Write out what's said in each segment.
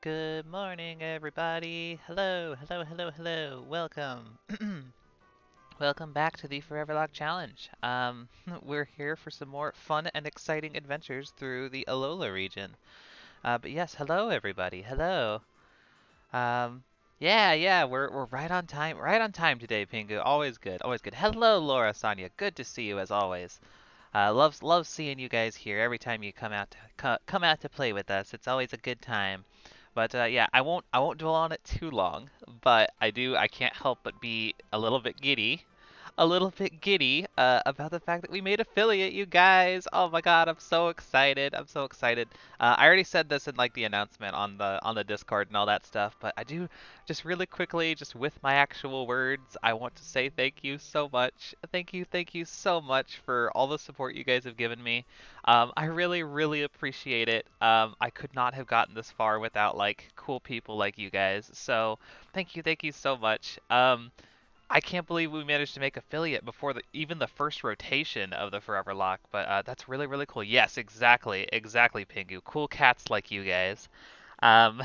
Good morning, everybody. Hello, hello, hello, hello. Welcome. Welcome back to the Foreverlocke Challenge. We're here for some more fun and exciting adventures through the Alola region. But yes, hello, everybody. Hello. Um, yeah, we're right on time today, Pingu. Always good, always good. Hello, Laura, Sonia. Good to see you as always. Love seeing you guys here every time you come out to play with us. It's always a good time. But yeah, I won't dwell on it too long. But I can't help but be a little bit giddy about the fact that we made affiliate, you guys. Oh my God, I'm so excited. I'm so excited. I already said this in like the announcement on the Discord and all that stuff, but I do just really quickly, just with my actual words, I want to say thank you so much. Thank you so much for all the support you guys have given me. I really, really appreciate it. I could not have gotten this far without like cool people like you guys. So thank you so much. I can't believe we managed to make affiliate before even the first rotation of the Foreverlocke, but that's really, really cool. Yes, exactly, Pingu. Cool cats like you guys. Um,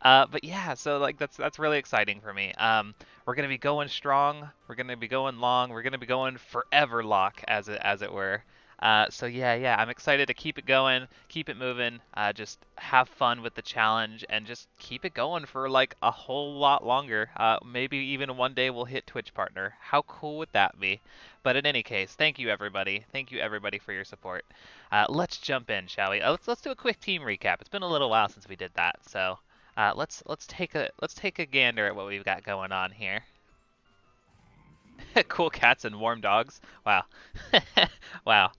but yeah, so like that's really exciting for me. We're gonna be going strong. We're gonna be going long. We're gonna be going Foreverlocke, as it were. So yeah, I'm excited to keep it going, keep it moving, just have fun with the challenge, and just keep it going for like a whole lot longer. Maybe even one day we'll hit Twitch partner. How cool would that be? But in any case, thank you everybody. Thank you everybody for your support. Let's jump in, shall we? Let's do a quick team recap. It's been a little while since we did that, so let's take a gander at what we've got going on here. Cool cats and warm dogs. Wow. Wow.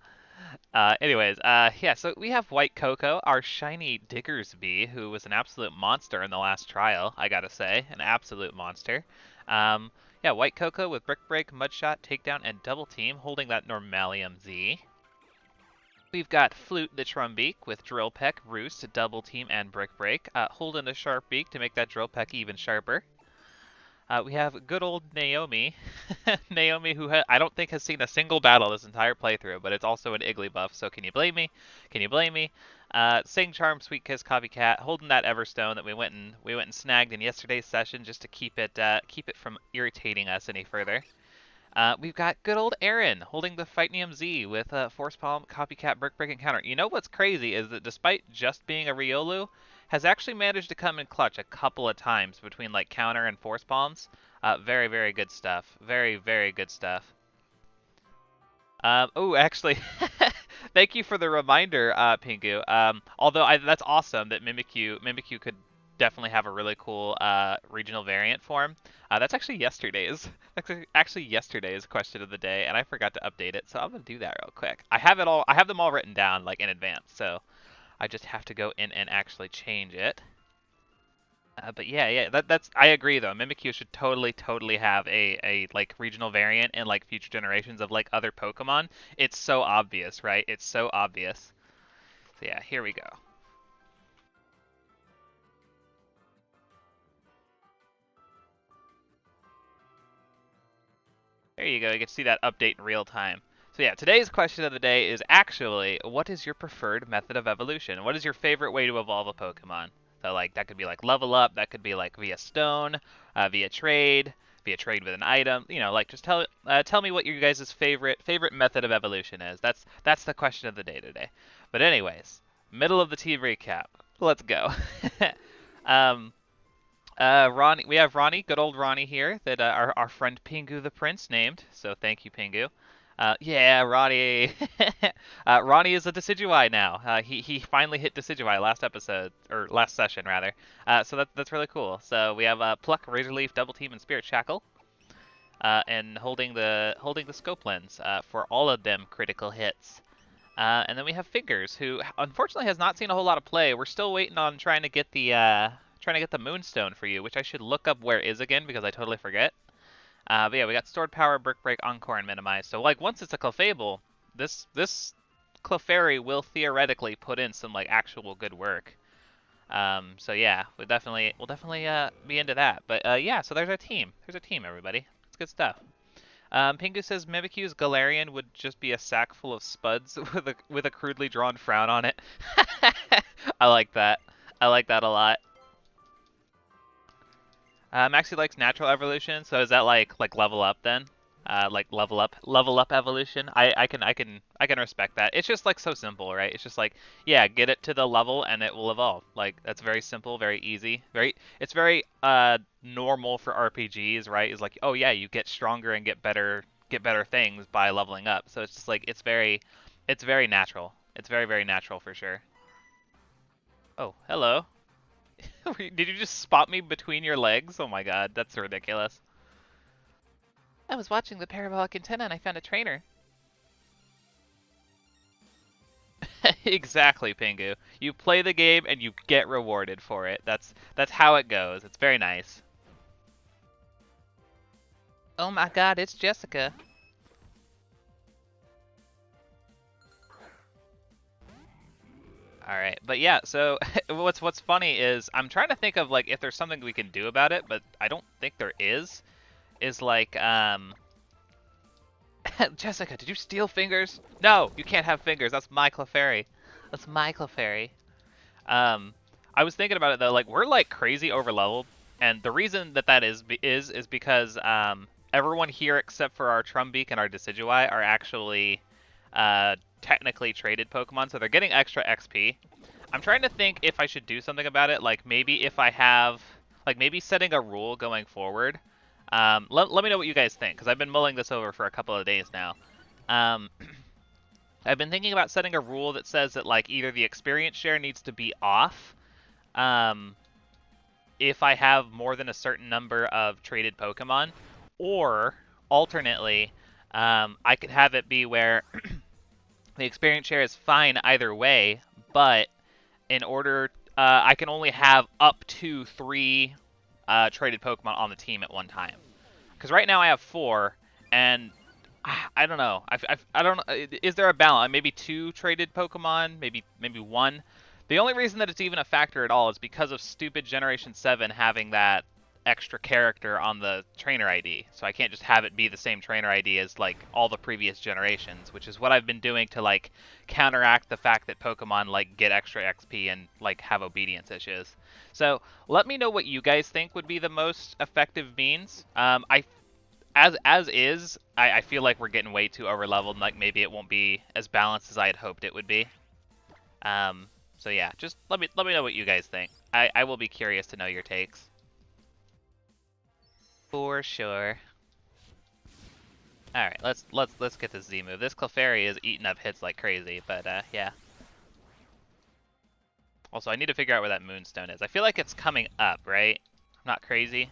Yeah, so we have White Coco, our shiny Diggersby, who was an absolute monster in the last trial, I gotta say. An absolute monster. Yeah, White Coco with Brick Break, Mudshot, Takedown, and Double Team, holding that Normalium Z. We've got Flute the Trumbeak with Drill Peck, Roost, Double Team, and Brick Break, holding a Sharp Beak to make that Drill Peck even sharper. We have good old Naomi. Naomi, who I don't think has seen a single battle this entire playthrough, but it's also an Igglybuff, so can you blame me? Can you blame me? Sing Charm, Sweet Kiss, Copycat, holding that Everstone that we went and snagged in yesterday's session just to keep it from irritating us any further. We've got good old Aaron holding the Fightinium Z with Force Palm, Copycat, Brick Break, and Counter. You know what's crazy is that despite just being a Riolu, has actually managed to come in clutch a couple of times between like Counter and Force Palms. Very, very good stuff. Very, very good stuff. Oh, actually, thank you for the reminder, Pingu. Although that's awesome that Mimikyu could definitely have a really cool regional variant form. That's actually yesterday's question of the day, and I forgot to update it, so I'm gonna do that real quick. I have them all written down like in advance, so I just have to go in and actually change it. But yeah, that's I agree though. Mimikyu should totally have a like regional variant in like future generations of like other Pokemon. It's so obvious, right? It's so obvious. So yeah, here we go. There you go. You can see that update in real time. So yeah, today's question of the day is actually, what is your preferred method of evolution? What is your favorite way to evolve a Pokemon? So like that could be like level up, that could be like via stone, via trade with an item. You know, like just tell me what your guys' favorite method of evolution is. That's the question of the day today. But anyways, middle of the team recap. Let's go. um, Ronnie, we have Ronnie, good old Ronnie here, that our friend Pingu the Prince named. So thank you, Pingu. Yeah, Ronnie. Ronnie is a Decidueye now. He finally hit Decidueye last episode or last session rather. So that's really cool. So we have Pluck, Razor Leaf, Double Team, and Spirit Shackle, and holding the Scope Lens for all of them critical hits. And then we have Fingers, who unfortunately has not seen a whole lot of play. We're still waiting on trying to get the Moonstone for you, which I should look up where it is again because I totally forget. But yeah, we got Stored Power, Brick Break, Encore, and Minimize. So like once it's a Clefable, this Clefairy will theoretically put in some like actual good work. So yeah, we'll definitely be into that. But yeah, so there's our team. There's our team, everybody. It's good stuff. Pingu says Mimikyu's Galarian would just be a sack full of spuds with a crudely drawn frown on it. I like that. I like that a lot. Maxie likes natural evolution, so is that like level up then? Like level up evolution. I can respect that. It's just like so simple, right? It's just like, yeah, get it to the level and it will evolve. Like that's very simple, very easy. It's very normal for RPGs, right? Is like, oh yeah, you get stronger and get better things by leveling up. So it's just like it's very natural. It's very natural for sure. Oh, hello. Did you just spot me between your legs? Oh my god, that's ridiculous. I was watching the parabolic antenna and I found a trainer. Exactly, Pingu. You play the game and you get rewarded for it. That's how it goes. It's very nice. Oh my god, it's Jessica. All right, but yeah. So what's funny is I'm trying to think of like if there's something we can do about it, but I don't think there is. Is like Jessica, did you steal fingers? No, you can't have fingers. That's my Clefairy. That's my Clefairy. Um, I was thinking about it though. Like we're like crazy over leveled, and the reason that that is because everyone here except for our Trumbeak and our Decidueye are actually technically traded Pokemon, so they're getting extra XP. I'm trying to think if I should do something about it. Like maybe if I have like maybe setting a rule going forward. Let me know what you guys think, because I've been mulling this over for a couple of days now. Um, I've been thinking about setting a rule that says that like either the experience share needs to be off, um, if I have more than a certain number of traded Pokemon, or alternately, I could have it be where the experience share is fine either way, but in order, I can only have up to 3 traded Pokemon on the team at one time. Because right now I have 4, and I don't know. I don't know. Is there a balance? Maybe 2 traded Pokemon, maybe 1. The only reason that it's even a factor at all is because of stupid Generation 7 having that extra character on the trainer ID. So I can't just have it be the same trainer ID as like all the previous generations, which is what I've been doing to like counteract the fact that Pokemon like get extra XP and like have obedience issues. So let me know what you guys think would be the most effective means. I as is, I feel like we're getting way too over leveled, and like maybe it won't be as balanced as I had hoped it would be. Um, so yeah, just let me know what you guys think. I will be curious to know your takes. For sure. All right, let's get this Z move. This Clefairy is eating up hits like crazy, but yeah. Also, I need to figure out where that Moonstone is. I feel like it's coming up, right? I'm not crazy.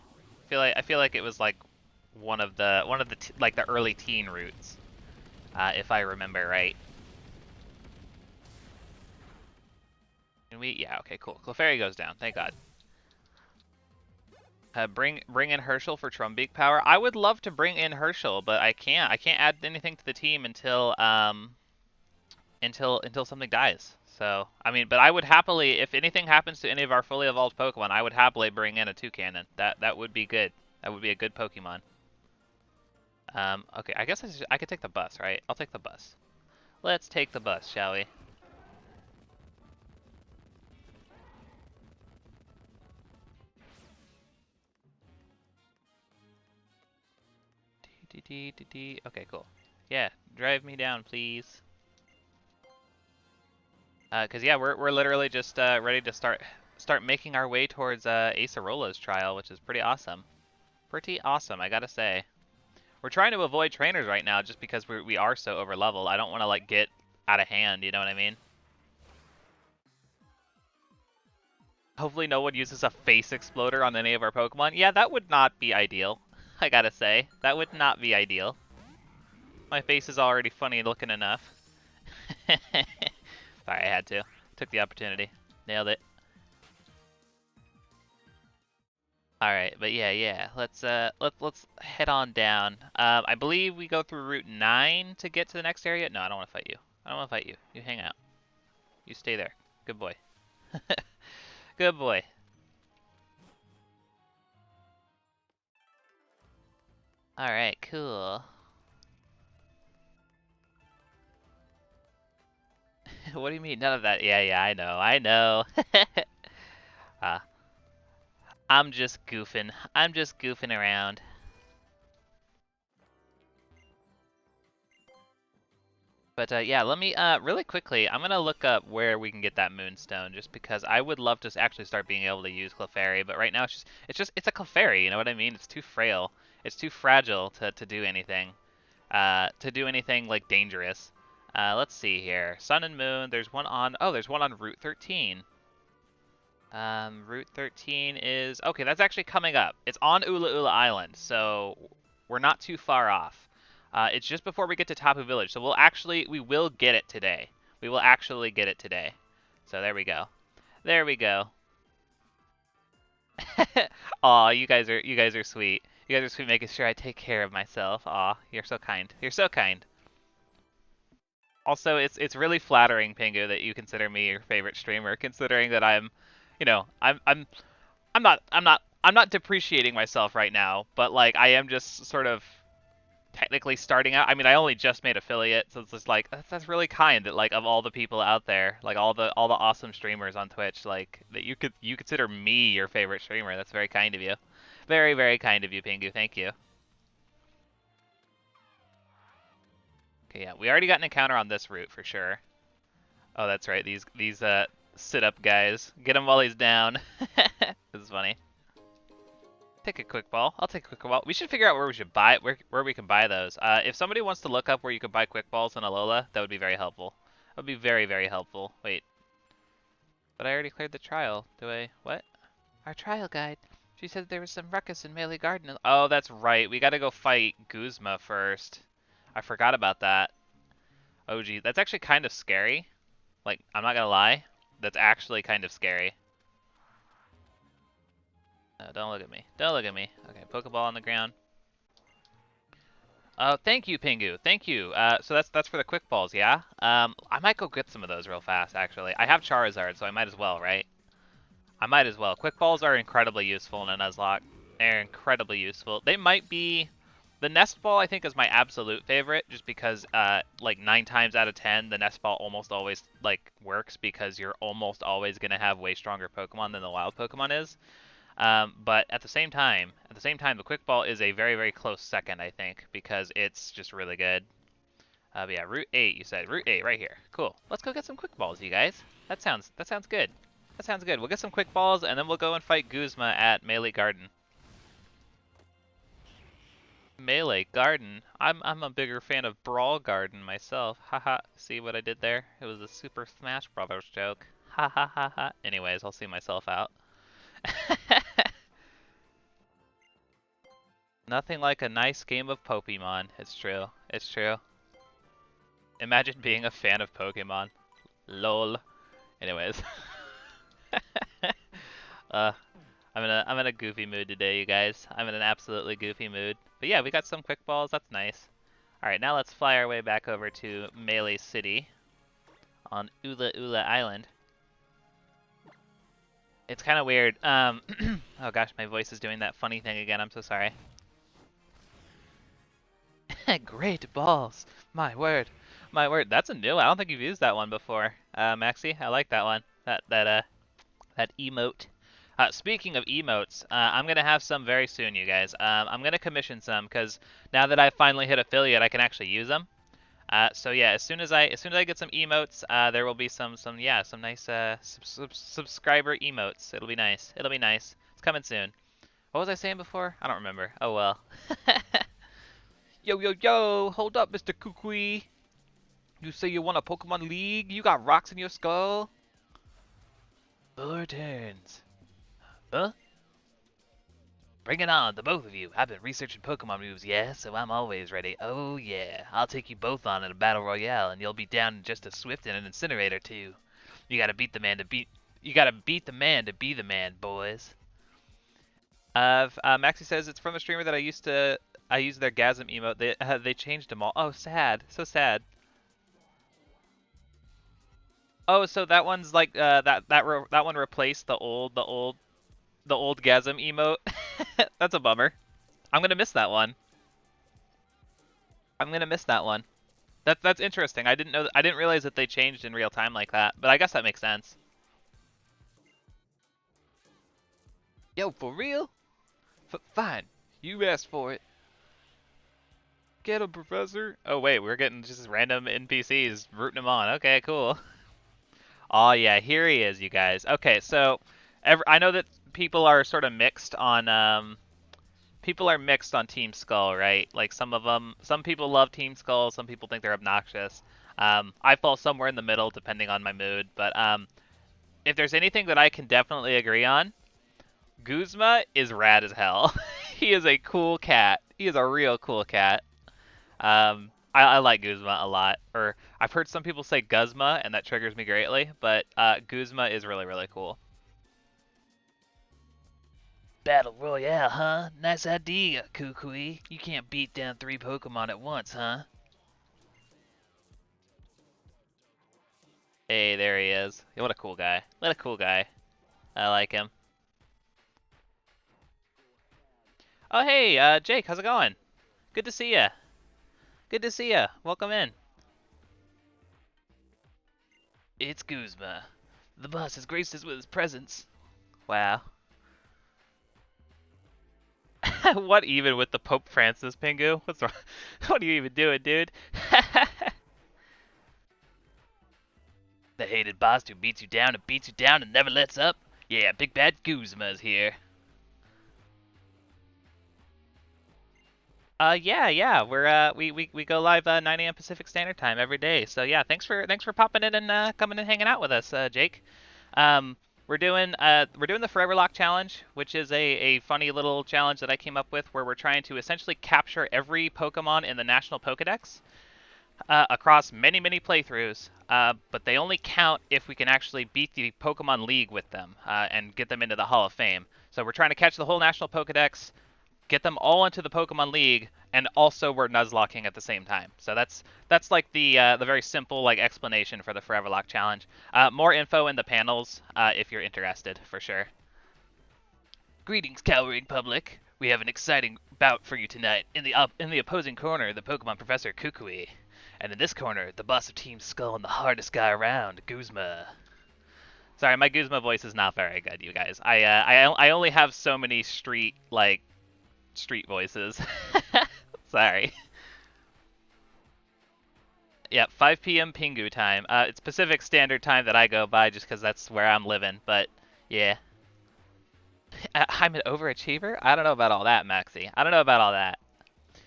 I feel like it was like one of the like the early teen routes, if I remember right. Can we? Yeah. Okay. Cool. Clefairy goes down. Thank God. Bring in Herschel for Trumbeak power. I would love to bring in Herschel, but I can't. I can't add anything to the team until until something dies. So I mean, but I would happily, if anything happens to any of our fully evolved Pokemon, I would happily bring in a Toucannon. That would be good. That would be a good Pokemon. Okay, I guess I could take the bus, right? I'll take the bus. Let's take the bus, shall we? Okay, cool. Yeah, drive me down, please. Cause yeah, we're literally just ready to start making our way towards Acerola's trial, which is pretty awesome. Pretty awesome, I gotta say. We're trying to avoid trainers right now just because we are so over leveled. I don't want to like get out of hand, you know what I mean? Hopefully no one uses a face exploder on any of our Pokemon. Yeah, that would not be ideal. I gotta say, that would not be ideal. My face is already funny looking enough. Sorry, I had to. Took the opportunity. Nailed it. All right, but yeah. Let's head on down. I believe we go through Route 9 to get to the next area. No, I don't want to fight you. I don't want to fight you. You hang out. You stay there. Good boy. Good boy. All right, cool. What do you mean? None of that. Yeah, I know. I'm just goofing. I'm just goofing around. But yeah, let me really quickly. I'm gonna look up where we can get that moonstone, just because I would love to actually start being able to use Clefairy. But right now it's a Clefairy. You know what I mean? It's too frail. It's too fragile to do anything. To do anything like dangerous. Let's see here. Sun and Moon. There's one on. Oh, there's one on Route 13. Route 13 is okay. That's actually coming up. It's on Ula Ula Island, so we're not too far off. It's just before we get to Tapu Village, so we will get it today. We will actually get it today. So there we go. There we go. Aw, you guys are sweet. You guys are sweet, making sure I take care of myself. Aw, you're so kind. You're so kind. Also, it's really flattering, Pingu, that you consider me your favorite streamer, considering that I'm, you know, I'm not depreciating myself right now, but like I am just sort of technically starting out. I mean, I only just made affiliate, so it's just like that's really kind that like of all the people out there, like all the awesome streamers on Twitch, like that you consider me your favorite streamer. That's very kind of you. Very, very kind of you, Pingu. Thank you. Okay, yeah, we already got an encounter on this route for sure. Oh, that's right. These sit up guys. Get him while he's down. This is funny. Take a quick ball. I'll take a quick ball. We should figure out where we should buy where we can buy those. If somebody wants to look up where you could buy quick balls in Alola, that would be very helpful. That would be very, very helpful. Wait, but I already cleared the trial. Do I? What? Our trial guide. She said there was some ruckus in Melee Garden. Oh, that's right. We gotta go fight Guzma first. I forgot about that. Oh, gee, that's actually kind of scary. Like, I'm not gonna lie. That's actually kind of scary. No, don't look at me. Don't look at me. Okay, Pokeball on the ground. Thank you, Pingu. Thank you. So that's for the quick balls, yeah? I might go get some of those real fast, actually. I have Charizard, so I might as well, right? I might as well. Quick balls are incredibly useful in a Nuzlocke. They're incredibly useful. They might be... The Nest Ball, I think, is my absolute favorite, just because, like, 9 times out of 10, the Nest Ball almost always, like, works, because you're almost always going to have way stronger Pokemon than the wild Pokemon is. But at the same time, the Quick Ball is a very, very close second, I think, because it's just really good. But yeah, Route 8, you said. Route 8, right here. Cool. Let's go get some Quick Balls, you guys. That sounds good. That sounds good. We'll get some Quick Balls, and then we'll go and fight Guzma at Melee Garden. Melee Garden? I'm a bigger fan of Brawl Garden myself. Haha. See what I did there? It was a Super Smash Brothers joke. Ha ha ha ha. Anyways, I'll see myself out. Nothing like a nice game of Pokemon. It's true. It's true. Imagine being a fan of Pokemon. Lol. Anyways. uh, I'm in a goofy mood today, you guys. I'm in an absolutely goofy mood. But yeah, we got some quick balls. That's nice. All right, now let's fly our way back over to Melee City on Ula Ula Island. It's kind of weird. Oh gosh, my voice is doing that funny thing again. I'm so sorry. Great balls. My word. My word. That's a new one. I don't think you've used that one before. Maxi, I like that one. That emote. Speaking of emotes, I'm gonna have some very soon, you guys. I'm gonna commission some because now that I finally hit affiliate, I can actually use them. So yeah, as soon as I get some emotes, there will be some nice subscriber emotes. It'll be nice. It'll be nice. It's coming soon. What was I saying before? I don't remember. Oh well. Yo yo yo! Hold up, Mr. Kukui. You say you want a Pokemon League? You got rocks in your skull? Full turns. Huh? Bring it on, the both of you. I've been researching Pokemon moves, yeah, so I'm always ready. Oh yeah, I'll take you both on in a battle royale, and you'll be down in just a Swift and an Incinerator too. You gotta beat the man to beat. You gotta beat the man to be the man, boys. Maxi says it's from a streamer that I used their Gasm emote. They changed them all. Oh, sad, so sad. Oh, so that one's like that one replaced the old Gasm emote. That's a bummer. I'm gonna miss that one. I'm gonna miss that one. That's interesting. I didn't realize that they changed in real time like that, but I guess that makes sense. Yo, for real? Fine. You asked for it. Get him, Professor. Oh, wait, we're getting just random NPCs rooting him on. Okay, cool. Oh, yeah, here he is, you guys. Okay, so I know that people are sort of mixed on people are mixed on Team Skull, right? Like some people love Team Skull, some people think they're obnoxious. I fall somewhere in the middle depending on my mood, but if there's anything that I can definitely agree on, Guzma is rad as hell. He is a cool cat. He is a real cool cat. I like Guzma a lot. Or I've heard some people say Guzma, and that triggers me greatly, but Guzma is really, really cool. Battle Royale, huh? Nice idea, Kukui. You can't beat down 3 Pokemon at once, huh? Hey, there he is. What a cool guy. What a cool guy. I like him. Oh, hey, Jake, how's it going? Good to see ya. Good to see ya. Welcome in. It's Guzma. The boss has graced us with his presence. Wow. What even with the Pope Francis, Pingu? What's wrong? What are you even doing, dude? The hated boss who beats you down and never lets up? Yeah, Big Bad Guzma's here. Yeah. We go live 9 a.m. Pacific Standard Time every day. So yeah, thanks for popping in and coming and hanging out with us, Jake. Um, we're doing the Foreverlocke challenge, which is a funny little challenge that I came up with, where we're trying to essentially capture every Pokemon in the National Pokedex across many playthroughs. But they only count if we can actually beat the Pokemon League with them and get them into the Hall of Fame. So we're trying to catch the whole National Pokedex, get them all into the Pokemon League, and also we're Nuzlocking at the same time. So that's like the very simple like explanation for the Foreverlocke challenge. More info in the panels if you're interested, for sure. Greetings, cowering public. We have an exciting bout for you tonight. In the opposing corner, the Pokemon Professor Kukui, and in this corner, the boss of Team Skull and the hardest guy around, Guzma. Sorry, my Guzma voice is not very good, you guys. I only have so many street voices. Sorry. Yeah, 5 p.m. Pingu time. It's Pacific Standard Time that I go by just because that's where I'm living. But yeah, I'm an overachiever. I don't know about all that, Maxie. I don't know about all that.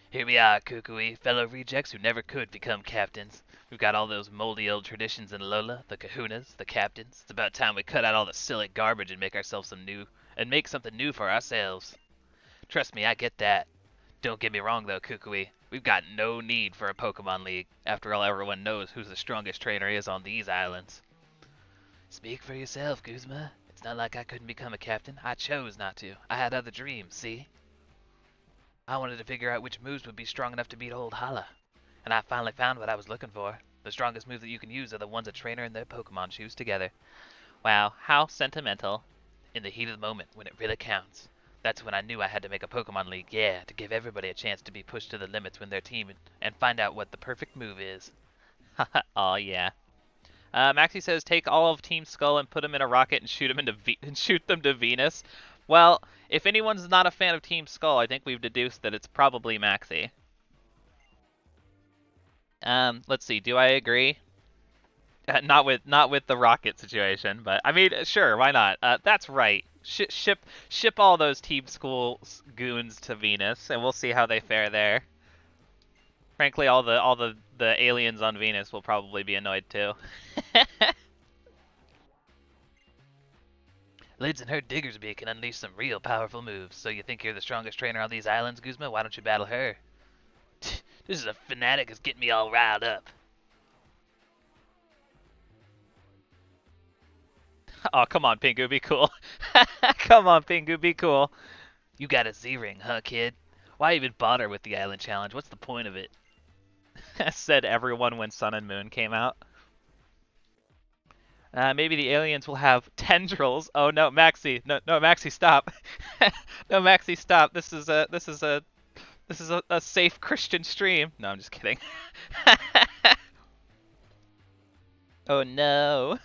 Here we are, Kukui, fellow rejects who never could become captains. We've got all those moldy old traditions in Alola, the kahunas, the captains. It's about time we cut out all the silly garbage and make ourselves something new for ourselves. Trust me, I get that. Don't get me wrong though, Kukui. We've got no need for a Pokemon League. After all, everyone knows who the strongest trainer is on these islands. Speak for yourself, Guzma. It's not like I couldn't become a captain. I chose not to. I had other dreams, see? I wanted to figure out which moves would be strong enough to beat old Hala. And I finally found what I was looking for. The strongest moves that you can use are the ones a trainer and their Pokemon choose together. Wow, how sentimental. In the heat of the moment, when it really counts. That's when I knew I had to make a Pokemon League, yeah, to give everybody a chance to be pushed to the limits when they're teaming, and find out what the perfect move is. Haha, aw yeah. Maxie says take all of Team Skull and put them in a rocket and shoot them to Venus. Well, if anyone's not a fan of Team Skull, I think we've deduced that it's probably Maxie. Let's see. Do I agree? Not with the rocket situation, but I mean, sure, why not? That's right. Ship all those Team Skull goons to Venus, and we'll see how they fare there. Frankly, all the aliens on Venus will probably be annoyed too. Lids and her Diggersby can unleash some real powerful moves. So you think you're the strongest trainer on these islands, Guzma? Why don't you battle her? This is a fanatic that's getting me all riled up. Oh, come on, Pingu, be cool. Come on, Pingu, be cool. You got a Z-Ring, huh, kid? Why even bother with the island challenge? What's the point of it? Said everyone when Sun and Moon came out. Maybe the aliens will have tendrils. Oh no, Maxie! No, Maxie, stop! No, Maxie, stop! This is a safe Christian stream. No, I'm just kidding. Oh no!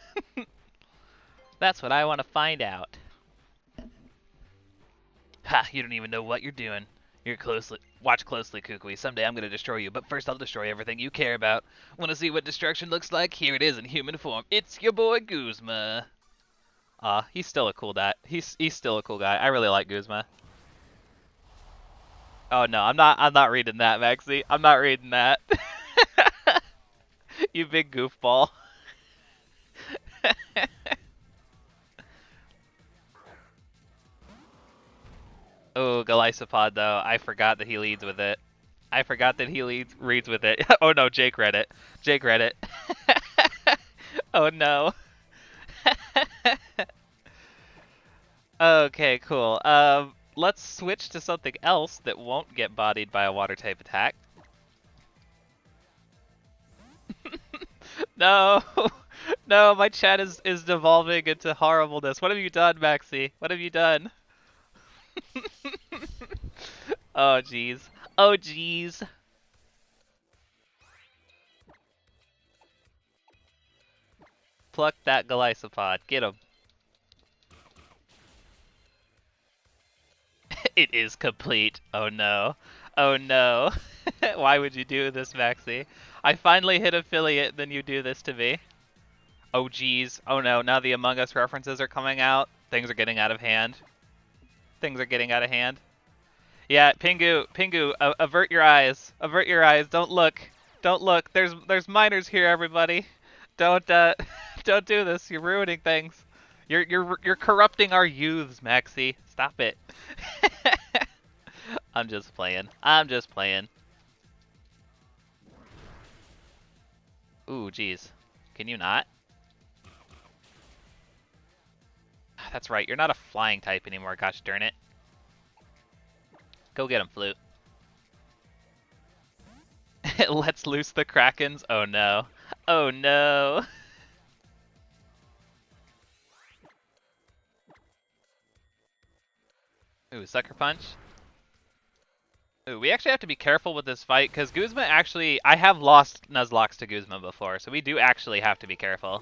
That's what I want to find out. Ha! You don't even know what you're doing. Watch closely, Kukui. Someday I'm gonna destroy you, but first I'll destroy everything you care about. Wanna see what destruction looks like? Here it is in human form. It's your boy Guzma. He's still a cool guy. He's still a cool guy. I really like Guzma. Oh no, I'm not reading that, Maxie. I'm not reading that. You big goofball. Oh, Golisopod though. I forgot that he leads with it. I forgot that he reads with it. Oh no, Jake read it. Jake read it. Oh no. Okay, cool. Let's switch to something else that won't get bodied by a water type attack. No, no, my chat is devolving into horribleness. What have you done, Maxie? What have you done? Oh jeez. Oh jeez. Pluck that Golisopod. Get him. It is complete. Oh no. Oh no. Why would you do this, Maxie? I finally hit affiliate, then you do this to me. Oh geez. Oh no, now the Among Us references are coming out. Things are getting out of hand. Things are getting out of hand. Yeah, Pingu, avert your eyes. Avert your eyes. Don't look. Don't look. There's minors here, everybody. Don't don't do this. You're ruining things. You're corrupting our youths, Maxie. Stop it. I'm just playing. I'm just playing. Ooh, jeez. Can you not? That's right. You're not a flying type anymore. Gosh darn it. Go get him, Flute. Let's loose the Krakens. Oh no. Oh no. Ooh, Sucker Punch. Ooh, we actually have to be careful with this fight, because Guzma actually... I have lost Nuzlocke to Guzma before, so we do actually have to be careful.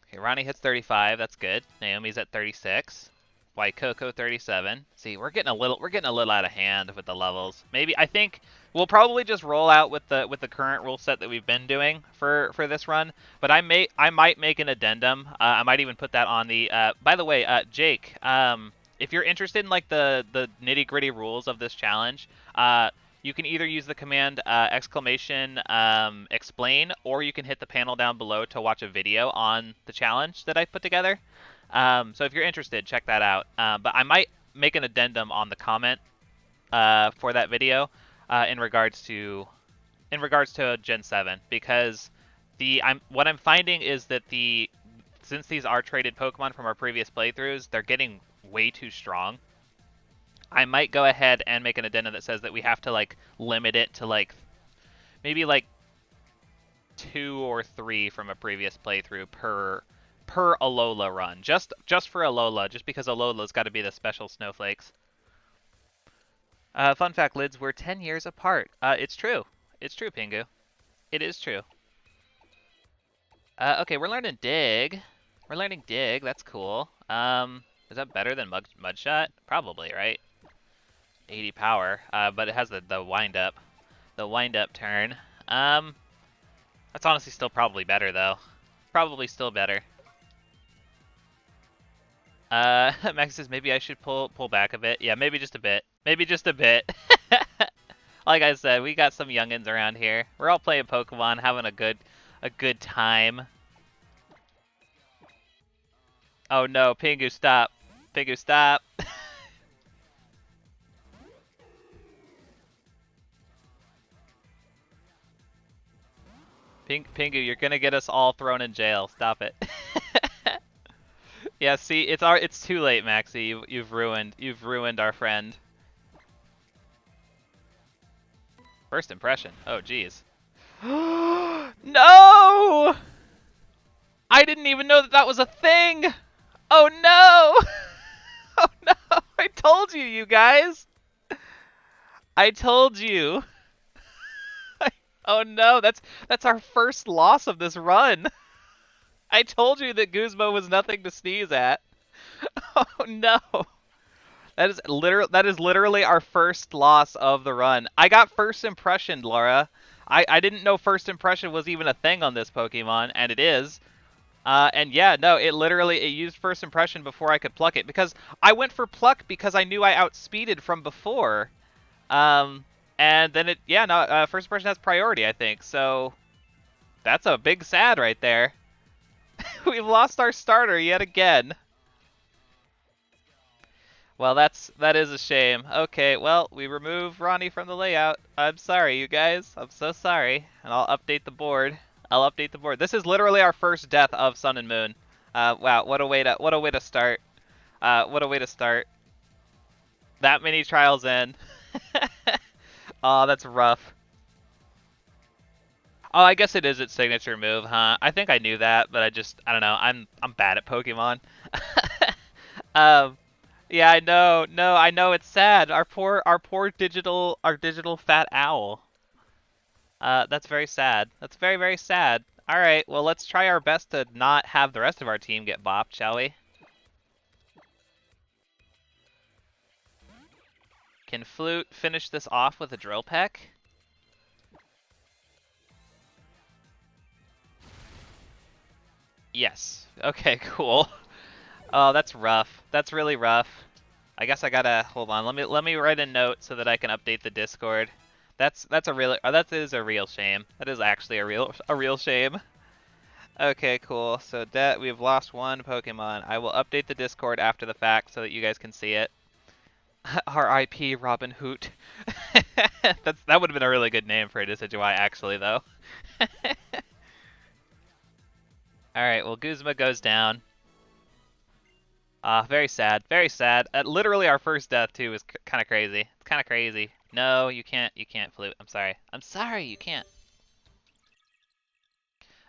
Okay, Ronnie hits 35, that's good. Naomi's at 36. Waikoko 37. See, we're getting a little out of hand with the levels. Maybe I think we'll probably just roll out with the current rule set that we've been doing for this run. But I might make an addendum. I might even put that on the. By the way, Jake, if you're interested in like the nitty gritty rules of this challenge, you can either use the command exclamation explain, or you can hit the panel down below to watch a video on the challenge that I put together. So if you're interested, check that out. But I might make an addendum on the comment for that video in regards to Gen 7, because what I'm finding is that since these are traded Pokemon from our previous playthroughs, they're getting way too strong. I might go ahead and make an addendum that says that we have to like limit it to like maybe like 2 or 3 from a previous playthrough per Alola run. Just for Alola, just because Alola's got to be the special snowflakes. Fun fact, Lids, we're 10 years apart. It's true. It's true, Pingu. It is true. Okay, we're learning Dig. We're learning Dig. That's cool. Is that better than Mudshot? Probably, right? 80 power, but it has the wind up. The wind up turn. That's honestly still probably better, though. Probably still better. Max says maybe I should pull back a bit. Yeah, maybe just a bit. Maybe just a bit. Like I said, we got some youngins around here. We're all playing Pokemon, having a good time. Oh no, Pingu, stop. Pingu, stop. Pingu, you're gonna get us all thrown in jail. Stop it. Yeah, see, it's too late, Maxie. You've ruined our friend. First impression. Oh, jeez. No! I didn't even know that was a thing. Oh no! Oh no! I told you, you guys. I told you. Oh no, that's our first loss of this run. I told you that Guzma was nothing to sneeze at. Oh no. That is literally our first loss of the run. I got first impression, Laura. I didn't know first impression was even a thing on this Pokemon, and it is. And yeah, no, it used first impression before I could pluck it because I went for pluck because I knew I outspeeded from before. Um, and then yeah, no, first impression has priority, I think. So that's a big sad right there. We've lost our starter yet again. Well, that is a shame. Okay, well, we remove Ronnie from the layout. I'm sorry, you guys. I'm so sorry. And I'll update the board. I'll update the board. This is literally our first death of Sun and Moon. Wow, what a way to start. What a way to start. That many trials in. Oh, that's rough. Oh, I guess it is its signature move, huh? I think I knew that, but I don't know. I'm bad at Pokemon. um, yeah, I know. No, I know it's sad. Our digital fat owl. That's very sad. That's very, very sad. All right, well, let's try our best to not have the rest of our team get bopped, shall we? Can Flute finish this off with a drill peck? Yes. Okay, cool. Oh, that's rough. That's really rough. I guess I gotta hold on. Let me write a note so that I can update the Discord. That's a real that is a real shame. That is actually a real shame. Okay, cool. So that we've lost one Pokemon. I will update the Discord after the fact so that you guys can see it. R.I.P. Robin Hoot. That would have been a really good name for a Decidueye, actually, though. All right. Well, Guzma goes down. Very sad. Very sad. Literally, our first death too is kind of crazy. It's kind of crazy. No, you can't. You can't flute. I'm sorry. I'm sorry. You can't.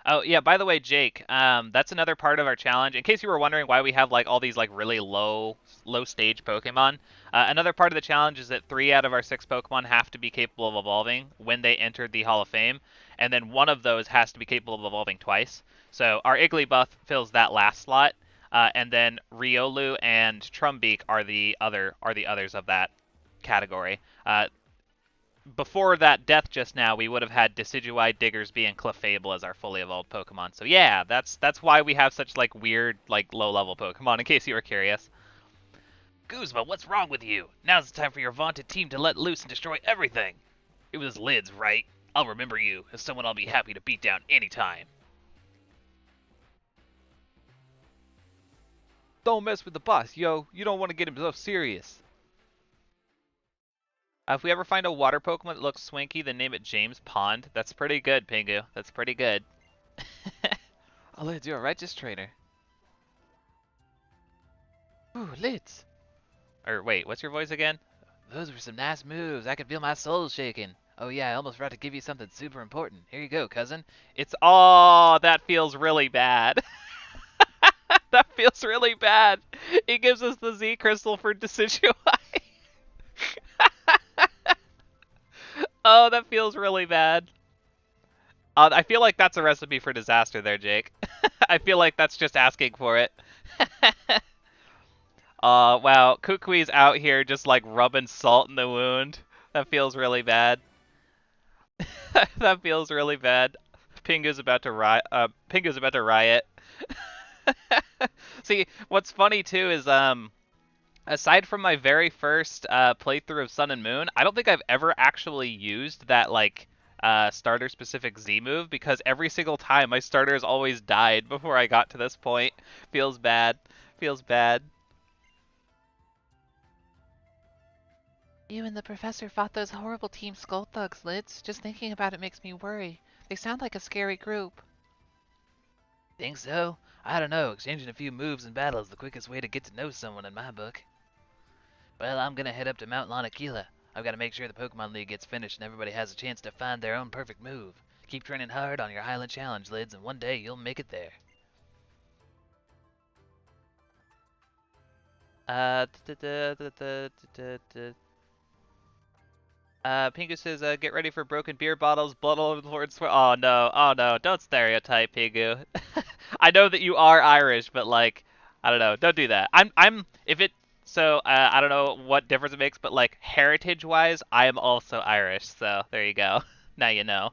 Oh yeah, by the way, Jake, that's another part of our challenge. In case you were wondering why we have like all these like really low stage Pokemon, another part of the challenge is that 3 out of our 6 Pokemon have to be capable of evolving when they entered the Hall of Fame, and then one of those has to be capable of evolving twice. So our Igglybuff fills that last slot, and then Riolu and Trumbeak are the others of that category. Before that death just now, we would have had Decidueye, Diggersby, and Clefable as our fully evolved Pokemon. So yeah, that's why we have such like weird, like low-level Pokemon, in case you were curious. Guzma, what's wrong with you? Now's the time for your vaunted team to let loose and destroy everything. It was Lids, right? I'll remember you as someone I'll be happy to beat down anytime. Don't mess with the boss, yo. You don't want to get him so serious. If we ever find a water Pokemon that looks swanky, then name it James Pond. That's pretty good, Pingu. That's pretty good. Oh, Lids, you're a righteous trainer. Ooh, Lids. Or wait, what's your voice again? Those were some nice moves. I can feel my soul shaking. Oh yeah, I almost forgot to give you something super important. Here you go, cousin. Oh, that feels really bad. That feels really bad. He gives us the Z Crystal for Decidueye. Oh, that feels really bad. I feel like that's a recipe for disaster there, Jake. I feel like that's just asking for it. Wow, Kukui's out here just like rubbing salt in the wound. That feels really bad. That feels really bad. Pingu's about to riot. Pingu's about to riot. See, what's funny too is aside from my very first playthrough of Sun and Moon, I don't think I've ever actually used that like starter specific Z move because every single time my starters always died before I got to this point. Feels bad. Feels bad. You and the professor fought those horrible Team Skull thugs, Lids. Just thinking about it makes me worry. They sound like a scary group. Think so? I don't know. Exchanging a few moves in battle is the quickest way to get to know someone in my book. Well, I'm gonna head up to Mount Lanakila. I've got to make sure the Pokemon League gets finished and everybody has a chance to find their own perfect move. Keep training hard on your Highland Challenge, Lids, and one day you'll make it there. Uh, Pingu says, get ready for broken beer bottles, blood all over the floor, and swear. Oh no, don't stereotype, Pingu. I know that you are Irish, but like, I don't know. Don't do that. If it, so, I don't know what difference it makes, but like, heritage-wise, I am also Irish, so there you go. Now you know.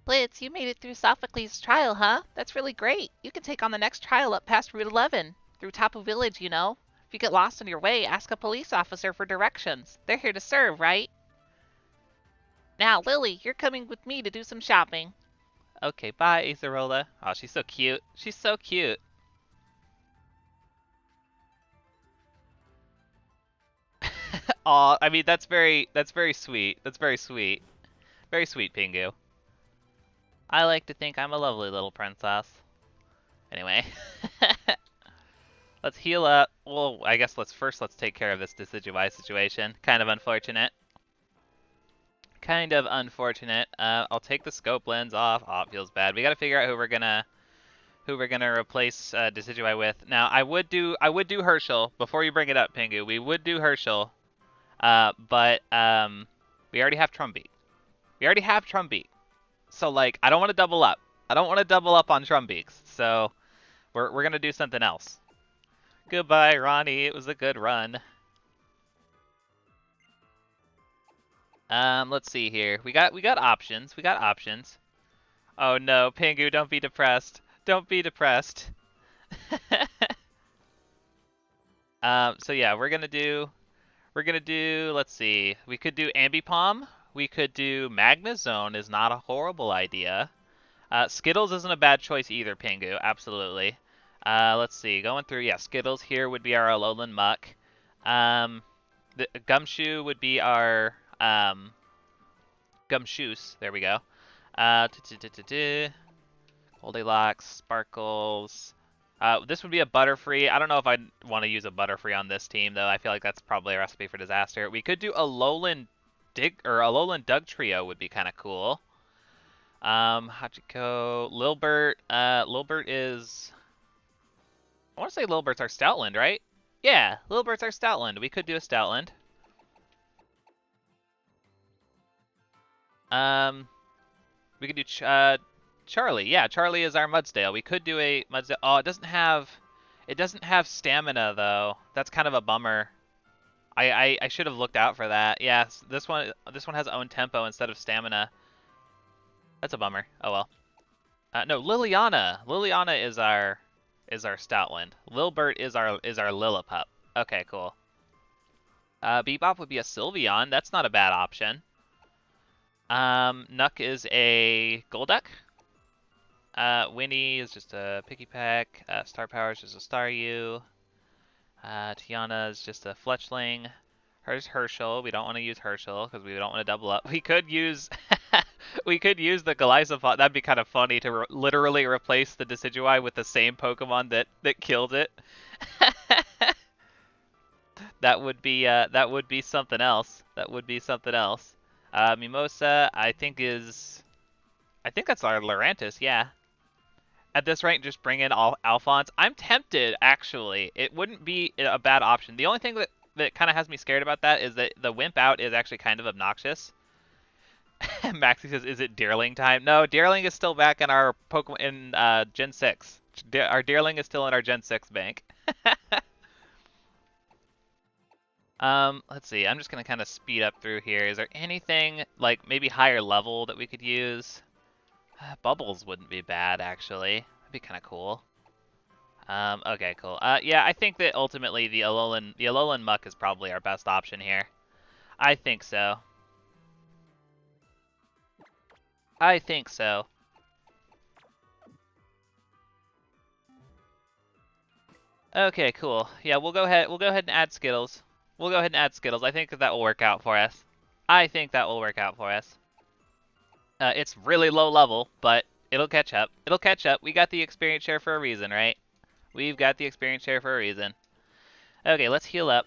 Blitz, you made it through Sophocles' trial, huh? That's really great. You can take on the next trial up past Route 11, through Tapu Village, you know. If you get lost on your way, ask a police officer for directions. They're here to serve, right? Now, Lily, you're coming with me to do some shopping. Okay, bye, Acerola. Oh, she's so cute. She's so cute. Aw, I mean, that's very sweet. That's very sweet. Very sweet, Pingu. I like to think I'm a lovely little princess. Anyway. Let's heal up. Well, I guess let's take care of this Decidueye situation. Kind of unfortunate. Kind of unfortunate. I'll take the scope lens off. Oh, it feels bad. We gotta figure out who we're gonna replace Decidueye with. Now, I would do Herschel before you bring it up, Pingu. We would do Herschel, but we already have Trumbeat. We already have Trumbeat. So like, I don't want to double up. I don't want to double up on Trumbeaks. So we're gonna do something else. Goodbye, Ronnie. It was a good run. Let's see here. We got options. We got options. Oh no, Pingu, don't be depressed. Don't be depressed. So yeah, we're gonna do, let's see. We could do Ambipom. We could do Magnezone is not a horrible idea. Skittles isn't a bad choice either, Pingu. Absolutely. Let's see. Going through, yeah, Skittles here would be our Alolan Muck. The Gumshoe would be our Gumshoos. There we go. Goldilocks, Sparkles. This would be a Butterfree. I don't know if I'd want to use a Butterfree on this team, though. I feel like that's probably a recipe for disaster. We could do a Alolan Dugtrio would be kind of cool. Hachiko, Lilbert. Lilbert is... I want to say Lilbert's our Stoutland, right? Yeah, Lilbert's our Stoutland. We could do a Stoutland. We could do Charlie. Yeah, Charlie is our Mudsdale. We could do a Mudsdale. Oh, it doesn't have stamina though. That's kind of a bummer. I should have looked out for that. Yes, this one has own tempo instead of stamina. That's a bummer. Oh well. No, Liliana. Liliana is our Stoutland. Lilbert is our Lillipup. Okay, cool. Bebop would be a Sylveon. That's not a bad option. Nuck is a Golduck. Winnie is just a Pikipek. Star Power is just a Staryu. Tiana is just a Fletchling. Here's Herschel. We don't want to use Herschel because we don't want to double up. We could use we could use the Golisopod. That'd be kind of funny to literally replace the Decidueye with the same Pokemon that killed it. That would be something else. That would be something else. Mimosa, I think that's our Lurantis, yeah. At this rate, just bring in Alphonse. I'm tempted, actually. It wouldn't be a bad option. The only thing that kind of has me scared about that is that the Wimp Out is actually kind of obnoxious. Maxie says, is it Deerling time? No, Deerling is still back in our Pokemon in Gen 6. Our Deerling is still in our Gen 6 bank. Let's see. I'm just gonna kind of speed up through here. Is there anything like maybe higher level that we could use? Bubbles wouldn't be bad, actually. That'd be kind of cool. Okay, cool. Yeah, I think that ultimately the Alolan Muck is probably our best option here. I think so. I think so. Okay, cool. Yeah, we'll go ahead and add Skittles. We'll go ahead and add Skittles. I think that will work out for us. I think that will work out for us. It's really low level, but it'll catch up. It'll catch up. We got the experience share for a reason, right? We've got the experience share for a reason. Okay, let's heal up.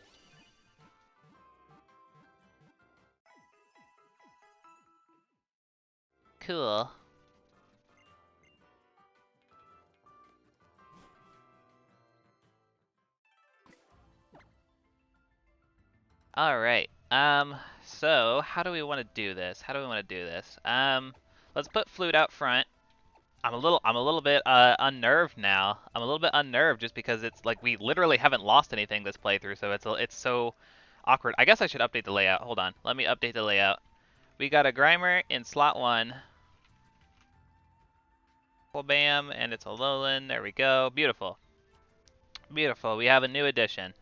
Cool. Alright. So how do we want to do this? Let's put Flute out front. I'm a little bit unnerved now. I'm a little bit unnerved just because it's like we literally haven't lost anything this playthrough, so it's so awkward. I guess I should update the layout. Hold on. Let me update the layout. We got a Grimer in slot 1. Well, bam, and it's a Alolan. There we go. Beautiful. Beautiful. We have a new addition.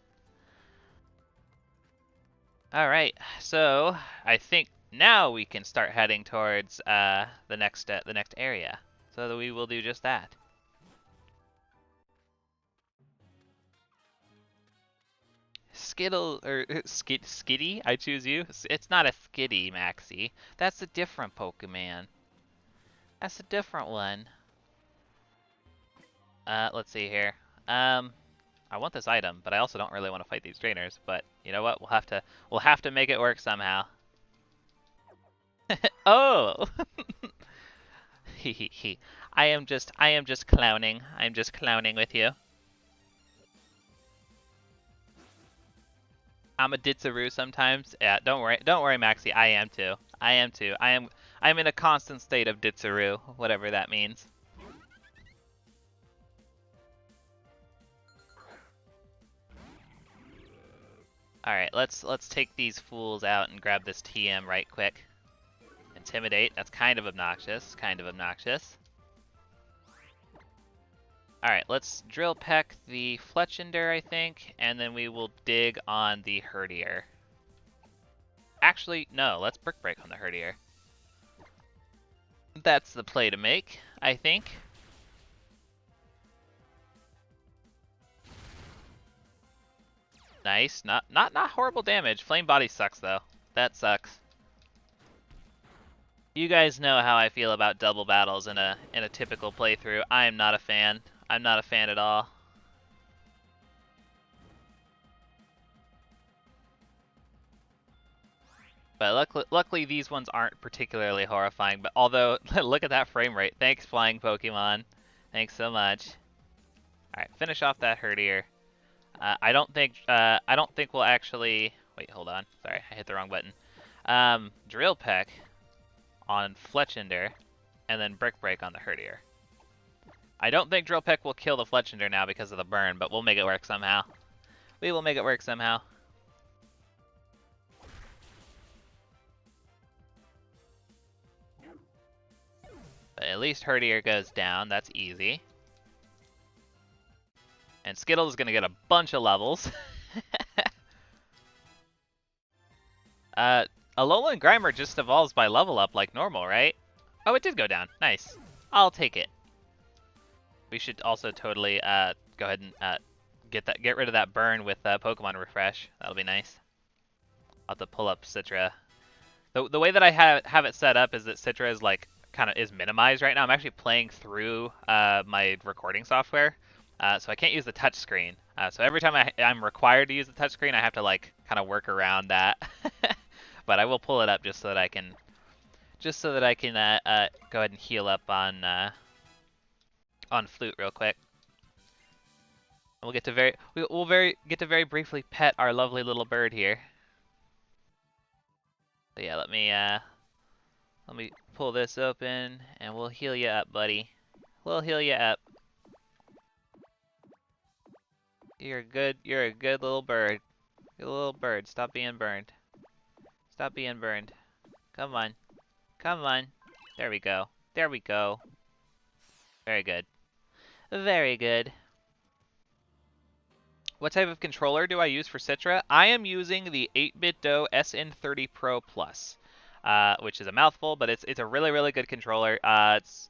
All right. So, I think now we can start heading towards the next area. So that we will do just that. Skittle or Skitty, I choose you. It's not a Skitty, Maxie. That's a different Pokemon. That's a different one. Let's see here. I want this item, but I also don't really want to fight these trainers. But you know what? We'll have to make it work somehow. Oh, he. I am just clowning. I'm just clowning with you. I'm a Ditsaru sometimes. Yeah, don't worry, Maxie. I am too. I'm in a constant state of Ditsaru, whatever that means. All right, let's take these fools out and grab this TM right quick. Intimidate. That's kind of obnoxious. Kind of obnoxious. All right, let's drill peck the Fletchinder, I think, and then we will dig on the Herdier. Actually, no, let's Brick Break on the Herdier. That's the play to make, I think. Nice, not horrible damage. Flame Body sucks though. That sucks. You guys know how I feel about double battles in a typical playthrough. I am not a fan. I'm not a fan at all. But luckily these ones aren't particularly horrifying. But although, look at that frame rate. Thanks, flying Pokemon. Thanks so much. All right, finish off that Herdier. I don't think we'll actually. Wait, hold on. Sorry, I hit the wrong button. Drill Peck on Fletchinder, and then Brick Break on the Herdier. I don't think Drill Peck will kill the Fletchinder now because of the burn, but we'll make it work somehow. We will make it work somehow. But at least Herdier goes down. That's easy. And Skittle is going to get a bunch of levels. Alola and Grimer just evolves by level up like normal, right? Oh, it did go down. Nice. I'll take it. We should also totally go ahead and get rid of that burn with Pokemon Refresh. That'll be nice. I'll have to pull up Citra. The way that I have it set up is that Citra is like is minimized right now. I'm actually playing through my recording software, so I can't use the touch screen. So every time I'm required to use the touch screen, I have to like kind of work around that. But I will pull it up just so that I can go ahead and heal up on Flute real quick. We'll get to very briefly pet our lovely little bird here. But yeah, let me pull this open and we'll heal you up, buddy. We'll heal you up. You're a good little bird. Good little bird. Stop being burned. Stop being burned. Come on. Come on. There we go. There we go. Very good. Very good. What type of controller do I use for Citra? I am using the 8BitDo SN30 Pro Plus, which is a mouthful, but it's a really good controller. It's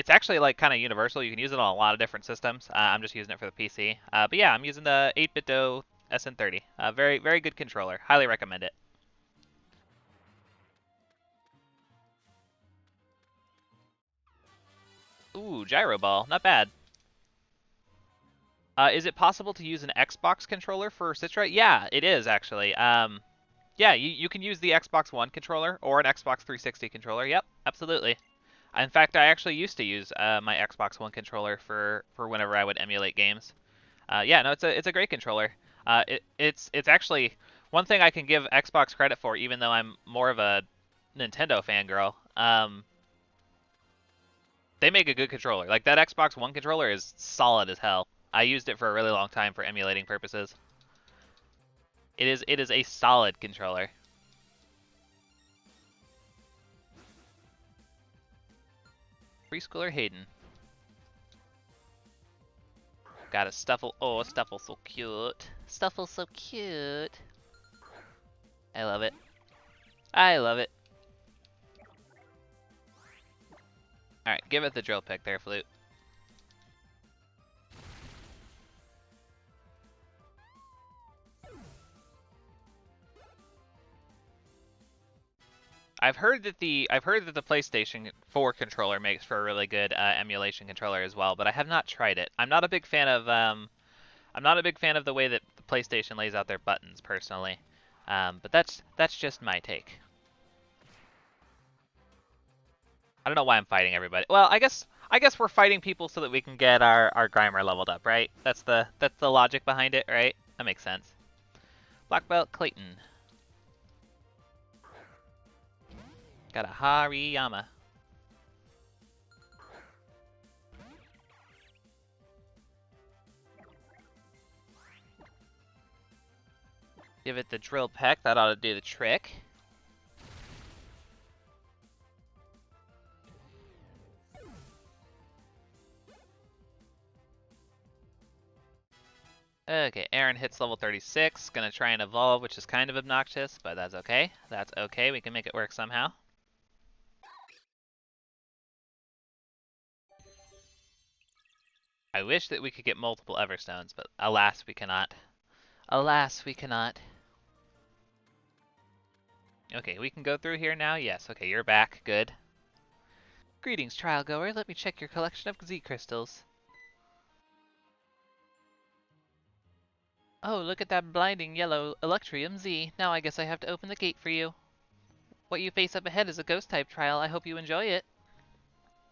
actually like kind of universal. You can use it on a lot of different systems. I'm just using it for the PC. But yeah, I'm using the 8BitDo SN30. Very good controller. Highly recommend it. Ooh, Gyro Ball. Not bad. Is it possible to use an Xbox controller for Citra? Yeah, it is actually. Yeah, you can use the Xbox One controller or an Xbox 360 controller. Yep, absolutely. In fact, I actually used to use my Xbox One controller for whenever I would emulate games. Yeah, no, it's a great controller. It's actually one thing I can give Xbox credit for, even though I'm more of a Nintendo fangirl. They make a good controller. Like, that Xbox One controller is solid as hell. I used it for a really long time for emulating purposes. It is a solid controller. Preschooler Hayden. Got a Stuffle. Oh, Stuffle's so cute. Stuffle's so cute. I love it. I love it. Alright, give it the drill pick there, Flute. I've heard that the PlayStation 4 controller makes for a really good emulation controller as well, but I have not tried it. I'm not a big fan of the way that the PlayStation lays out their buttons personally. But that's just my take. I don't know why I'm fighting everybody. Well, I guess we're fighting people so that we can get our Grimer leveled up, right? That's the logic behind it, right? That makes sense. Black belt Clayton. Got a Hariyama. Give it the drill peck. That ought to do the trick. Okay, Aaron hits level 36. Gonna try and evolve, which is kind of obnoxious, but that's okay. That's okay. We can make it work somehow. I wish that we could get multiple Everstones, but alas, we cannot. Alas, we cannot. Okay, we can go through here now. Yes, okay, you're back. Good. Greetings, trial goer. Let me check your collection of Z crystals. Oh, look at that blinding yellow Electrium Z. Now I guess I have to open the gate for you. What you face up ahead is a ghost-type trial. I hope you enjoy it.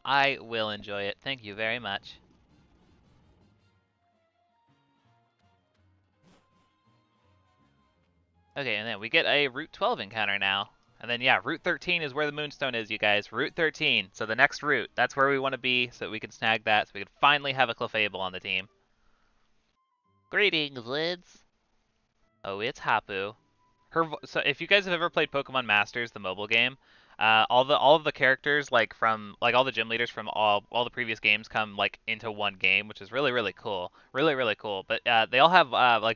I will enjoy it. Thank you very much. Okay, and then we get a Route 12 encounter now. And then, yeah, Route 13 is where the Moonstone is, you guys. Route 13. So the next route. That's where we want to be so that we can snag that. So we can finally have a Clefable on the team. Greetings, Lids. Oh, it's Hapu. So if you guys have ever played Pokemon Masters, the mobile game, all of the characters from all the gym leaders from all the previous games come into one game, which is really cool, really cool. But they all have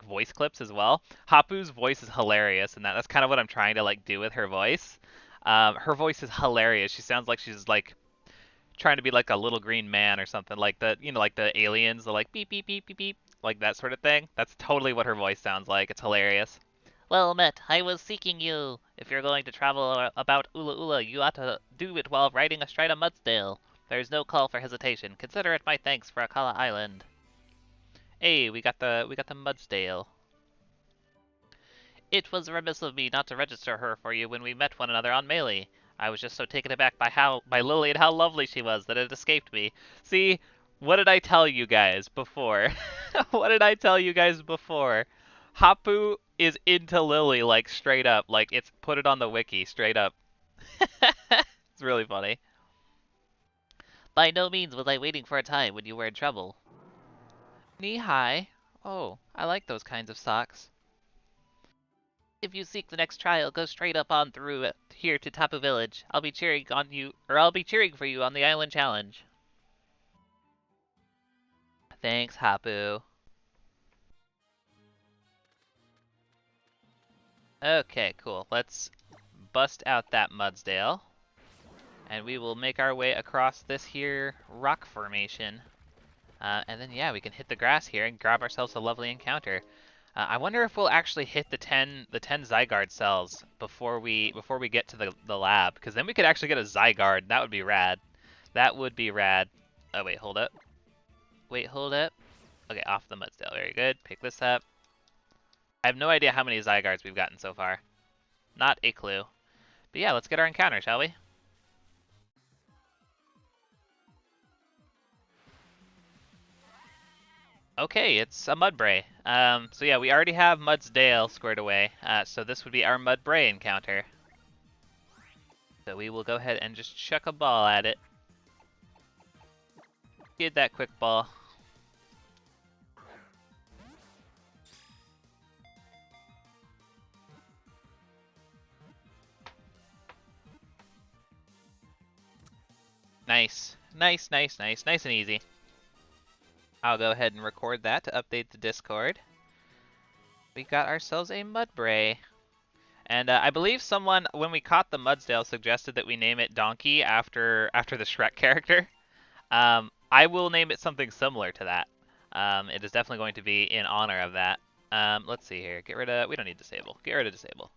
voice clips as well. Hapu's voice is hilarious, and that's kind of what I'm trying to do with her voice. Her voice is hilarious. She sounds like she's trying to be like a little green man or something, like the aliens, the beep beep beep beep beep, like that sort of thing. That's totally what her voice sounds like. It's hilarious. Well met, I was seeking you. If you're going to travel about Ula Ula, you ought to do it while riding astride a Mudsdale. There is no call for hesitation. Consider it my thanks for Akala Island. Hey, we got the Mudsdale. It was remiss of me not to register her for you when we met one another on Melee. I was just so taken aback by Lily and how lovely she was that it escaped me. See, what did I tell you guys before? What did I tell you guys before? Hapu is into Lily, straight up. It's put it on the wiki, straight up. It's really funny. By no means was I waiting for a time when you were in trouble. Knee-high? Oh, I like those kinds of socks. If you seek the next trial, go straight up on through here to Tapu Village. I'll be cheering for you on the Island Challenge. Thanks, Hapu. Okay, cool. Let's bust out that Mudsdale. And we will make our way across this here rock formation. And then, yeah, we can hit the grass here and grab ourselves a lovely encounter. I wonder if we'll actually hit the 10 Zygarde cells before we get to the lab, because then we could actually get a Zygarde. That would be rad. That would be rad. Oh, wait, hold up. Wait, hold up. Okay, off the Mudsdale. Very good. Pick this up. I have no idea how many Zygardes we've gotten so far. Not a clue. But yeah, let's get our encounter, shall we? Okay, it's a Mudbray. So yeah, we already have Mudsdale squared away. So this would be our Mudbray encounter. So we will go ahead and just chuck a ball at it. Get that quick ball. Nice. Nice, nice, nice. Nice and easy. I'll go ahead and record that to update the Discord. We got ourselves a Mudbray. And I believe someone, when we caught the Mudsdale, suggested that we name it Donkey after the Shrek character. I will name it something similar to that. It is definitely going to be in honor of that. Let's see here. Get rid of. We don't need disable. Get rid of disable.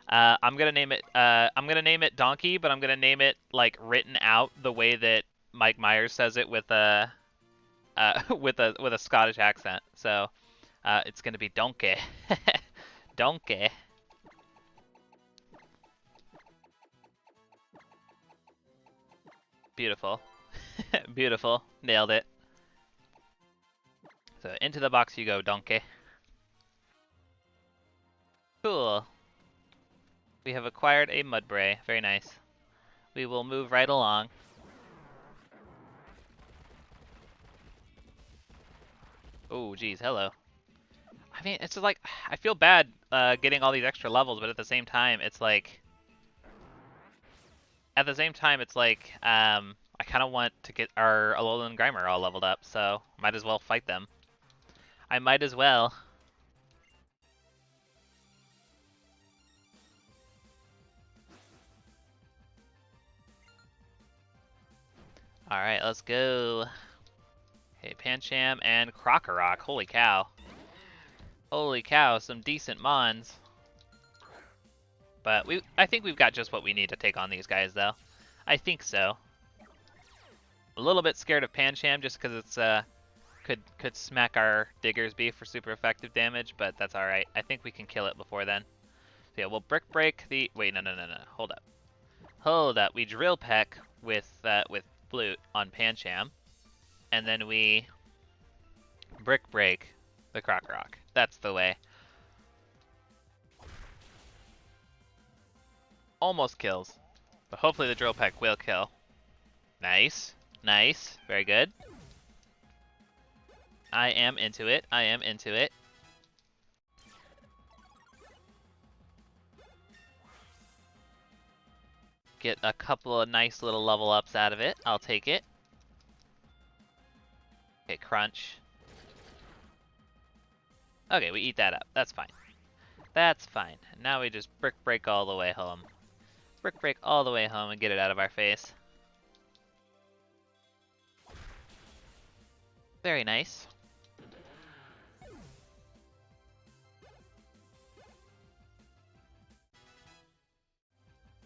I'm gonna name it. I'm gonna name it Donkey, but I'm gonna name it like written out the way that Mike Myers says it with a with a Scottish accent. So it's gonna be Donkey. Donkey. Beautiful. Beautiful. Nailed it. So into the box you go, Donkey. Cool. We have acquired a Mudbray. Very nice. We will move right along. Oh, geez. Hello. I mean, it's just like, I feel bad getting all these extra levels, but at the same time, it's like... I kind of want to get our Alolan and Grimer all leveled up, so might as well fight them. I might as well. Alright, let's go. Okay, Pancham and Krokorok. Holy cow. Holy cow, some decent mons. But I think we've got just what we need to take on these guys, though. I think so. A little bit scared of Pancham just because it's could smack our Digger's Beef for super effective damage, but that's all right. I think we can kill it before then. So yeah, we'll Brick Break the. Wait, no. Hold up. Hold up. We Drill Peck with Flute on Pancham, and then we Brick Break the Krokorok. That's the way. Almost kills. But hopefully the Drill Peck will kill. Nice. Nice. Very good. I am into it. I am into it. Get a couple of nice little level ups out of it. I'll take it. Okay, crunch. Okay, we eat that up. That's fine. That's fine. Now we just Brick Break all the way home. Brick Break all the way home and get it out of our face. Very nice.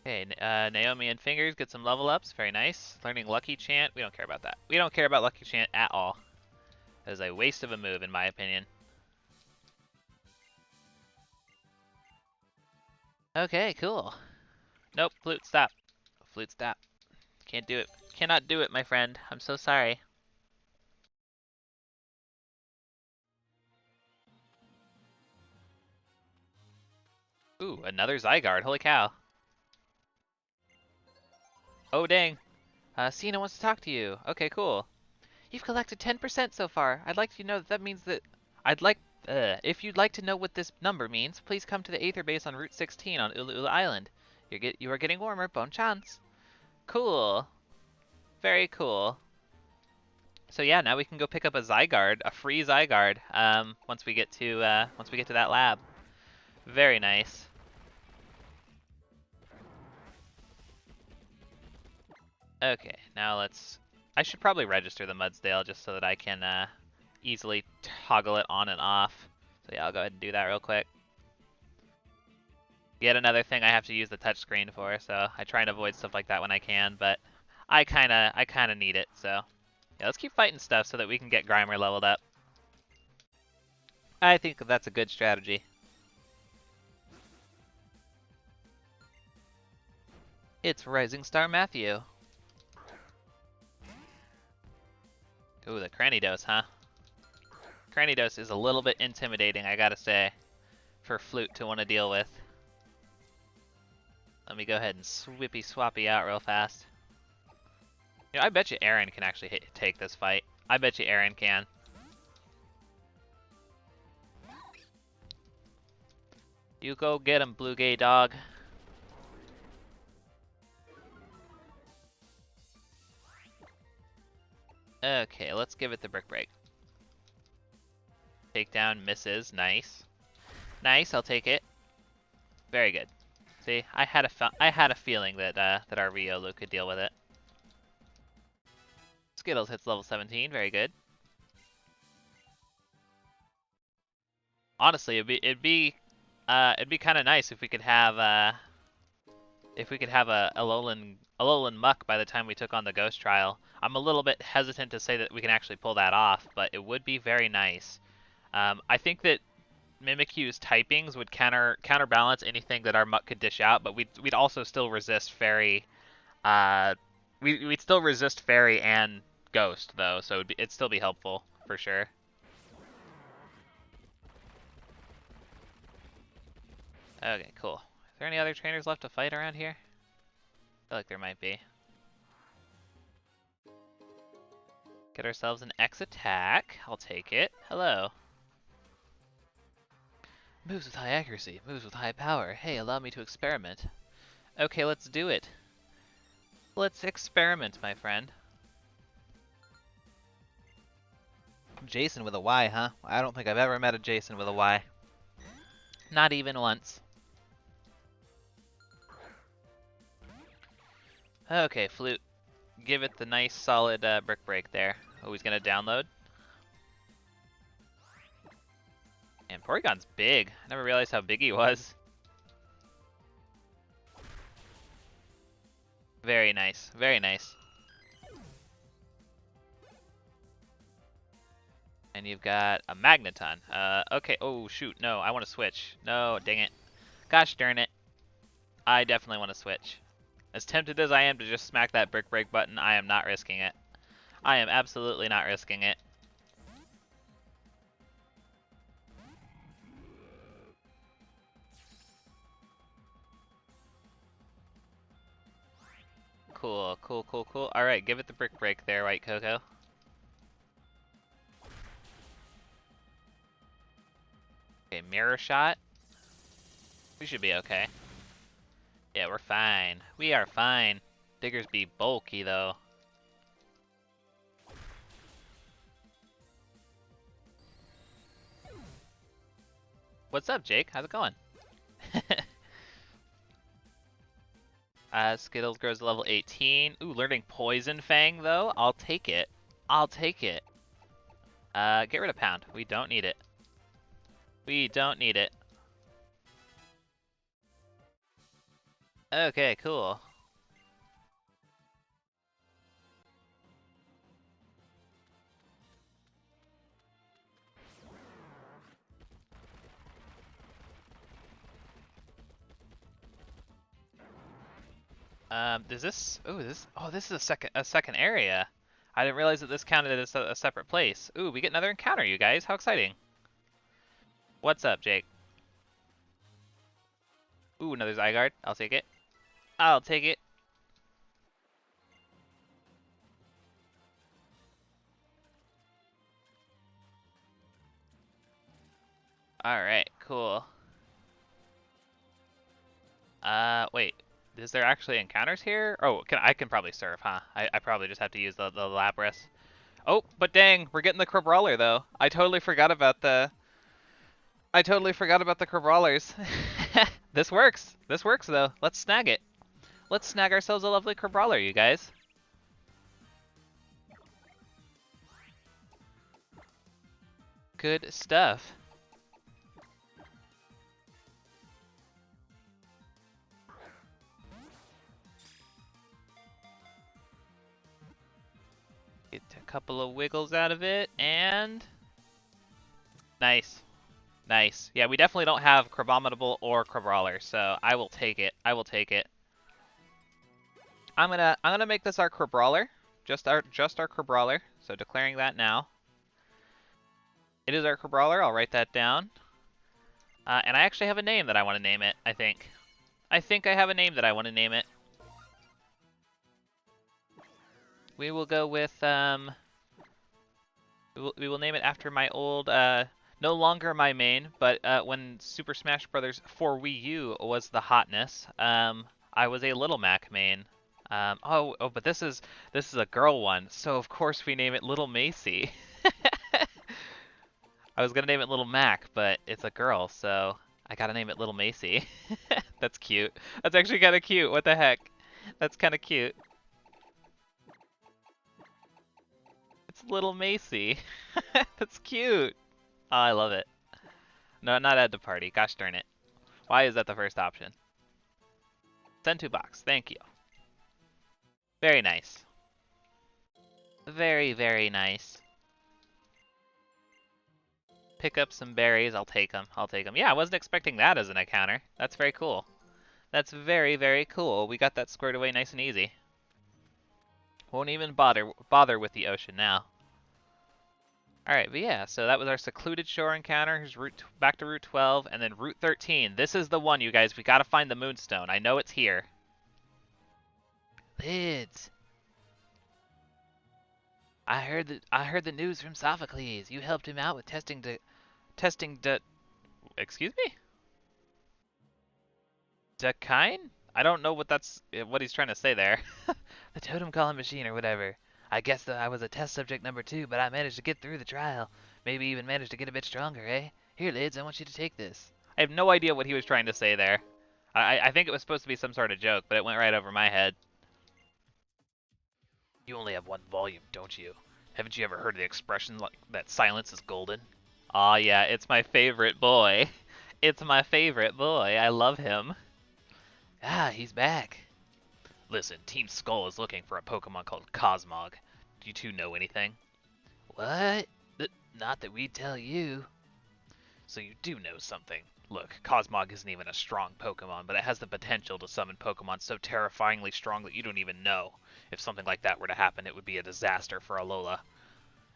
Okay, Naomi and Fingers get some level ups. Very nice. Learning Lucky Chant. We don't care about that. We don't care about Lucky Chant at all. That is a waste of a move, in my opinion. Okay, cool. Nope, Flute, stop. Flute, stop. Can't do it. Cannot do it, my friend. I'm so sorry. Ooh, another Zygarde. Holy cow. Oh, dang. Cena wants to talk to you. Okay, cool. You've collected 10% so far. I'd like you to know that means that... if you'd like to know what this number means, please come to the Aether Base on Route 16 on Ula Ula Island. You are getting warmer. Bon chance. Cool. Very cool. So yeah, now we can go pick up a Zygarde, a free Zygarde, once we get to that lab. Very nice. Okay, now let's... I should probably register the Mudsdale just so that I can easily toggle it on and off. So yeah, I'll go ahead and do that real quick. Yet another thing I have to use the touchscreen for, so I try and avoid stuff like that when I can, but I kinda need it, so... Yeah, let's keep fighting stuff so that we can get Grimer leveled up. I think that's a good strategy. It's Rising Star Matthew. Ooh, the Cranidos, huh? Cranidos is a little bit intimidating, I gotta say, for Flute to want to deal with. Let me go ahead and swippy swappy out real fast. You know, I bet you Aaron can actually take this fight. I bet you Aaron can. You go get him, blue gay dog. Okay, let's give it the brick break. Takedown misses. Nice. Nice, I'll take it. Very good. See, I had a feeling that that our Riolu could deal with it. Skittles hits level 17. Very good. Honestly, it'd be kind of nice if we could have a Alolan Muck by the time we took on the Ghost Trial. I'm a little bit hesitant to say that we can actually pull that off, but it would be very nice. I think that Mimikyu's typings would counterbalance anything that our Muck could dish out, but we'd also still resist Fairy. We'd still resist Fairy and Ghost though, so it'd still be helpful for sure. Okay, cool. Is there any other trainers left to fight around here? I feel like there might be. Get ourselves an X attack. I'll take it. Hello. Moves with high accuracy. Moves with high power. Hey, allow me to experiment. Okay, let's do it. Let's experiment, my friend. Jason with a Y, huh? I don't think I've ever met a Jason with a Y. Not even once. Okay, Flute. Give it the nice solid brick break there. Oh, he's gonna download. And Porygon's big. I never realized how big he was. Very nice. Very nice. And you've got a Magneton. Okay. Oh, shoot. No, I want to switch. No, dang it. Gosh darn it. I definitely want to switch. As tempted as I am to just smack that brick break button, I am not risking it. I am absolutely not risking it. Cool, cool, cool, cool. Alright, give it the brick break there, White Cocoa. Okay, Mirror Shot. We should be okay. Yeah, we're fine. We are fine. Diggers be bulky, though. What's up, Jake? How's it going? Skittles grows to level 18. Ooh, learning Poison Fang, though. I'll take it. I'll take it. Get rid of Pound. We don't need it. We don't need it. Okay, cool. Does this? Ooh, this is a second area. I didn't realize that this counted as a separate place. Ooh, we get another encounter, you guys. How exciting! What's up, Jake? Ooh, another Zygarde. I'll take it. I'll take it. All right, cool. Wait. Is there actually encounters here? Oh, I can probably serve, huh? I probably just have to use the Lapras. Oh, but dang, we're getting the Crabrawler though. I totally forgot about the Crabrawlers. This works. This works though. Let's snag it. Let's snag ourselves a lovely Crabrawler, you guys. Good stuff. Get a couple of wiggles out of it, and nice. Nice. Yeah, we definitely don't have Crabominable or Crabrawler, so I will take it. I will take it. I'm gonna make this our Crabrawler. Just our Crabrawler. So declaring that now. It is our Crabrawler, I'll write that down. And I actually have a name that I want to name it, I think. I think I have a name that I want to name it. We will go with we will name it after my old no longer my main, but when Super Smash Bros. For Wii U was the hotness, I was a Little Mac main. But this is a girl one, so of course we name it Little Macy. I was gonna name it Little Mac, but it's a girl, so I gotta name it Little Macy. That's cute. That's actually kind of cute. What the heck? That's kind of cute. It's Little Macy. That's cute. Oh, I love it. No, not add to party. Gosh darn it. Why is that the first option? Send to box. Thank you. Very nice. Very, very nice. Pick up some berries. I'll take them. I'll take them. Yeah, I wasn't expecting that as an encounter. That's very cool. That's very, very cool. We got that squared away nice and easy. Won't even bother with the ocean now. Alright, but yeah, so that was our secluded shore encounter. Here's back to Route 12, and then Route 13. This is the one, you guys. We gotta find the Moonstone. I know it's here. Lids. I heard the news from Sophocles. You helped him out with testing the Excuse me? Dakine? I don't know what he's trying to say there. the totem calling machine or whatever. I guess that I was a test subject number 2, but I managed to get through the trial. Maybe even managed to get a bit stronger, eh? Here, Lids, I want you to take this. I have no idea what he was trying to say there. I think it was supposed to be some sort of joke, but it went right over my head. You only have one volume, don't you? Haven't you ever heard the expression like that silence is golden? Aw, yeah, it's my favorite boy. It's my favorite boy. I love him. Ah, he's back. Listen, Team Skull is looking for a Pokemon called Cosmog. Do you two know anything? What? Not that we'd tell you. So you do know something. Look, Cosmog isn't even a strong Pokemon, but it has the potential to summon Pokemon so terrifyingly strong that you don't even know. If something like that were to happen, it would be a disaster for Alola.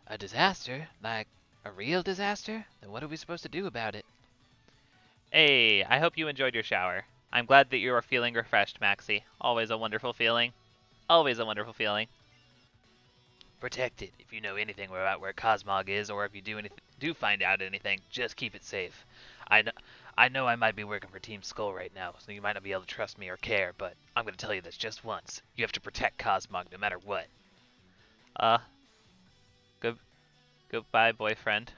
A disaster? Like, a real disaster? Then what are we supposed to do about it? Hey, I hope you enjoyed your shower. I'm glad that you are feeling refreshed, Maxie. Always a wonderful feeling. Always a wonderful feeling. Protect it. If you know anything about where Cosmog is, or if you do find out anything, just keep it safe. I know I might be working for Team Skull right now, so you might not be able to trust me or care, but I'm going to tell you this just once. You have to protect Cosmog no matter what. Goodbye, boyfriend.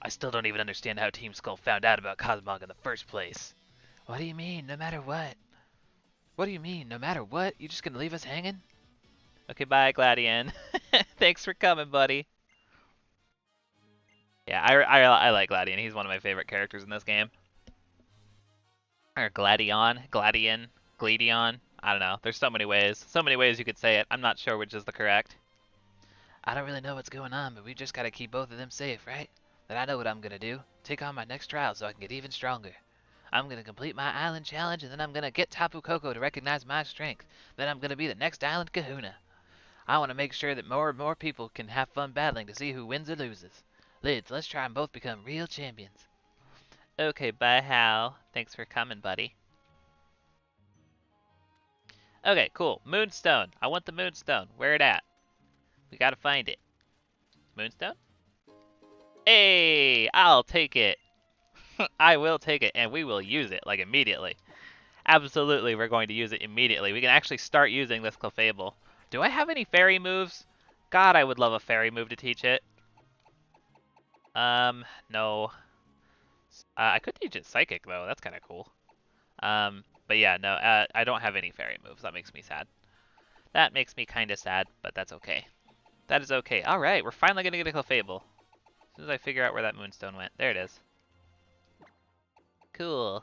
I still don't even understand how Team Skull found out about Cosmog in the first place. What do you mean, no matter what? What do you mean, no matter what? You just gonna leave us hanging? Okay, bye, Gladian. Thanks for coming, buddy. Yeah, I like Gladian. He's one of my favorite characters in this game. Or Gladian, Gladion. I don't know. There's so many ways. So many ways you could say it. I'm not sure which is the correct. I don't really know what's going on, but we just gotta keep both of them safe, right? Then I know what I'm gonna do. Take on my next trial so I can get even stronger. I'm gonna complete my island challenge, and then I'm gonna get Tapu Koko to recognize my strength. Then I'm gonna be the next island kahuna. I want to make sure that more and more people can have fun battling to see who wins or loses. Lids, let's try and both become real champions. Okay, bye, Hal. Thanks for coming, buddy. Okay, cool. Moonstone. I want the Moonstone. Where it at? We gotta find it. Moonstone? Hey, I'll take it. I will take it, and we will use it, like, immediately. Absolutely, we're going to use it immediately. We can actually start using this Clefable. Do I have any fairy moves? God, I would love a fairy move to teach it. No. I could teach it Psychic, though. That's kind of cool. But yeah, no, I don't have any fairy moves. That makes me sad. That makes me kind of sad, but that's okay. That is okay. Alright, we're finally going to get a Clefable. As soon as I figure out where that Moonstone went. There it is. Cool.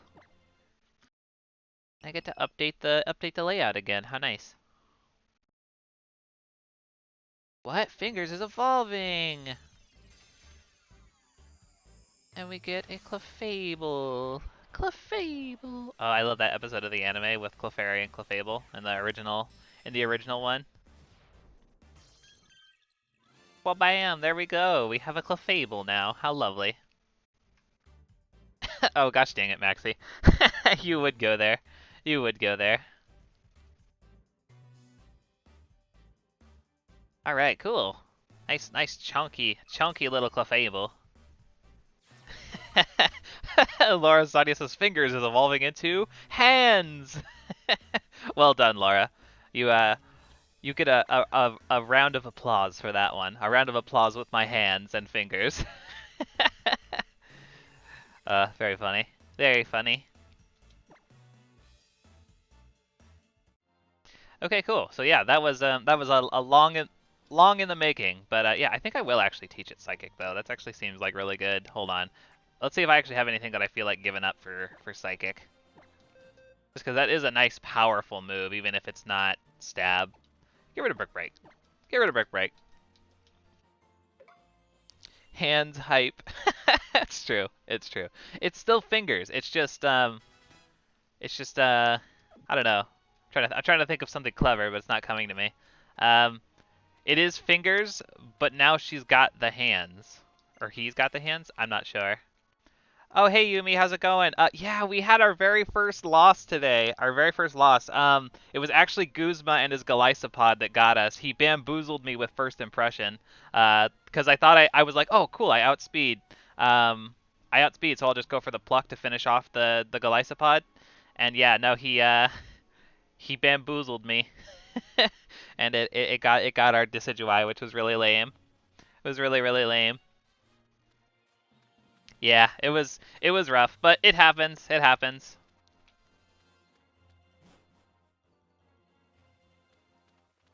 I get to update the layout again. How nice. What? Fingers is evolving! And we get a Clefable. Clefable! Oh, I love that episode of the anime with Clefairy and Clefable in the original one. Well, bam! There we go. We have a Clefable now. How lovely. Oh, gosh dang it, Maxie. You would go there. You would go there. All right, cool. Nice chunky little Clefable. Laura Sadius's fingers is evolving into hands. Well done, Laura. You get a round of applause for that one. A round of applause with my hands and fingers. Very funny. Very funny. Okay, cool. So yeah, that was a long in the making, but yeah, I think I will actually teach it Psychic though. That actually seems like really good. Hold on. Let's see if I actually have anything that I feel like giving up for Psychic. Just because that is a nice, powerful move, even if it's not stab. Get rid of Brick Break. Get rid of Brick Break. Hands hype. It's true. It's true. It's still fingers. It's just I don't know. I'm trying to think of something clever, but it's not coming to me. Um, it is fingers, but now she's got the hands, or he's got the hands. I'm not sure. Oh, hey Yumi, how's it going? Yeah, we had our very first loss today. Our very first loss. It was actually Guzma and his Golisopod that got us. He bamboozled me with first impression. Because I thought I was like, oh, cool, I outspeed, so I'll just go for the pluck to finish off the Golisopod. And yeah, no, he bamboozled me, and it got our Decidueye, which was really lame. It was really lame. Yeah, it was rough, but it happens. It happens.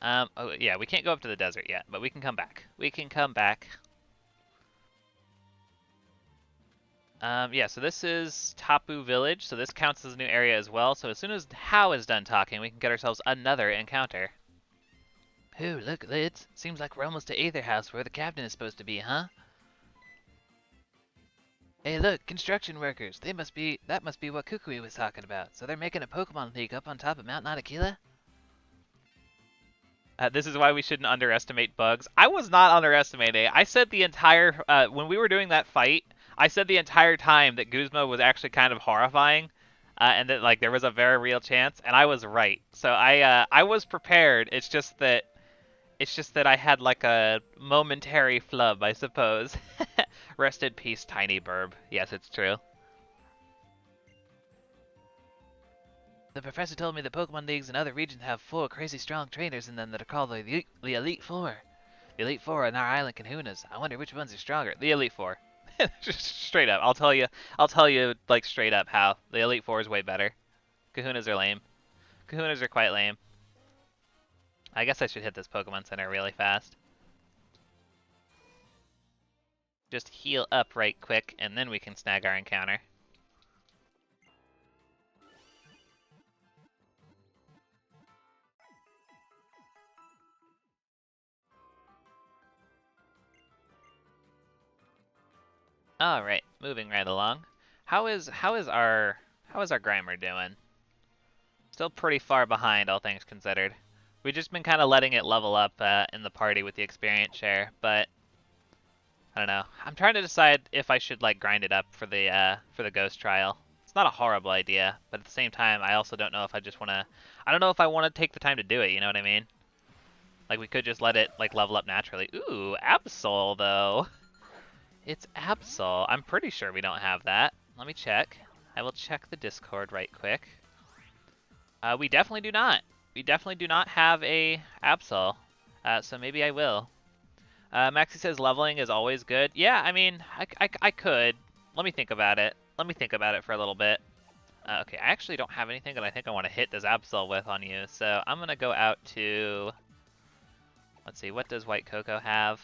Oh yeah, we can't go up to the desert yet, but we can come back. We can come back. Yeah, so this is Tapu Village, so this counts as a new area as well. So as soon as Hao is done talking, we can get ourselves another encounter. Ooh, look, it seems like we're almost to Aether House, where the captain is supposed to be, huh? Hey, look, construction workers. That must be what Kukui was talking about. So they're making a Pokemon League up on top of Mount Natakila? This is why we shouldn't underestimate bugs. I was not underestimating. I said the entire when we were doing that fight, I said the entire time that Guzma was actually kind of horrifying, and that like there was a very real chance, and I was right. So I was prepared. It's just that I had like a momentary flub, I suppose. Rest in peace, Tiny Burb. Yes, it's true. The professor told me the Pokemon Leagues in other regions have 4 crazy strong trainers in them that are called the Elite Four. The Elite Four on our island Kahunas. I wonder which ones are stronger. The Elite Four. Just straight up. I'll tell you like straight up how. The Elite Four is way better. Kahunas are lame. Kahunas are quite lame. I guess I should hit this Pokemon Center really fast. Just heal up right quick, and then we can snag our encounter. All right, moving right along. How is our Grimer doing? Still pretty far behind, all things considered. We've just been kind of letting it level up in the party with the experience share, but I don't know. I'm trying to decide if I should like grind it up for the ghost trial. It's not a horrible idea, but at the same time, I also don't know if I just want to. I don't know if I want to take the time to do it. You know what I mean? Like we could just let it like level up naturally. Ooh, Absol though. It's Absol. I'm pretty sure we don't have that. Let me check. I will check the Discord right quick. We definitely do not. We definitely do not have a Absol. So maybe I will. Maxi says leveling is always good. Yeah, I mean, I could. Let me think about it. Let me think about it for a little bit. Okay, I actually don't have anything that I think I want to hit this Absol with on you. So I'm going to go out to... Let's see, what does White Cocoa have?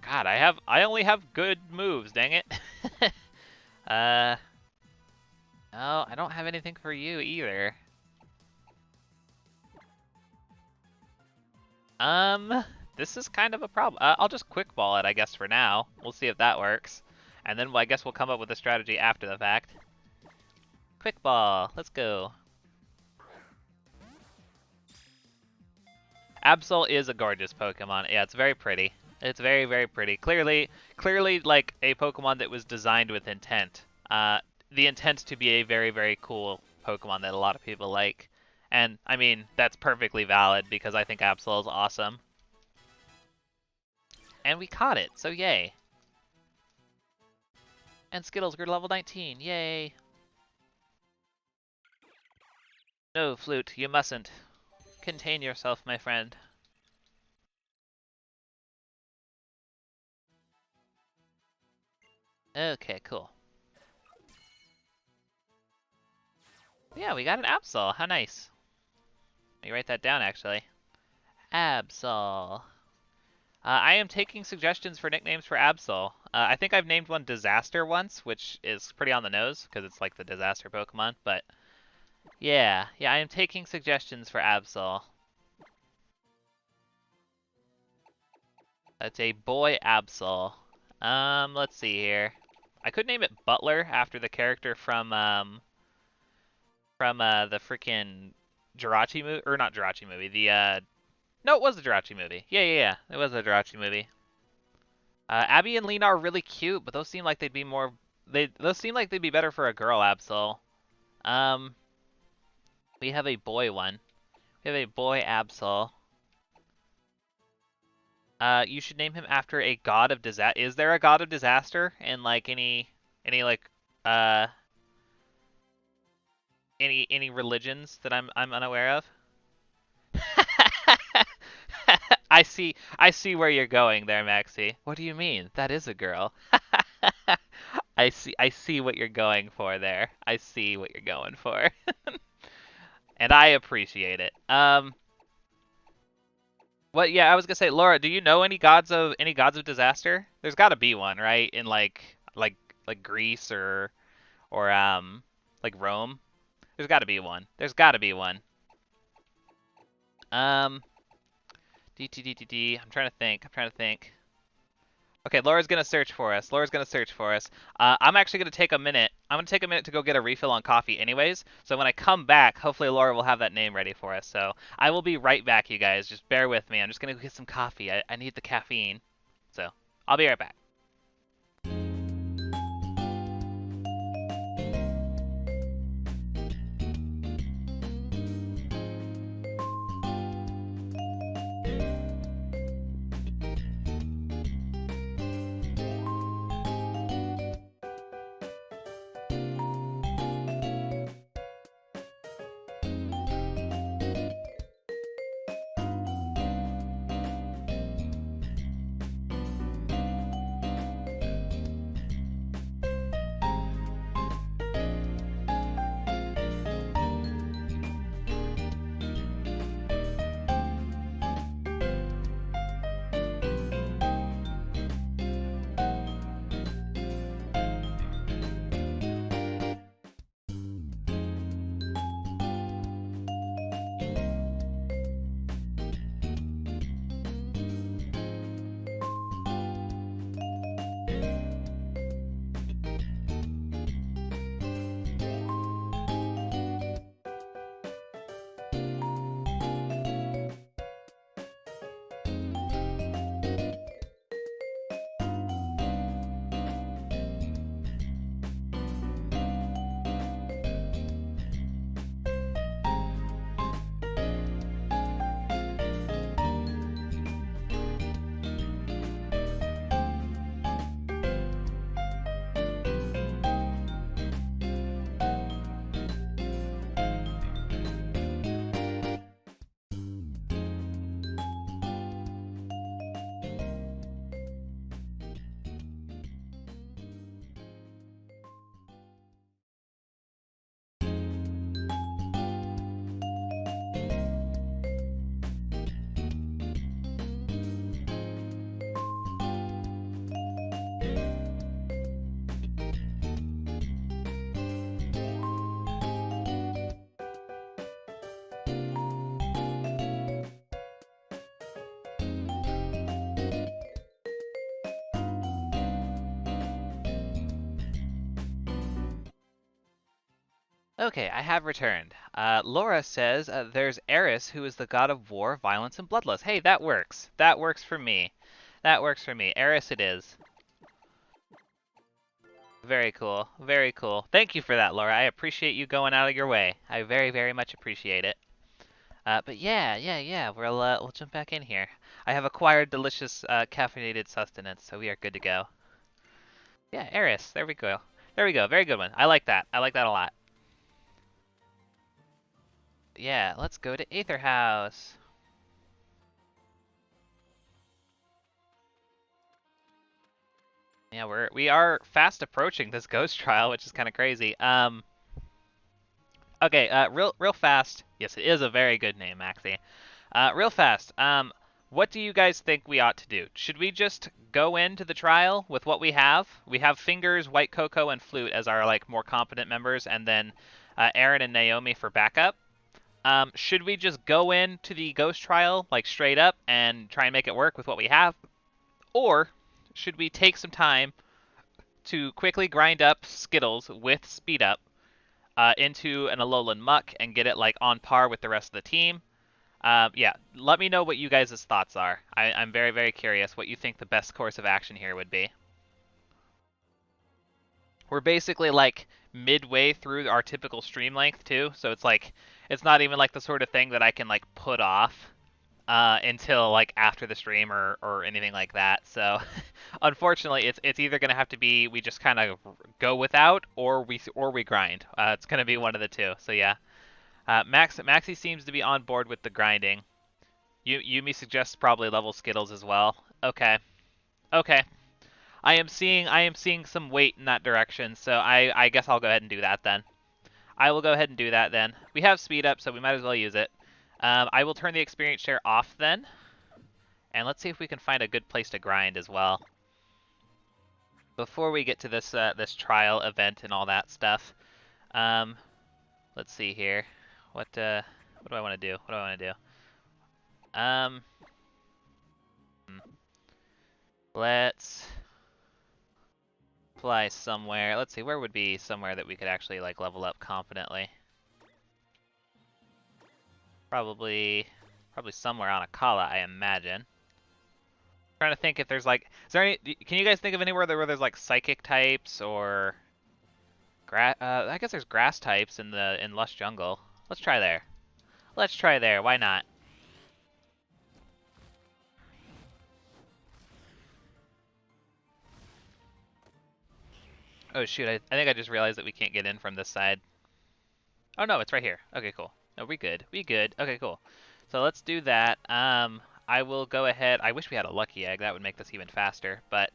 God, I only have good moves, dang it. No, I don't have anything for you either. This is kind of a problem. I'll just quick ball it, I guess, for now. We'll see if that works. And then I guess we'll come up with a strategy after the fact. Quick ball, let's go. Absol is a gorgeous Pokemon. Yeah, it's very pretty. It's very pretty. Clearly like a Pokemon that was designed with intent. The intent to be a very cool Pokemon that a lot of people like. And, I mean, that's perfectly valid because I think Absol is awesome. And we caught it, so yay. And Skittles grew to level 19, yay. No, Flute, you mustn't. Contain yourself, my friend. Okay, cool. Yeah, we got an Absol. How nice. Let me write that down, actually. Absol. I am taking suggestions for nicknames for Absol. I think I've named one Disaster once, which is pretty on the nose, because it's like the Disaster Pokemon, but yeah, I am taking suggestions for Absol. That's a boy Absol. Let's see here. I could name it Butler after the character from the freaking Jirachi movie, or not Jirachi movie. No, it was the Jirachi movie. Yeah. It was the Jirachi movie. Abby and Lena are really cute, but those seem like they'd be more. Those seem like they'd be better for a girl Absol. Um, we have a boy one. We have a boy Absol. You should name him after a god of disaster. Is there a god of disaster in like any like uh any religions that I'm unaware of? I see where you're going there, Maxie. What do you mean? That is a girl. I see what you're going for there. I see what you're going for. And I appreciate it. What yeah, I was gonna say, Laura, do you know any gods of disaster? There's gotta be one, right? In like Greece or like Rome. There's gotta be one. There's gotta be one. Um I'm trying to think. I'm trying to think. Okay, Laura's gonna search for us. Laura's gonna search for us. I'm actually gonna take a minute. I'm gonna take a minute to go get a refill on coffee, anyways. So when I come back, hopefully Laura will have that name ready for us. So I will be right back, you guys. Just bear with me. I'm just gonna go get some coffee. I need the caffeine. So I'll be right back. Okay, I have returned. Laura says there's Eris, who is the god of war, violence, and bloodlust. Hey, that works. That works for me. That works for me. Eris it is. Very cool. Very cool. Thank you for that, Laura. I appreciate you going out of your way. I very, very much appreciate it. But yeah, we'll jump back in here. I have acquired delicious caffeinated sustenance, so we are good to go. Yeah, Eris, there we go. There we go. Very good one. I like that. I like that a lot. Yeah, let's go to Aether House. Yeah, we are fast approaching this ghost trial, which is kind of crazy. Okay, real fast. Yes, it is a very good name, Maxie. Real fast. What do you guys think we ought to do? Should we just go into the trial with what we have? We have Fingers, White Cocoa, and Flute as our like more competent members, and then Aaron and Naomi for backup. Should we just go into the ghost trial like straight up and try and make it work with what we have, or should we take some time to quickly grind up Skittles with speed up into an Alolan Muck and get it like on par with the rest of the team? Yeah, let me know what you guys' thoughts are. I'm very, very curious what you think the best course of action here would be. We're basically like midway through our typical stream length too, so it's like it's not even like the sort of thing that I can like put off until like after the stream or anything like that. So unfortunately, it's either gonna have to be we just kind of go without or we grind. It's gonna be one of the two. So yeah, Maxie seems to be on board with the grinding. Yumi suggests probably level Skittles as well. Okay. Okay. I am seeing some weight in that direction, so I guess I'll go ahead and do that then. I will go ahead and do that then. We have speed up, so we might as well use it. I will turn the experience share off then. And let's see if we can find a good place to grind as well. Before we get to this trial event and all that stuff. Let's see here. What do I want to do? What do I want to do? Let's fly somewhere. Let's see, where would be somewhere that we could actually like level up competently? Probably somewhere on Akala, I imagine. Trying to think if there's like, is there any? Can you guys think of anywhere where there's like psychic types or I guess there's grass types in Lush Jungle. Let's try there. Let's try there. Why not? Oh shoot! I think I just realized that we can't get in from this side. Oh no, it's right here. Okay, cool. No, we good. We good. Okay, cool. So let's do that. I will go ahead. I wish we had a lucky egg. That would make this even faster, but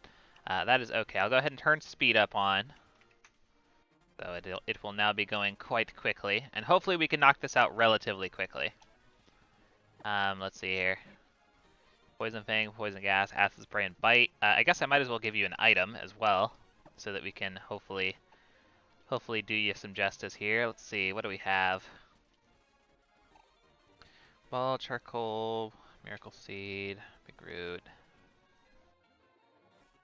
that is okay. I'll go ahead and turn speed up on. So it will now be going quite quickly, and hopefully we can knock this out relatively quickly. Let's see here. Poison Fang, Poison Gas, Acid Spray, and Bite. I guess I might as well give you an item as well, so that we can hopefully do you some justice here. Let's see, what do we have? Ball, Charcoal, Miracle Seed, Big Root.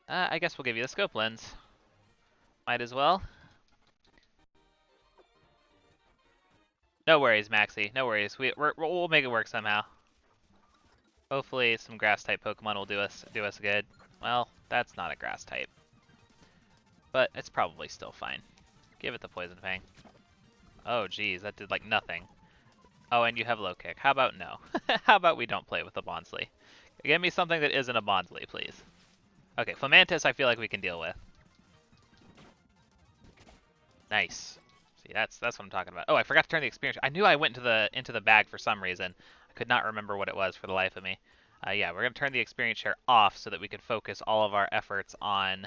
I guess we'll give you the Scope Lens. Might as well. No worries, Maxie. No worries. We'll make it work somehow. Hopefully, some Grass-type Pokemon will do us good. Well, that's not a Grass type, but it's probably still fine. Give it the Poison Fang. Oh, geez, that did like nothing. Oh, and you have Low Kick. How about no? How about we don't play with the Bonsly? Give me something that isn't a Bonsly, please. Okay, Fomantis I feel like we can deal with. Nice. See, that's what I'm talking about. Oh, I forgot to turn the experience. I knew I went into the bag for some reason. I could not remember what it was for the life of me. Yeah, we're gonna turn the experience share off so that we can focus all of our efforts on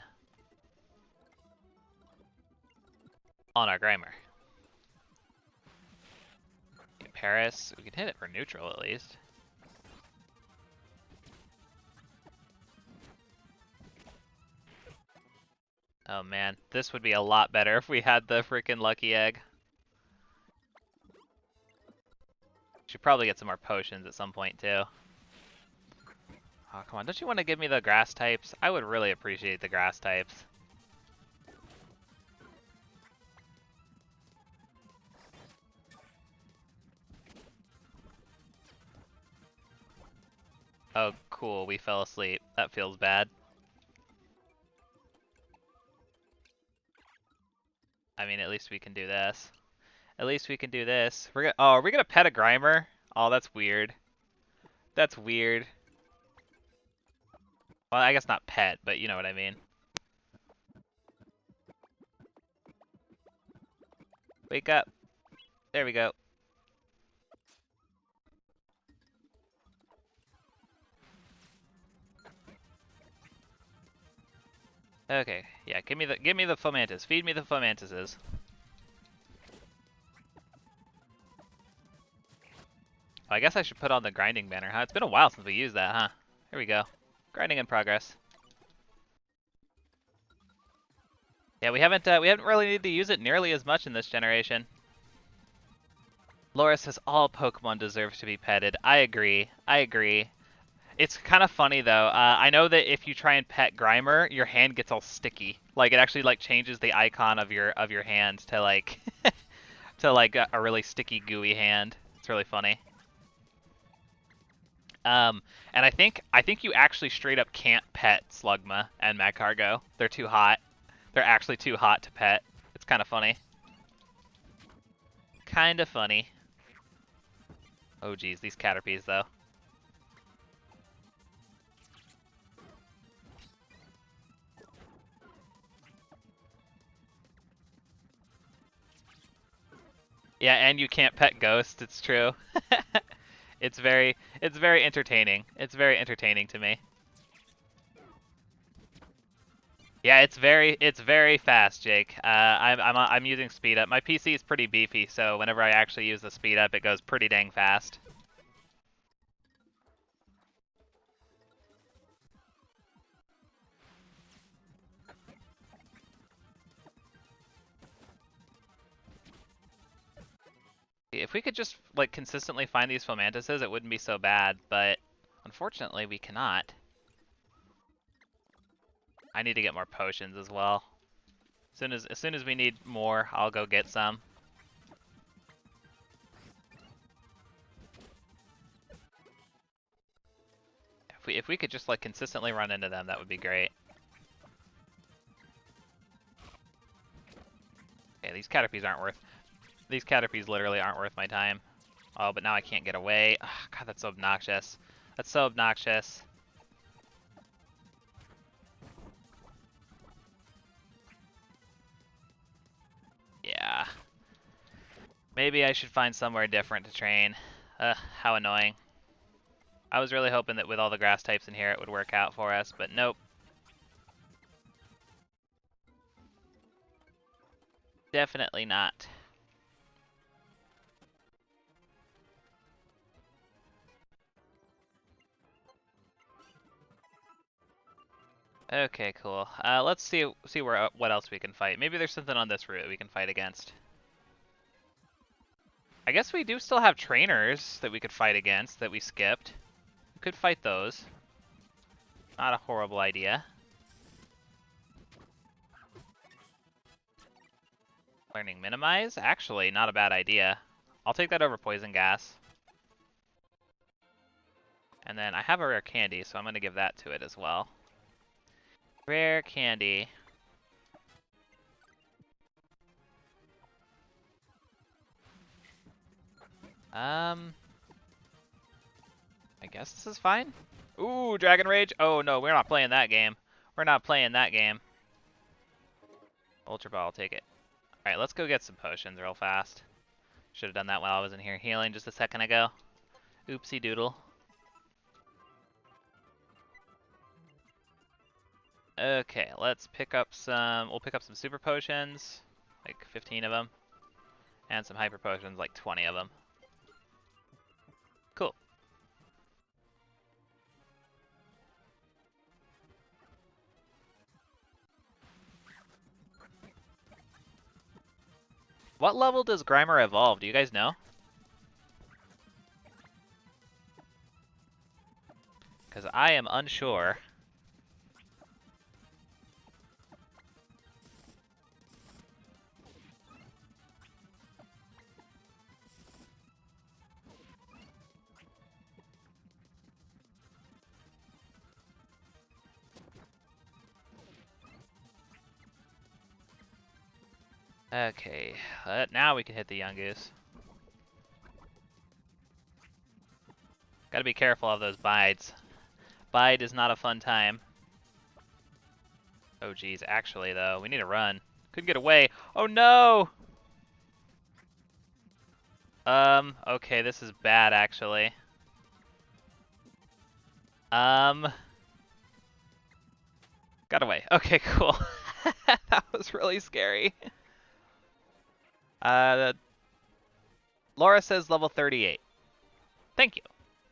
our Grimer. Okay, Paris, we can hit it for neutral at least. Oh man, this would be a lot better if we had the freaking lucky egg. Should probably get some more potions at some point too. Oh, come on, don't you want to give me the grass types? I would really appreciate the grass types. Oh, cool, we fell asleep. That feels bad. I mean, at least we can do this. At least we can do this. Are we gonna pet a Grimer? Oh, that's weird. That's weird. Well, I guess not pet, but you know what I mean. Wake up. There we go. Okay, yeah, give me the fomantis. Feed me the fomantises. Oh, I guess I should put on the grinding banner, huh? It's been a while since we used that, huh? Here we go. Grinding in progress. Yeah, we haven't really needed to use it nearly as much in this generation. Laura says all Pokemon deserve to be petted. I agree. I agree. It's kind of funny though. I know that if you try and pet Grimer, your hand gets all sticky. Like it actually like changes the icon of your hand to like to like a really sticky gooey hand. It's really funny. And I think you actually straight up can't pet Slugma and Magcargo. They're too hot. They're actually too hot to pet. It's kind of funny. Kind of funny. Oh geez, these Caterpies though. Yeah, and you can't pet Ghost. It's true. It's very entertaining. It's very entertaining to me. Yeah, it's very fast, Jake. I'm using speed up. My PC is pretty beefy, so whenever I actually use the speed up, it goes pretty dang fast. If we could just like consistently find these Fomantises, it wouldn't be so bad, but unfortunately we cannot. I need to get more potions as well. As soon as we need more, I'll go get some. If we could just like consistently run into them, that would be great. Okay, these Caterpies literally aren't worth my time. Oh, but now I can't get away. Ugh, God, that's so obnoxious. That's so obnoxious. Yeah. Maybe I should find somewhere different to train. Ugh, how annoying. I was really hoping that with all the grass types in here it would work out for us, but nope. Definitely not. Okay, cool. Let's see where what else we can fight. Maybe there's something on this route we can fight against. I guess we do still have trainers that we could fight against that we skipped. We could fight those. Not a horrible idea. Learning minimize? Actually, not a bad idea. I'll take that over poison gas. And then I have a rare candy, so I'm going to give that to it as well. Rare candy. I guess this is fine. Ooh, Dragon Rage. Oh no, we're not playing that game. We're not playing that game. Ultra Ball, I'll take it. Alright, let's go get some potions real fast. Should have done that while I was in here healing just a second ago. Oopsie doodle. Okay, let's pick up some... We'll pick up some super potions. Like 15 of them. And some hyper potions, like 20 of them. Cool. What level does Grimer evolve? Do you guys know? Because I am unsure. Okay, now we can hit the Young Goose. Gotta be careful of those bides. Bide is not a fun time. Oh geez, actually though, we need to run. Couldn't get away. Oh no! Okay, this is bad actually. Got away. Okay, cool. That was really scary. Laura says level 38. Thank you.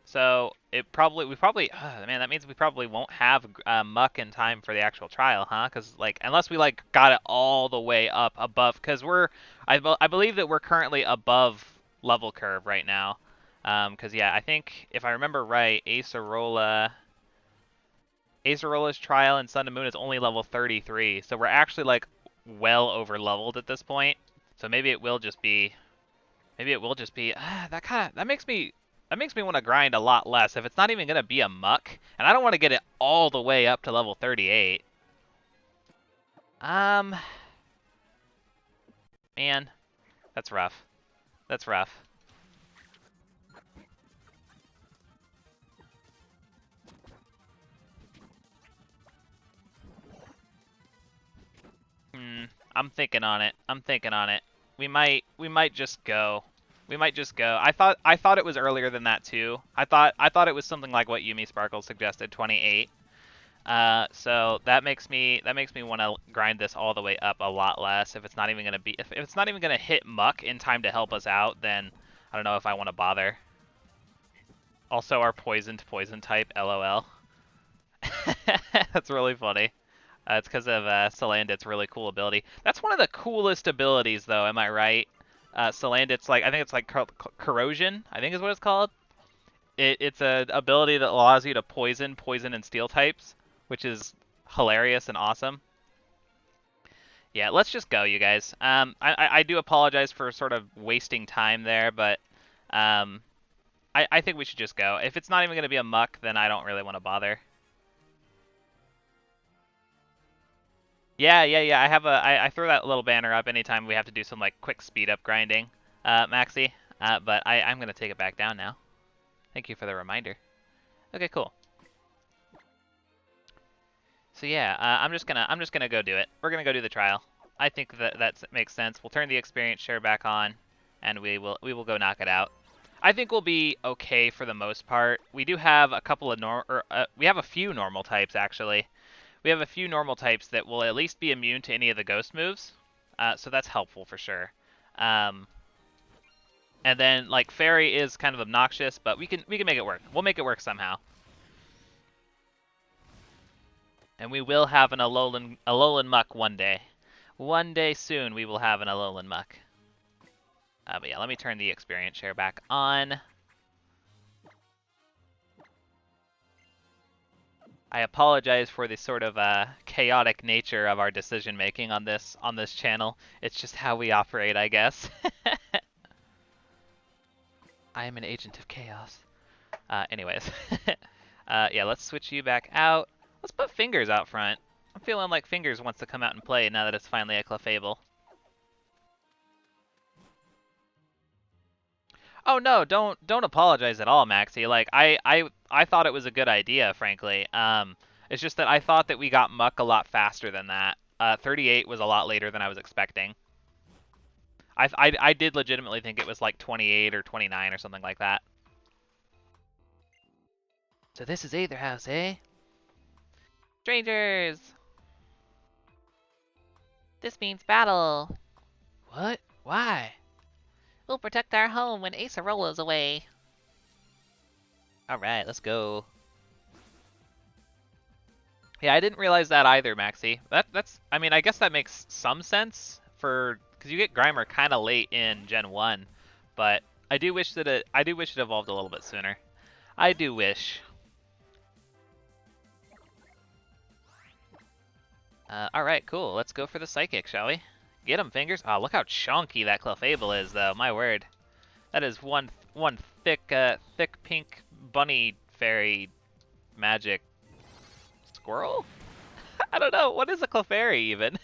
So we probably, man, that means we probably won't have muck in time for the actual trial, huh? Because like, unless we like got it all the way up above, because I believe that we're currently above level curve right now. Because yeah, I think if I remember right, Acerola's trial in Sun and Moon is only level 33, so we're actually like well over leveled at this point. So maybe it will just be, that makes me want to grind a lot less if it's not even gonna be a muck, and I don't want to get it all the way up to level 38. Man, that's rough. That's rough. I'm thinking on it. I'm thinking on it. We might just go. We might just go. I thought it was earlier than that too. I thought it was something like what Yumi Sparkle suggested, 28. So that makes me want to grind this all the way up a lot less. If it's not even gonna be, if it's not even gonna hit muck in time to help us out, then I don't know if I want to bother. Also, our poison type, LOL. That's really funny. It's because of Salandit's really cool ability. That's one of the coolest abilities, though. Am I right? Salandit's like, I think it's like corrosion. I think is what it's called. It's an ability that allows you to poison, and steel types, which is hilarious and awesome. Yeah, let's just go, you guys. I do apologize for sort of wasting time there, but I think we should just go. If it's not even going to be a muck, then I don't really want to bother. Yeah. I throw that little banner up anytime we have to do some like quick speed up grinding, Maxi. But I'm gonna take it back down now. Thank you for the reminder. Okay, cool. So yeah, I'm just gonna go do it. We're gonna go do the trial. I think that makes sense. We'll turn the experience share back on, and we will go knock it out. I think we'll be okay for the most part. We do have a couple of we have a few normal types actually. We have a few normal types that will at least be immune to any of the ghost moves, so that's helpful for sure. And then like fairy is kind of obnoxious, but we can make it work. We'll make it work somehow. And we will have an Alolan Muck one day. One day soon we will have an Alolan Muck. But yeah, let me turn the experience share back on. I apologize for the sort of chaotic nature of our decision making on this channel. It's just how we operate, I guess. I am an agent of chaos. Anyways, yeah, let's switch you back out. Let's put Fingers out front. I'm feeling like Fingers wants to come out and play now that it's finally a Clefable. Oh no, don't apologize at all, Maxie. Like I thought it was a good idea, frankly. It's just that I thought that we got Muck a lot faster than that. 38 was a lot later than I was expecting. I did legitimately think it was like 28 or 29 or something like that. So this is Aether House, eh? Strangers! This means battle. What? Why? We'll protect our home when Acerola's away. Alright, let's go. Yeah, I didn't realize that either, Maxi. That's I mean, I guess that makes some sense because you get Grimer kind of late in Gen 1, but I do wish it evolved a little bit sooner. I do wish. Alright, cool. Let's go for the Psychic, shall we? Get him, Fingers. Oh, look how chunky that Clefable is, though. My word. That is one thick pink bunny fairy magic squirrel? I don't know. What is a Clefairy, even?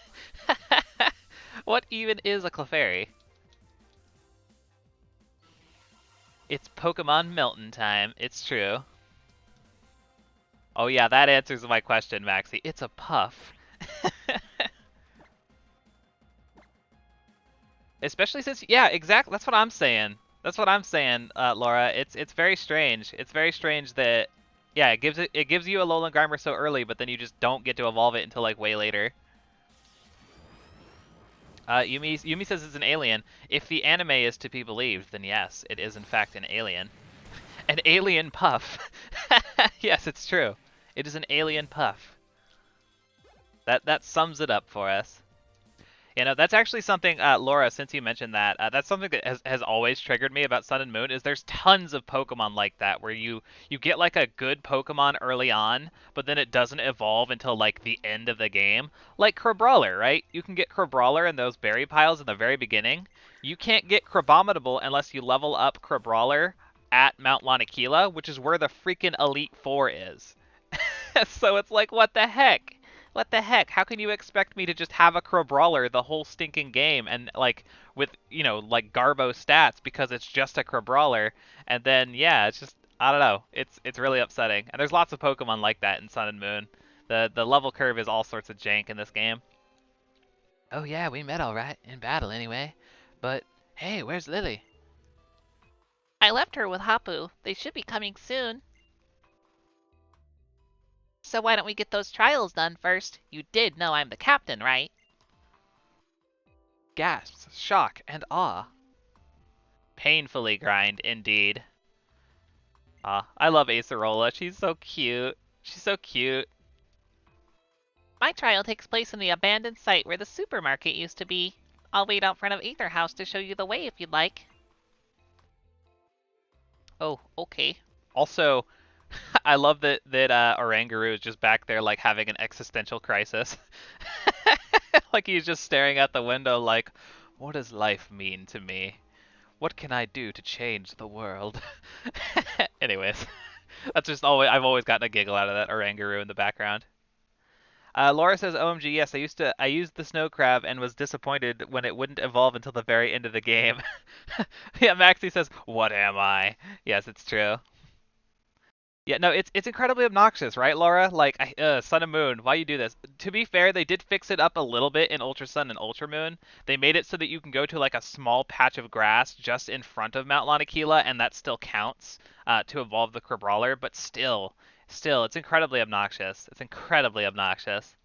What even is a Clefairy? It's Pokemon Milton time. It's true. Oh yeah, that answers my question, Maxie. It's a puff. Especially since, yeah, exactly. That's what I'm saying. That's what I'm saying, Laura. It's very strange. It's very strange that, yeah, it gives you a Alolan Grimer so early, but then you just don't get to evolve it until like way later. Yumi says it's an alien. If the anime is to be believed, then yes, it is in fact an alien. An alien puff. Yes, it's true. It is an alien puff. That sums it up for us. You know, that's actually something, Laura, since you mentioned that, that's something that has always triggered me about Sun and Moon, is there's tons of Pokemon like that, where you get like a good Pokemon early on, but then it doesn't evolve until like the end of the game. Like Crabrawler, right? You can get Crabrawler in those berry piles in the very beginning. You can't get Crabominable unless you level up Crabrawler at Mount Lanakila, which is where the freaking Elite Four is. So it's like, what the heck? What the heck? How can you expect me to just have a Crabrawler the whole stinking game and like with, you know, like Garbo stats because it's just a Crabrawler, and then yeah, it's just, I don't know. It's really upsetting. And there's lots of Pokemon like that in Sun and Moon. The level curve is all sorts of jank in this game. Oh yeah, we met all right, in battle anyway. But hey, where's Lily? I left her with Hapu. They should be coming soon. So why don't we get those trials done first? You did know I'm the captain, right? Gasps, shock, and awe. Painfully grind, indeed. I love Acerola. She's so cute. She's so cute. My trial takes place in the abandoned site where the supermarket used to be. I'll wait out front of Aether House to show you the way if you'd like. Oh, okay. Also, I love that Oranguru is just back there like having an existential crisis. Like he's just staring out the window like, what does life mean to me? What can I do to change the world? Anyways, that's just always, I've always gotten a giggle out of that Oranguru in the background. Laura says, "OMG, yes, I used the snow crab and was disappointed when it wouldn't evolve until the very end of the game." Yeah, Maxie says, "What am I?" Yes, it's true. Yeah, no, it's incredibly obnoxious, right, Laura? Like, Sun and Moon, why you do this? To be fair, they did fix it up a little bit in Ultra Sun and Ultra Moon. They made it so that you can go to like a small patch of grass just in front of Mount Lanakila, and that still counts to evolve the Crabrawler. But still, it's incredibly obnoxious. It's incredibly obnoxious.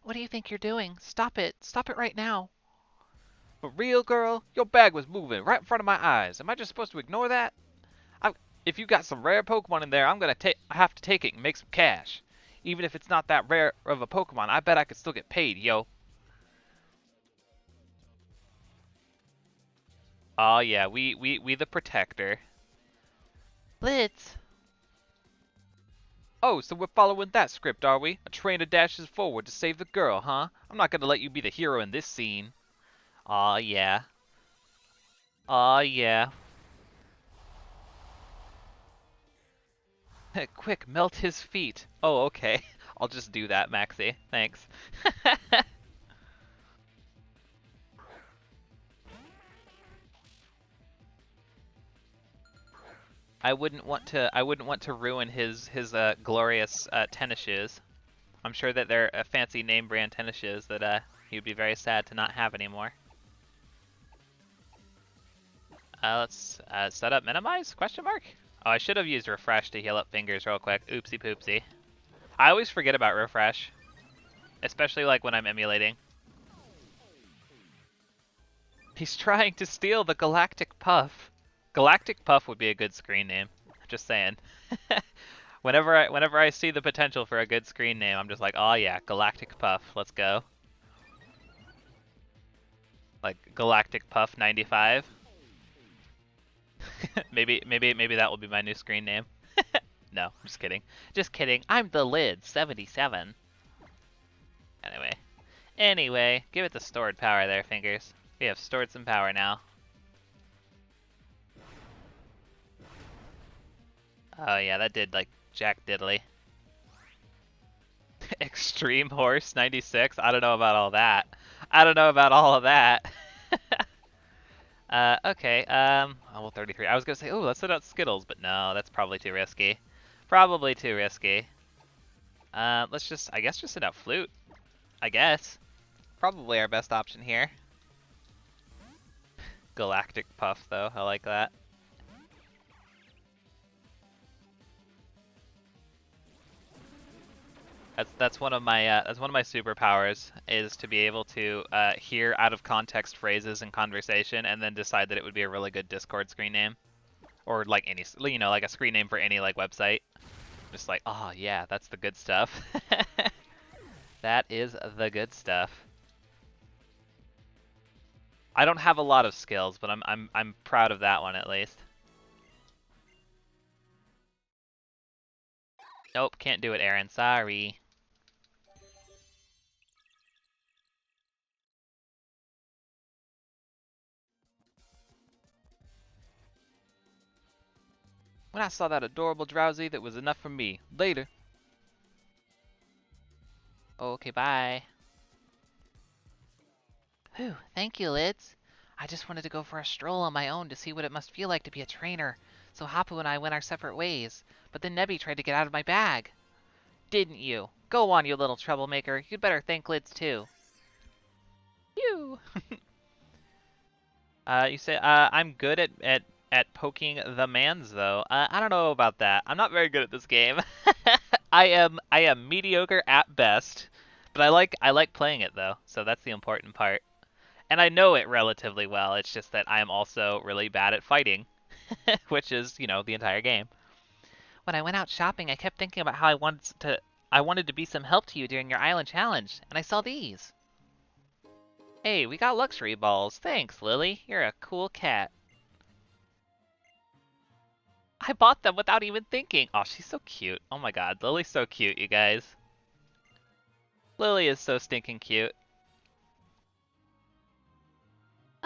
What do you think you're doing? Stop it. Stop it right now. For real, girl? Your bag was moving right in front of my eyes. Am I just supposed to ignore that? If you got some rare Pokemon in there, I'm gonna have to take it and make some cash. Even if it's not that rare of a Pokemon, I bet I could still get paid, yo. Oh yeah, we the protector. Blitz. Oh, so we're following that script, are we? A trainer dashes forward to save the girl, huh? I'm not gonna let you be the hero in this scene. Oh yeah. Oh yeah. Quick, melt his feet. Oh, okay. I'll just do that, Maxie. Thanks. I wouldn't want to ruin his glorious tennis shoes. I'm sure that they're a fancy name brand tennis shoes that he'd be very sad to not have anymore. Let's set up minimize? Question mark? Oh, I should have used refresh to heal up fingers real quick. Oopsie poopsie. I always forget about refresh, especially like when I'm emulating. He's trying to steal the Galactic Puff. Galactic Puff would be a good screen name. Just saying. Whenever I see the potential for a good screen name, I'm just like, oh yeah, Galactic Puff. Let's go. Like Galactic Puff 95. maybe that will be my new screen name. No, I'm just kidding. Just kidding. I'm the Lid 77. Anyway, give it the stored power there, fingers. We have stored some power now. Oh yeah, that did like jack diddly. Extreme Horse 96? I don't know about all that. I don't know about all of that. Okay, level 33. I was gonna say, oh, let's send out Skittles, but no, that's probably too risky. Probably too risky. Let's just, I guess, just send out Flute. I guess. Probably our best option here. Galactic Puff, though. I like that. That's one of my superpowers, is to be able to hear out of context phrases in conversation and then decide that it would be a really good Discord screen name, or like any, like a screen name for any like website. Just like, oh yeah, that's the good stuff. That is the good stuff. I don't have a lot of skills, but I'm proud of that one at least. Nope, can't do it, Aaron. Sorry. When I saw that adorable Drowsy, that was enough for me. Later. Okay, bye. Whew, thank you, Lids. I just wanted to go for a stroll on my own to see what it must feel like to be a trainer, so Hapu and I went our separate ways, but then Nebby tried to get out of my bag. Didn't you? Go on, you little troublemaker. You'd better thank Lids too. You. You say I'm good at poking the mans though. I don't know about that. I'm not very good at this game. I am mediocre at best, but I like playing it though. So that's the important part. And I know it relatively well. It's just that I am also really bad at fighting, which is, the entire game. When I went out shopping, I kept thinking about how I wanted to be some help to you during your island challenge, and I saw these. Hey, we got luxury balls. Thanks, Lily. You're a cool cat. I bought them without even thinking. Oh, she's so cute. Oh my god, Lily's so cute, you guys. Lily is so stinking cute.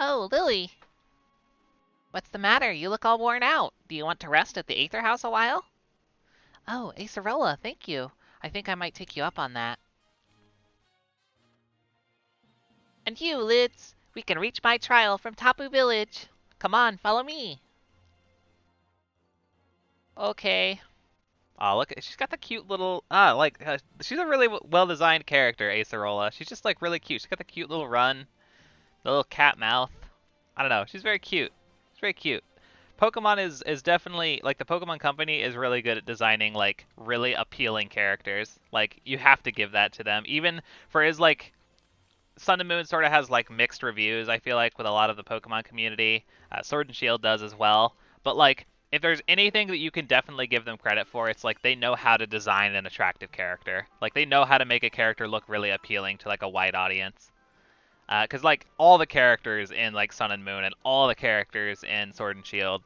Oh, Lily. What's the matter? You look all worn out. Do you want to rest at the Aether House a while? Oh, Acerola, thank you. I think I might take you up on that. And you, Lids. We can reach my trial from Tapu Village. Come on, follow me. Okay. Oh, look, she's got the cute little, she's a really well-designed character, Acerola. She's just, like, really cute. She's got the cute little run, the little cat mouth. I don't know, she's very cute. She's very cute. Pokemon is definitely, like, the Pokemon Company is really good at designing, like, really appealing characters. Like, you have to give that to them. Even for his, like, Sun and Moon sort of has, like, mixed reviews, I feel like, with a lot of the Pokemon community. Sword and Shield does as well. But, like, if there's anything that you can definitely give them credit for, it's like they know how to design an attractive character. Like, they know how to make a character look really appealing to, like, a wide audience. Because, like, all the characters in, like, Sun and Moon and all the characters in Sword and Shield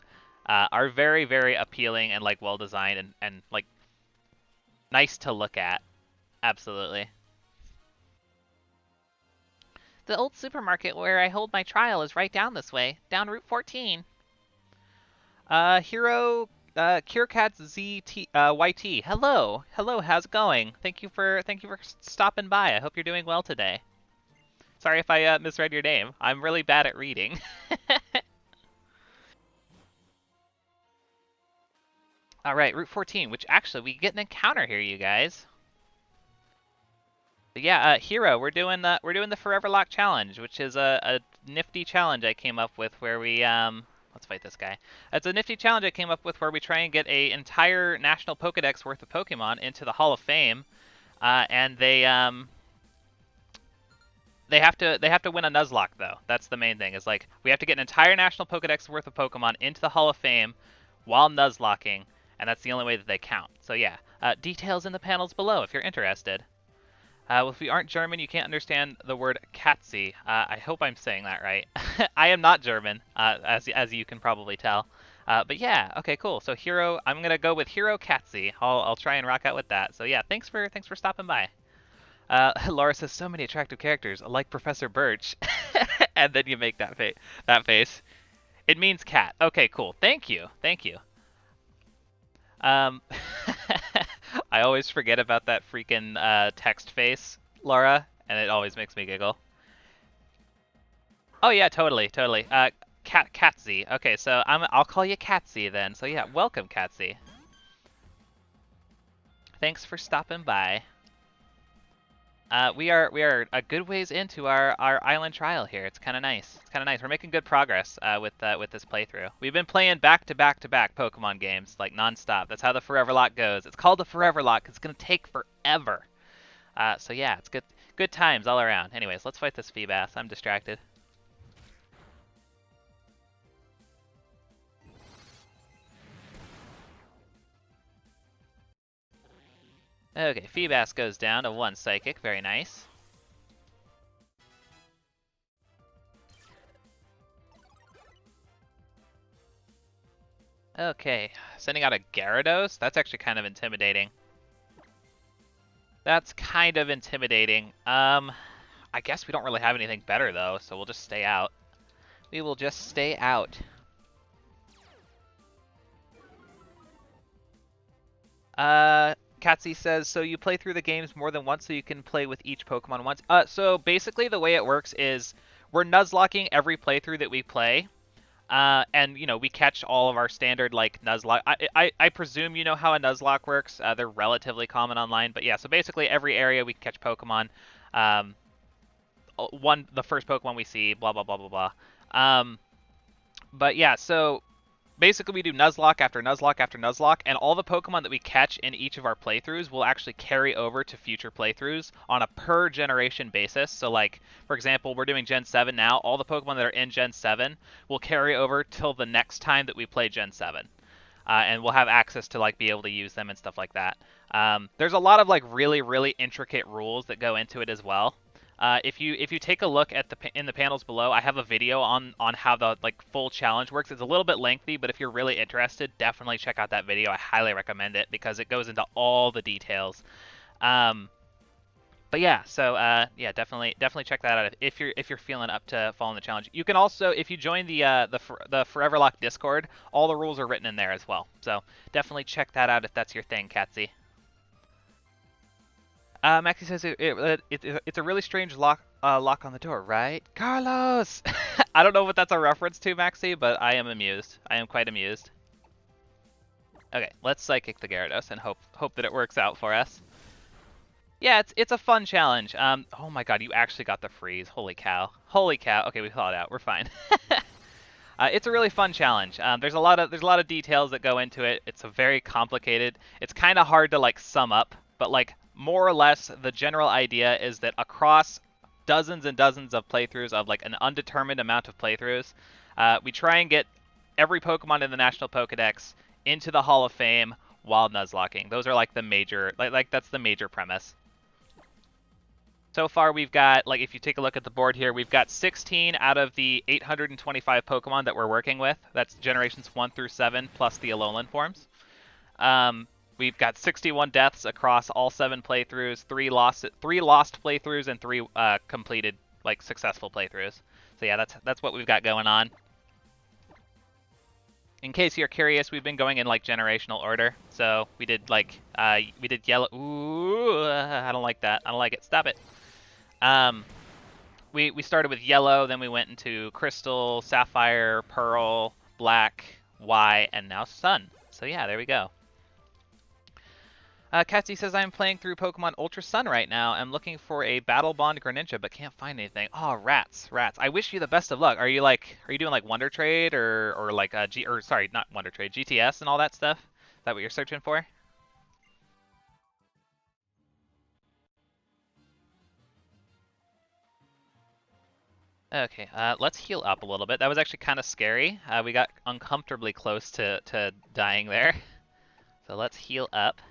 are very, very appealing and, like, well-designed and, like, nice to look at. Absolutely. The old supermarket where I hold my trial is right down this way, down Route 14. Hero, Curecats ZT, YT. Hello. Hello, how's it going? Thank you for stopping by. I hope you're doing well today. Sorry if I misread your name. I'm really bad at reading. All right, Route 14, which actually we get an encounter here, you guys. But yeah, Hero, we're doing the Foreverlocke challenge, which is a nifty challenge I came up with where we let's fight this guy. It's a nifty challenge I came up with where we try and get a entire national Pokedex worth of Pokemon into the Hall of Fame, and they have to win a Nuzlocke though. That's the main thing. Is like we have to get an entire national Pokedex worth of Pokemon into the Hall of Fame while Nuzlocking, and that's the only way that they count. So yeah, details in the panels below if you're interested. Well, if you aren't German, you can't understand the word Katze. I hope I'm saying that right. I am not German, as you can probably tell. But yeah, okay, cool. So Hero, I'm gonna go with Hero Katze. I'll try and rock out with that. So yeah, thanks for stopping by. Laura says so many attractive characters, like Professor Birch, and then you make that face. It means cat. Okay, cool. Thank you. Um, I always forget about that freaking text face, Laura, and it always makes me giggle. Oh yeah, totally. Katsy. Okay, so I'll call you Katsy then. So yeah, welcome Katsy. Thanks for stopping by. We are a good ways into our island trial here. It's kind of nice. It's kind of nice. We're making good progress with this playthrough. We've been playing back to back to back Pokemon games like nonstop. That's how the Foreverlocke goes. It's called the Foreverlocke. It's gonna take forever. So yeah, it's good times all around. Anyways, let's fight this Feebas. I'm distracted. Okay, Feebas goes down to 1 Psychic. Very nice. Okay, sending out a Gyarados? That's actually kind of intimidating. That's kind of intimidating. I guess we don't really have anything better though, so we'll just stay out. We will just stay out. Katsy says, so you play through the games more than once so you can play with each Pokemon once? So basically the way it works is we're Nuzlocking every playthrough that we play. And you know, we catch all of our standard like Nuzlocke. I presume you know how a Nuzlocke works. They're relatively common online, but yeah. So basically, every area we can catch Pokemon. The first Pokemon we see, blah blah blah blah blah. But yeah, so basically we do Nuzlocke after Nuzlocke after Nuzlocke, and all the Pokemon that we catch in each of our playthroughs will actually carry over to future playthroughs on a per generation basis. So like, for example, we're doing Gen 7 now. All the Pokemon that are in Gen 7 will carry over till the next time that we play Gen 7. And we'll have access to like be able to use them and stuff like that. There's a lot of like really intricate rules that go into it as well. If you take a look at in the panels below, I have a video on how the like full challenge works. It's a little bit lengthy, but if you're really interested, definitely check out that video. I highly recommend it because it goes into all the details. But yeah, so yeah, definitely check that out if you're feeling up to following the challenge. You can also, if you join the Foreverlocke Discord, all the rules are written in there as well. So definitely check that out if that's your thing, Katsy. Maxie says it's a really strange lock on the door, right? Carlos! I don't know what that's a reference to, Maxie, but I am amused. I am quite amused. Okay, let's Psychic the Gyarados and hope that it works out for us. Yeah, it's a fun challenge. Oh my god, you actually got the freeze. Holy cow. Holy cow. Okay, we thought it out. We're fine. It's a really fun challenge. There's a lot of details that go into it. It's a very complicated. It's kind of hard to like sum up, but like more or less the general idea is that across dozens and dozens of playthroughs of like an undetermined amount of playthroughs, we try and get every Pokemon in the National Pokedex into the Hall of Fame while Nuzlocking. Those are like the major like that's the major premise. So far, we've got, like, if you take a look at the board here, we've got 16 out of the 825 Pokemon that we're working with. That's generations 1 through 7, plus the Alolan forms. We've got 61 deaths across all 7 playthroughs, 3 lost playthroughs, and 3 completed, like, successful playthroughs. So yeah, that's what we've got going on. In case you're curious, we've been going in, like, generational order. So we did, like, we did yellow. Ooh, I don't like that. I don't like it. Stop it. We started with yellow, then we went into crystal, sapphire, pearl, black, white, and now sun. So yeah, there we go. Katsy says, I'm playing through Pokemon Ultra Sun right now. I'm looking for a Battle Bond Greninja, but can't find anything. Oh, rats. I wish you the best of luck. Are you doing like Wonder Trade or like sorry, not Wonder Trade, GTS and all that stuff? Is that what you're searching for? Okay, let's heal up a little bit. That was actually kind of scary. We got uncomfortably close to dying there. So let's heal up.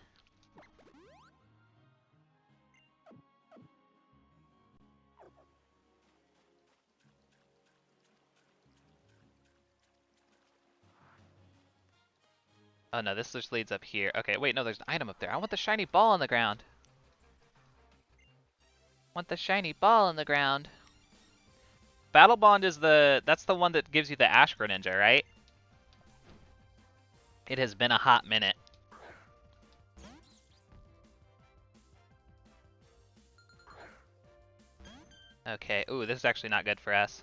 Oh no, this just leads up here. Okay, wait, no, there's an item up there. I want the shiny ball on the ground. Want the shiny ball on the ground. Battle Bond is that's the one that gives you the Ash Greninja, right? It has been a hot minute. Okay, ooh, this is actually not good for us.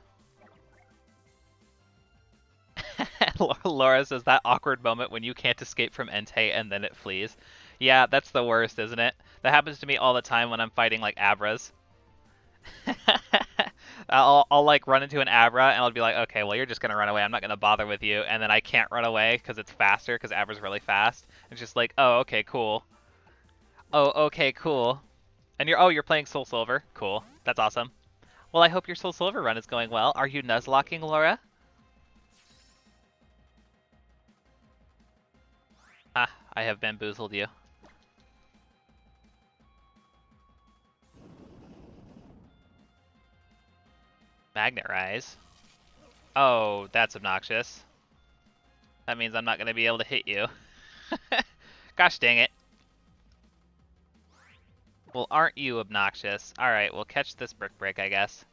Laura says that awkward moment when you can't escape from Entei and then it flees. Yeah, that's the worst, isn't it? That happens to me all the time when I'm fighting like Abras. I'll like run into an Abra and I'll be like, okay, well you're just gonna run away. I'm not gonna bother with you, and then I can't run away because it's faster because Abra's really fast. It's just like, oh okay, cool. Oh okay, cool. And you're playing Soul Silver. Cool. That's awesome. Well, I hope your Soul Silver run is going well. Are you nuzlocking, Laura? Ah, I have bamboozled you. Magnet Rise. Oh, that's obnoxious. That means I'm not going to be able to hit you. Gosh dang it. Well, aren't you obnoxious? Alright, we'll catch this Brick Break, I guess.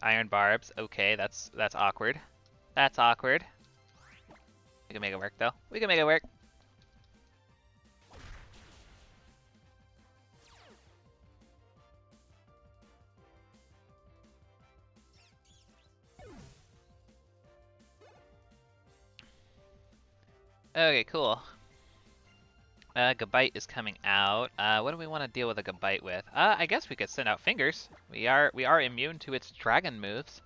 Iron Barbs. Okay, that's awkward. That's awkward. We can make it work, though. We can make it work. Okay, cool. Gabite is coming out. What do we want to deal with a Gabite with? I guess we could send out Fingers. We are immune to its dragon moves.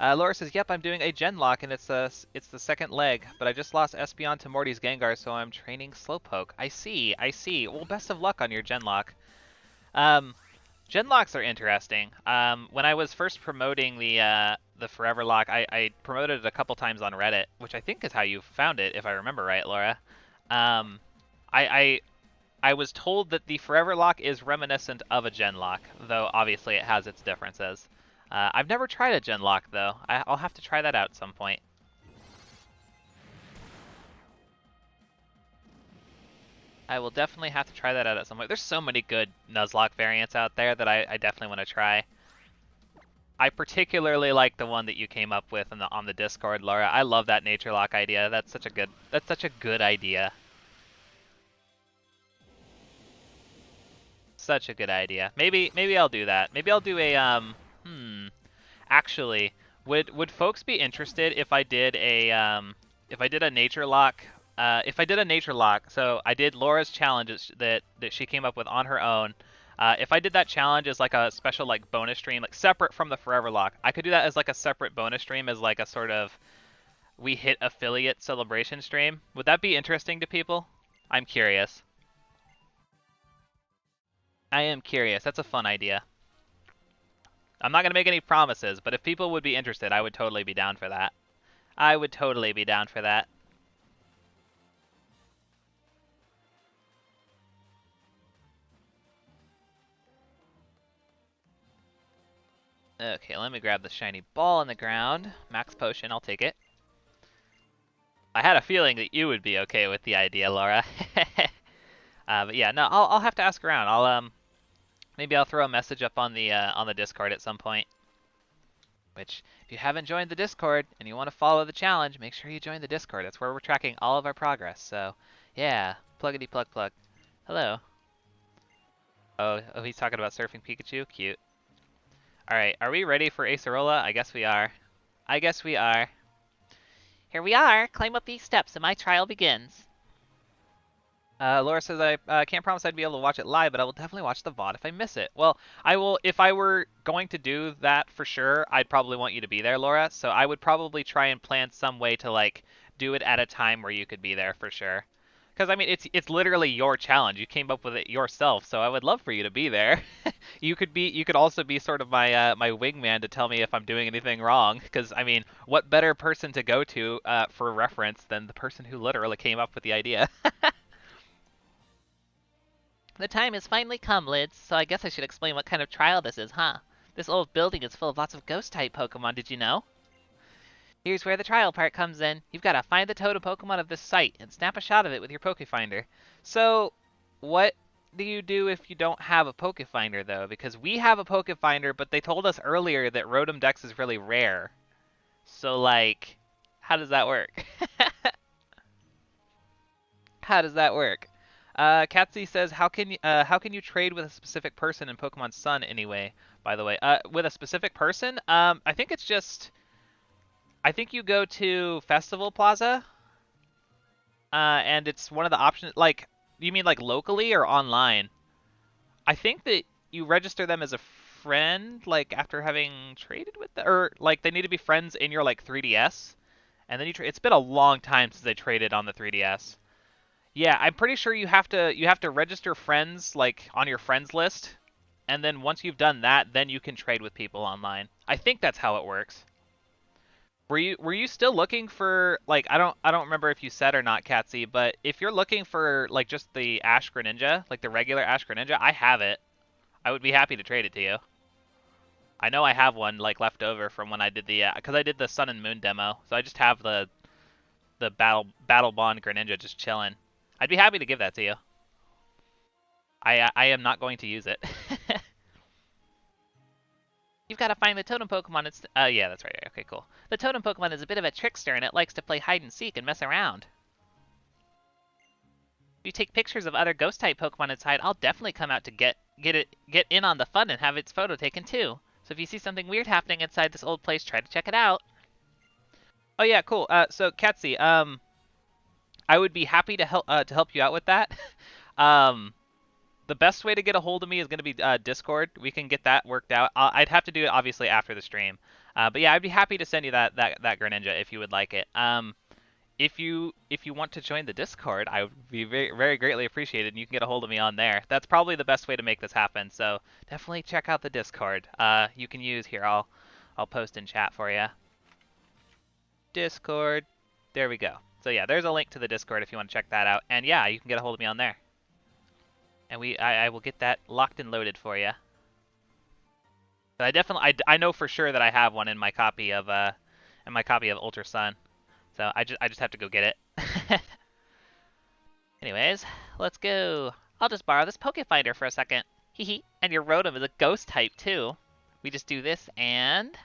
Laura says, "Yep, I'm doing a Genlock, and it's the second leg. But I just lost Espeon to Morty's Gengar, so I'm training Slowpoke." I see. Well, best of luck on your Genlock. Genlocks are interesting. When I was first promoting the Foreverlocke, I promoted it a couple times on Reddit, which I think is how you found it, if I remember right, Laura. I I was told that the Foreverlocke is reminiscent of a Genlock, though obviously it has its differences. I've never tried a Genlock though. I'll have to try that out at some point. I will definitely have to try that out at some point. There's so many good Nuzlocke variants out there that I definitely want to try. I particularly like the one that you came up with on the Discord, Laura. I love that Nature Lock idea. That's such a good idea. Such a good idea. Maybe I'll do that. Maybe I'll do a actually, would folks be interested if I did a nature lock? If I did a nature lock, so I did Laura's challenges that she came up with on her own. If I did that challenge as like a special like bonus stream, like separate from the Foreverlocke, I could do that as like a separate bonus stream as like a sort of we hit affiliate celebration stream. Would that be interesting to people? I'm curious. I am curious. That's a fun idea. I'm not going to make any promises, but if people would be interested, I would totally be down for that. I would totally be down for that. Okay, let me grab the shiny ball in the ground. Max potion, I'll take it. I had a feeling that you would be okay with the idea, Laura. But yeah, no, I'll have to ask around. Maybe I'll throw a message up on the Discord at some point. Which, if you haven't joined the Discord and you want to follow the challenge, make sure you join the Discord. That's where we're tracking all of our progress. So, yeah, pluggity plug plug. Hello. Oh, he's talking about surfing Pikachu. Cute. All right, are we ready for Acerola? I guess we are. I guess we are. Here we are. Climb up these steps and my trial begins. Laura says, I can't promise I'd be able to watch it live, but I will definitely watch the VOD if I miss it. Well, I will, if I were going to do that for sure, I'd probably want you to be there, Laura. So I would probably try and plan some way to, like, do it at a time where you could be there for sure. Because, I mean, it's literally your challenge. You came up with it yourself, so I would love for you to be there. You could also be sort of my my wingman to tell me if I'm doing anything wrong. Because, I mean, what better person to go to for reference than the person who literally came up with the idea? The time has finally come, Lids, so I guess I should explain what kind of trial this is, huh? This old building is full of lots of ghost-type Pokemon, did you know? Here's where the trial part comes in. You've got to find the totem Pokemon of this site and snap a shot of it with your Pokefinder. So, what do you do if you don't have a Pokefinder, though? Because we have a Pokefinder, but they told us earlier that Rotom Dex is really rare. So, like, how does that work? How does that work? Katsy says, how can you trade with a specific person in Pokemon Sun anyway? by the way. With a specific person, I think it's just, I think you go to Festival Plaza, and it's one of the options. Like, you mean like locally or online? I think that you register them as a friend, like after having traded with them, or like they need to be friends in your like 3DS, and then it's been a long time since I traded on the 3DS. Yeah, I'm pretty sure you have to register friends like on your friends list, and then once you've done that, then you can trade with people online. I think that's how it works. Were you still looking for like I don't remember if you said or not, Katsy, but if you're looking for like just the Ash Greninja, like the regular Ash Greninja, I have it. I would be happy to trade it to you. I know I have one like left over from when I did the because I did the Sun and Moon demo, so I just have the Battle Bond Greninja just chilling. I'd be happy to give that to you. I am not going to use it. You've got to find the totem Pokemon. It's yeah, that's right. Okay, cool. The totem Pokemon is a bit of a trickster, and it likes to play hide and seek and mess around. If you take pictures of other Ghost-type Pokemon inside, I'll definitely come out to get in on the fun and have its photo taken too. So if you see something weird happening inside this old place, try to check it out. Oh yeah, cool. So Katsy, I would be happy to help you out with that. um, the best way to get a hold of me is going to be Discord. We can get that worked out. I'd have to do it obviously after the stream. But yeah, I'd be happy to send you that Greninja if you would like it. If you want to join the Discord, I would be very, very greatly appreciated, and you can get a hold of me on there. That's probably the best way to make this happen. So definitely check out the Discord. You can use here. I'll post in chat for you. Discord. There we go. So yeah, there's a link to the Discord if you want to check that out. And yeah, you can get a hold of me on there. And I will get that locked and loaded for you. But I know for sure that I have one in my copy of Ultra Sun. So I just have to go get it. Anyways, let's go. I'll just borrow this Pokefinder for a second. Hehe. And your Rotom is a ghost type too. We just do this and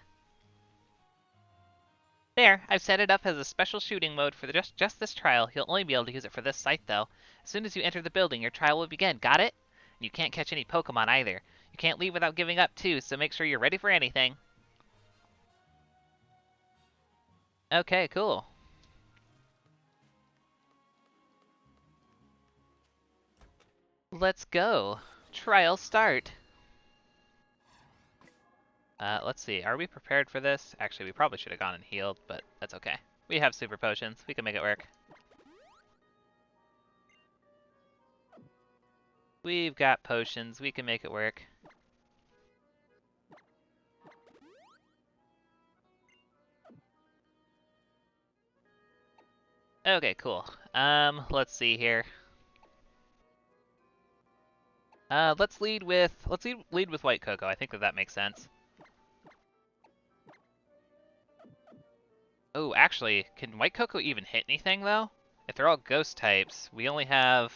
there, I've set it up as a special shooting mode for just this trial. You'll only be able to use it for this site, though. As soon as you enter the building, your trial will begin. Got it? And you can't catch any Pokemon either. You can't leave without giving up, too, so make sure you're ready for anything. Okay, cool. Let's go. Trial start. Let's see. Are we prepared for this? Actually, we probably should have gone and healed, but that's okay. We have super potions. We can make it work. We've got potions. We can make it work. Okay, cool. Let's see here. Let's lead with White Cocoa. I think that makes sense. Oh, actually, can White Cocoa even hit anything though? If they're all ghost types, we only have.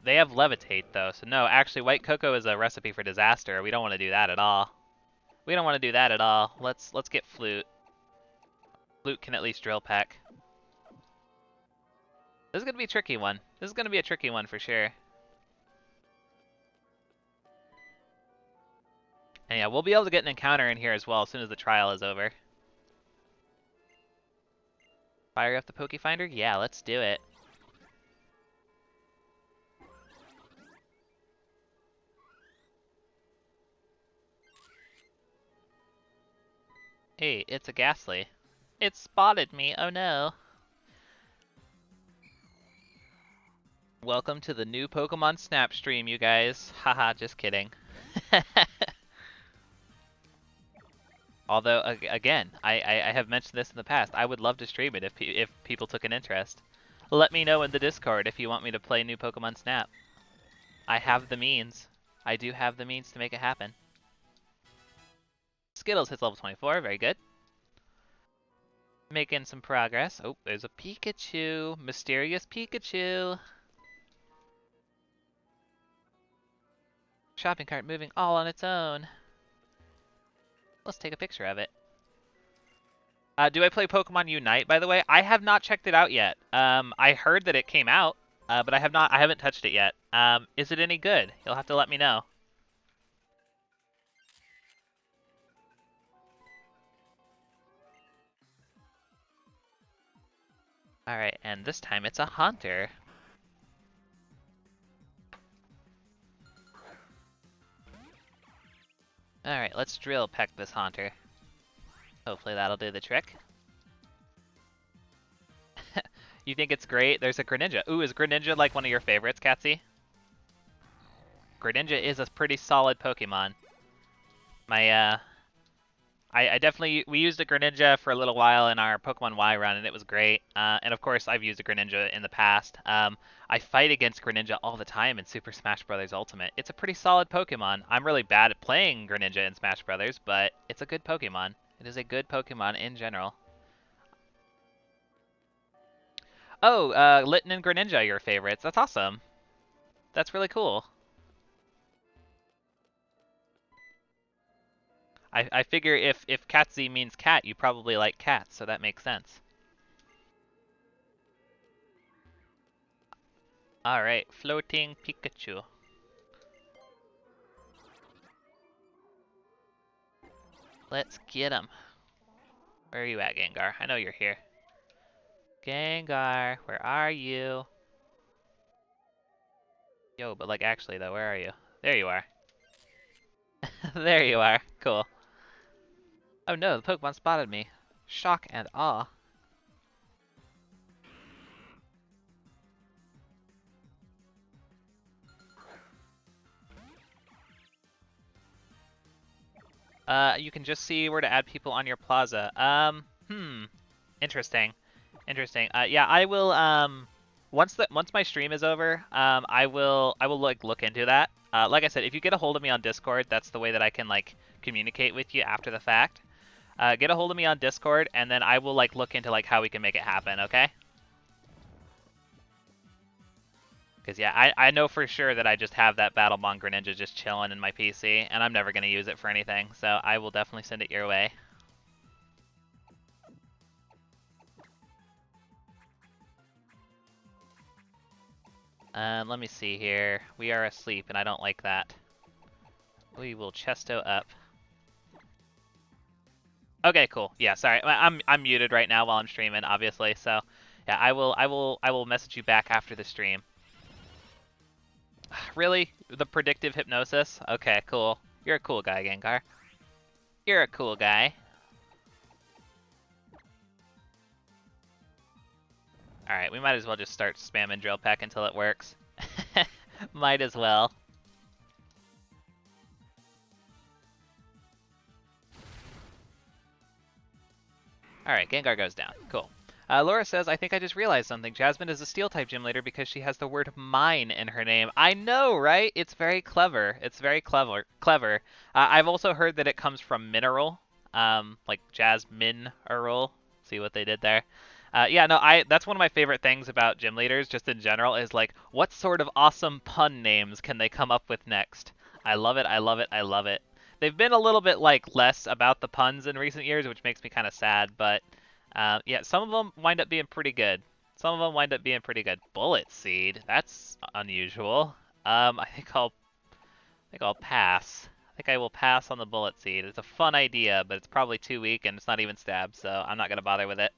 They have Levitate though, so no. Actually, White Cocoa is a recipe for disaster. We don't want to do that at all. We don't want to do that at all. Let's get Flute. Flute can at least Drill Peck. This is gonna be a tricky one. This is gonna be a tricky one for sure. And yeah, we'll be able to get an encounter in here as well as soon as the trial is over. Fire up the Pokefinder? Yeah, let's do it. Hey, it's a Ghastly. It spotted me, oh no. Welcome to the new Pokemon Snap stream, you guys. Haha, just kidding. Although, again, I have mentioned this in the past. I would love to stream it if people took an interest. Let me know in the Discord if you want me to play new Pokemon Snap. I have the means. I do have the means to make it happen. Skittles hits level 24. Very good. Making some progress. Oh, there's a Pikachu. Mysterious Pikachu. Shopping cart moving all on its own. Let's take a picture of it. Do I play Pokemon Unite, by the way? I have not checked it out yet. I heard that it came out, but I haven't touched it yet. Is it any good? You'll have to let me know. Alright, and this time it's a Haunter. Alright, let's drill peck this Haunter. Hopefully that'll do the trick. You think it's great? There's a Greninja. Ooh, is Greninja like one of your favorites, Katsy? Greninja is a pretty solid Pokemon. I definitely, we used a Greninja for a little while in our Pokemon Y run, and it was great. And of course, I've used a Greninja in the past. I fight against Greninja all the time in Super Smash Bros. Ultimate. It's a pretty solid Pokemon. I'm really bad at playing Greninja in Smash Bros., but it's a good Pokemon. It is a good Pokemon in general. Oh, Litten and Greninja are your favorites. That's awesome. That's really cool. I figure if Katsy means cat, you probably like cats, so that makes sense. Alright, floating Pikachu. Let's get him. Where are you at, Gengar? I know you're here. Gengar, where are you? Yo, but like actually though, where are you? There you are. There you are. Cool. Oh no, the Pokemon spotted me. Shock and awe. You can just see where to add people on your plaza. Interesting. Interesting. Yeah, I will, once my stream is over, I will like look into that. Like I said, if you get a hold of me on Discord, that's the way that I can like communicate with you after the fact. Get a hold of me on Discord, and then I will like look into like how we can make it happen, okay? Because yeah, I know for sure that I just have that Battlebond Greninja just chilling in my PC, and I'm never going to use it for anything, so I will definitely send it your way. Let me see here. We are asleep, and I don't like that. We will chesto up. Okay, cool. Yeah, sorry. I'm muted right now while I'm streaming, obviously. So, yeah, I will message you back after the stream. Really? The predictive hypnosis? Okay, cool. You're a cool guy, Gengar. You're a cool guy. Alright, we might as well just start spamming Drill Peck until it works. Might as well. Alright, Gengar goes down. Cool. Laura says, I think I just realized something. Jasmine is a Steel-type gym leader because she has the word mine in her name. I know, right? It's very clever. It's very clever. I've also heard that it comes from mineral, like Jasmine Earl. See what they did there? Yeah, no, that's one of my favorite things about gym leaders, just in general, is like, what sort of awesome pun names can they come up with next? I love it, I love it, I love it. They've been a little bit like less about the puns in recent years, which makes me kind of sad, but yeah, some of them wind up being pretty good. Some of them wind up being pretty good. Bullet Seed, that's unusual. I think I'll pass. I think I will pass on the Bullet Seed. It's a fun idea, but it's probably too weak and it's not even stab, so I'm not gonna bother with it.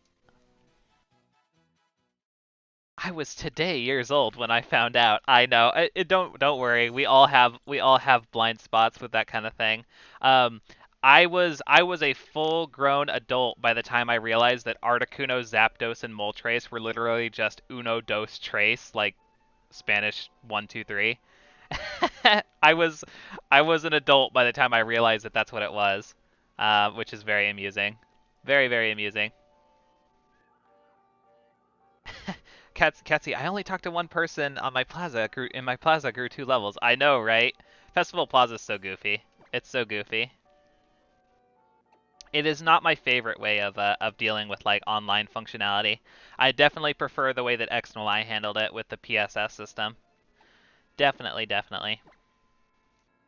I was today years old when I found out. I know. Don't worry. We all have blind spots with that kind of thing. Um, I was a full-grown adult by the time I realized that Articuno, Zapdos, and Moltres were literally just uno, dos, tres, like Spanish 1, 2, 3. I was I was an adult by the time I realized that that's what it was, which is very amusing. Very, very amusing. Katsy, I only talked to one person on my plaza. In my plaza grew 2 levels. I know, right? Festival Plaza is so goofy. It's so goofy. It is not my favorite way of dealing with like online functionality. I definitely prefer the way that X and Y handled it with the PSS system. Definitely, definitely.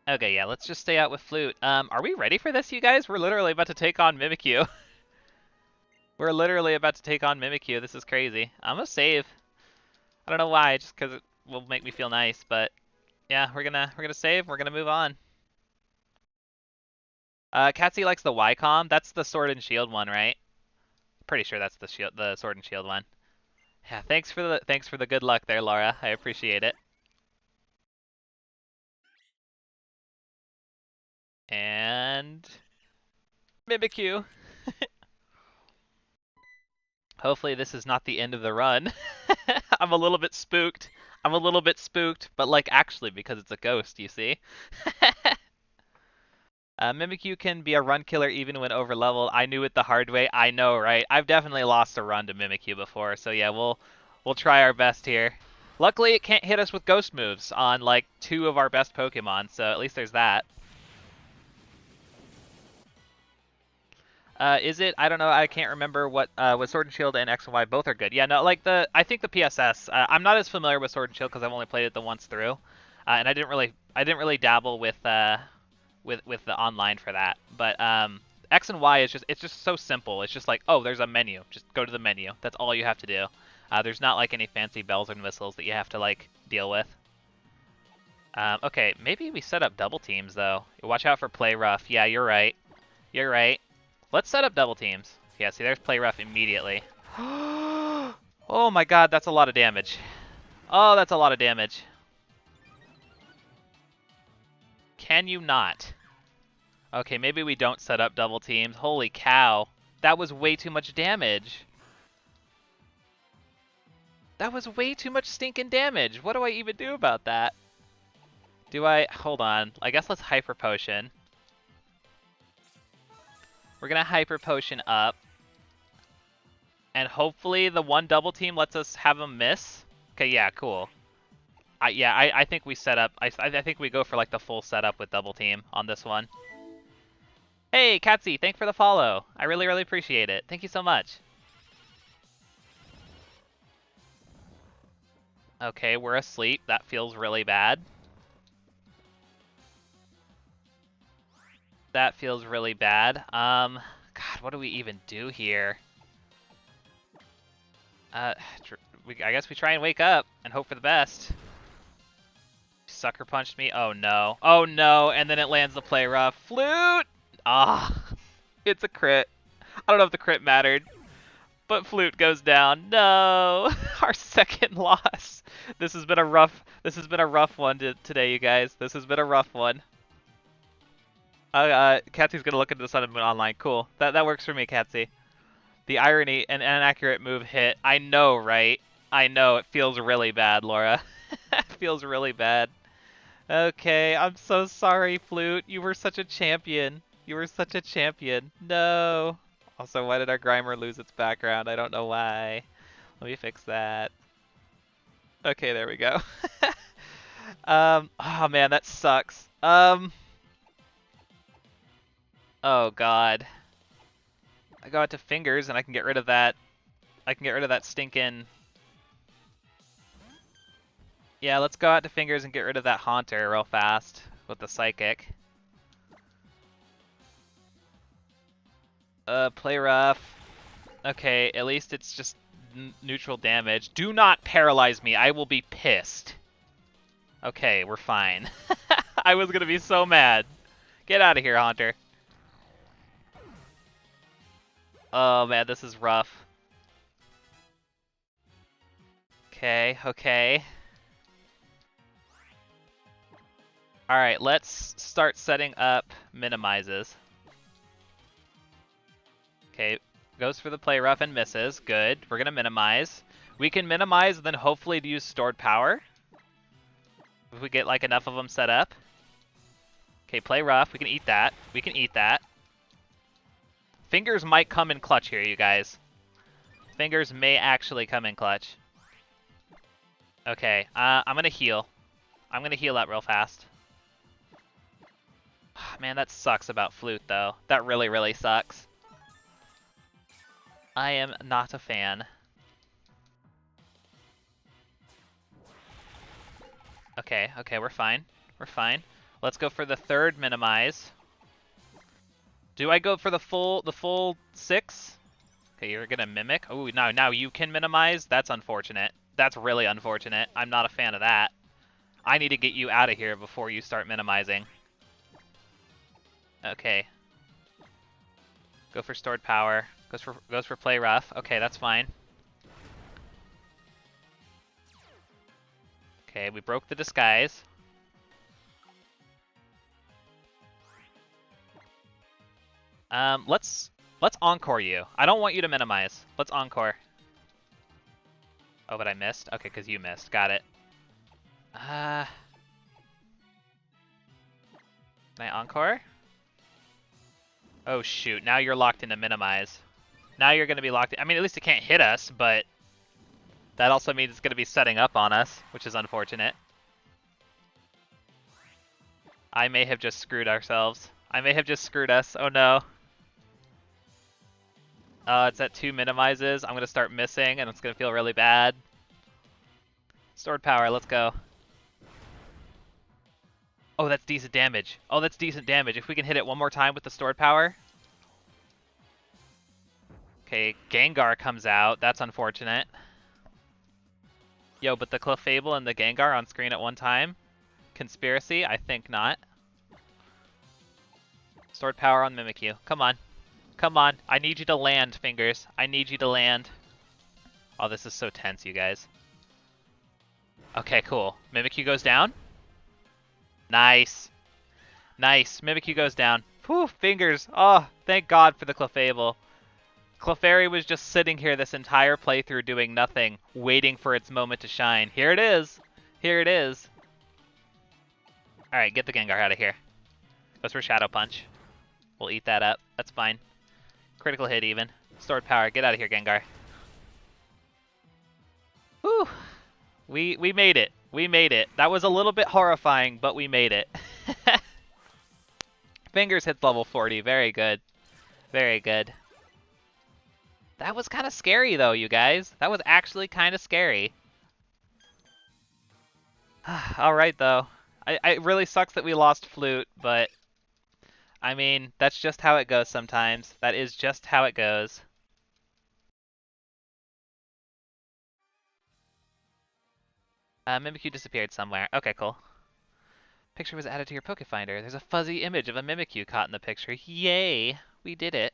Okay, yeah, let's just stay out with Flute. Are we ready for this, you guys? We're literally about to take on Mimikyu. We're literally about to take on Mimikyu. This is crazy. I'm gonna save. I don't know why, just because it will make me feel nice, but yeah, we're gonna save. We're gonna move on. Katsy likes the Ycom. That's the Sword and Shield one, right? Pretty sure that's the Sword and Shield one. Yeah, thanks for the good luck there, Laura. I appreciate it. And Mimikyu. Hopefully this is not the end of the run. I'm a little bit spooked. I'm a little bit spooked, but like actually because it's a ghost, you see. Mimikyu can be a run killer even when over leveled. I knew it the hard way. I know, right? I've definitely lost a run to Mimikyu before, so yeah, we'll try our best here. Luckily, it can't hit us with ghost moves on like 2 of our best Pokemon, so at least there's that. Is it? I don't know. I can't remember what with Sword and Shield and X and Y both are good. Yeah, no, like I think the PSS. I'm not as familiar with Sword and Shield because I've only played it the once through, and I didn't really dabble with the online for that. But X and Y is it's just so simple. It's just like, oh, there's a menu. Just go to the menu. That's all you have to do. There's not like any fancy bells and whistles that you have to like deal with. Okay, maybe we set up double teams though. Watch out for play rough. Yeah, you're right. You're right. Let's set up double teams. Yeah, see, there's play rough immediately. Oh my god, that's a lot of damage. Oh, that's a lot of damage. Can you not? Okay, maybe we don't set up double teams. Holy cow. That was way too much damage. That was way too much stinking damage. What do I even do about that? Hold on. I guess let's Hyper Potion. We're gonna Hyper Potion up. And hopefully the one double team lets us have them miss. Okay, yeah, cool. I think we set up. I think we go for like the full setup with double team on this one. Hey, Katsy, thanks for the follow. I really, really appreciate it. Thank you so much. Okay, we're asleep. That feels really bad. That feels really bad. God, what do we even do here? I guess we try and wake up and hope for the best. Sucker punched me. Oh no. Oh no. And then it lands the play rough. Flute! Ah, it's a crit. I don't know if the crit mattered, but Flute goes down. No, our second loss. This has been a rough one today, you guys. This has been a rough one. Katsy's gonna look into the Sun and Moon online. Cool. That works for me, Katsy. The irony, an inaccurate move hit. I know, right? I know. It feels really bad, Laura. It feels really bad. Okay, I'm so sorry, Flute. You were such a champion. You were such a champion. No. Also, why did our Grimer lose its background? I don't know why. Let me fix that. Okay, there we go. Oh man, that sucks. Oh god. I go out to fingers and I can get rid of that. I can get rid of that stinking. Yeah, let's go out to fingers and get rid of that Haunter real fast with the Psychic. Play rough. Okay, at least it's just neutral damage. Do not paralyze me. I will be pissed. Okay, we're fine. I was gonna be so mad. Get out of here, Haunter. Oh man, this is rough. Okay, okay. Alright, let's start setting up minimizes. Okay, goes for the play rough and misses. Good. We're gonna minimize. We can minimize and then hopefully use stored power. If we get like enough of them set up. Okay, play rough. We can eat that. We can eat that. Fingers might come in clutch here, you guys. Fingers may actually come in clutch. Okay, I'm gonna heal. I'm gonna heal up real fast. Man, that sucks about Flute, though. That really, really sucks. I am not a fan. Okay, okay, we're fine. We're fine. Let's go for the third minimize. Do I go for the full 6? Okay, you're gonna mimic. Oh, now you can minimize? That's unfortunate. That's really unfortunate. I'm not a fan of that. I need to get you out of here before you start minimizing. Okay. Go for stored power. Goes for play rough. Okay, that's fine. Okay, we broke the disguise. Let's encore you. I don't want you to minimize. Let's encore. Oh, but I missed? Okay, because you missed. Got it. Can I encore? Oh, shoot. Now you're locked into minimize. Now you're going to be locked in. I mean, at least it can't hit us, but that also means it's going to be setting up on us, which is unfortunate. I may have just screwed ourselves. I may have just screwed us. Oh, no. It's at 2 minimizes. I'm going to start missing, and it's going to feel really bad. Stored power. Let's go. Oh, that's decent damage. Oh, that's decent damage. If we can hit it one more time with the stored power. Okay, Gengar comes out. That's unfortunate. Yo, but the Clefable and the Gengar on screen at one time? Conspiracy? I think not. Stored power on Mimikyu. Come on. Come on. I need you to land, Fingers. I need you to land. Oh, this is so tense, you guys. Okay, cool. Mimikyu goes down. Nice. Nice. Mimikyu goes down. Whew, Fingers. Oh, thank God for the Clefable. Clefairy was just sitting here this entire playthrough doing nothing, waiting for its moment to shine. Here it is. Here it is. Alright, get the Gengar out of here. Goes for Shadow Punch. We'll eat that up. That's fine. Critical hit even. Stored power. Get out of here, Gengar. Whew. We made it. We made it. That was a little bit horrifying, but we made it. Fingers hits level 40. Very good. Very good. That was kind of scary, though, you guys. That was actually kind of scary. Alright, though. It really sucks that we lost Flute, but... I mean, that's just how it goes sometimes. That is just how it goes. Mimikyu disappeared somewhere. Okay, cool. Picture was added to your Pokefinder. There's a fuzzy image of a Mimikyu caught in the picture. Yay! We did it.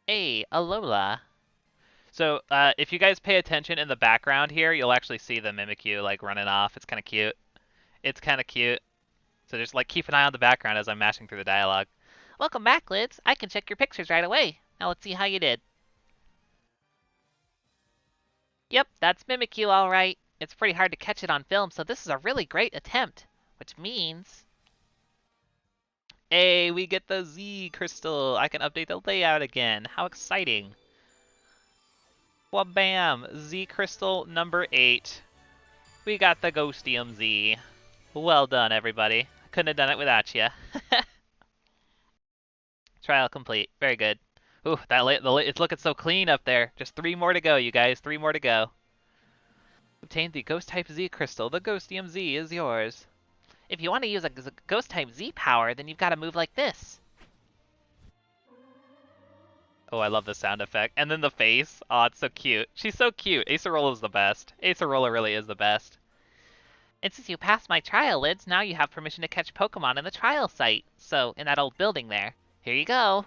Hey, Alola. So, if you guys pay attention in the background here, you'll actually see the Mimikyu, like, running off. It's kind of cute. It's kind of cute. So just, like, keep an eye on the background as I'm mashing through the dialogue. Welcome back, Lids. I can check your pictures right away. Now let's see how you did. Yep, that's Mimikyu all right. It's pretty hard to catch it on film, so this is a really great attempt. Which means... Hey, we get the Z crystal. I can update the layout again. How exciting. Wabam! Z crystal number 8. We got the Ghostium Z. Well done, everybody. Couldn't have done it without you. Trial complete. Very good. Ooh, it's looking so clean up there. Just 3 more to go, you guys. 3 more to go. Obtain the Ghost Type Z crystal. The Ghostium Z is yours. If you want to use a Ghost type Z power, then you've got to move like this. Oh, I love the sound effect. And then the face. Oh, it's so cute. She's so cute. Acerola's the best. Acerola really is the best. And since you passed my trial, Lids, now you have permission to catch Pokemon in the trial site. So, in that old building there. Here you go.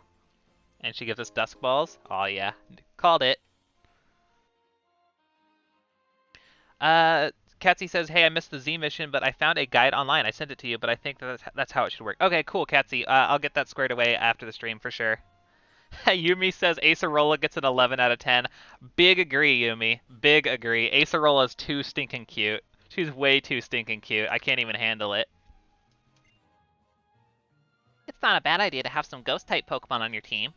And she gives us Dusk Balls. Oh, yeah. Called it. Katsy says, hey, I missed the Z mission, but I found a guide online. I sent it to you, but I think that's how it should work. Okay, cool, Katsy. I'll get that squared away after the stream for sure. Yumi says Acerola gets an 11 out of 10. Big agree, Yumi. Big agree. Acerola's too stinking cute. She's way too stinking cute. I can't even handle it. It's not a bad idea to have some Ghost-type Pokemon on your team.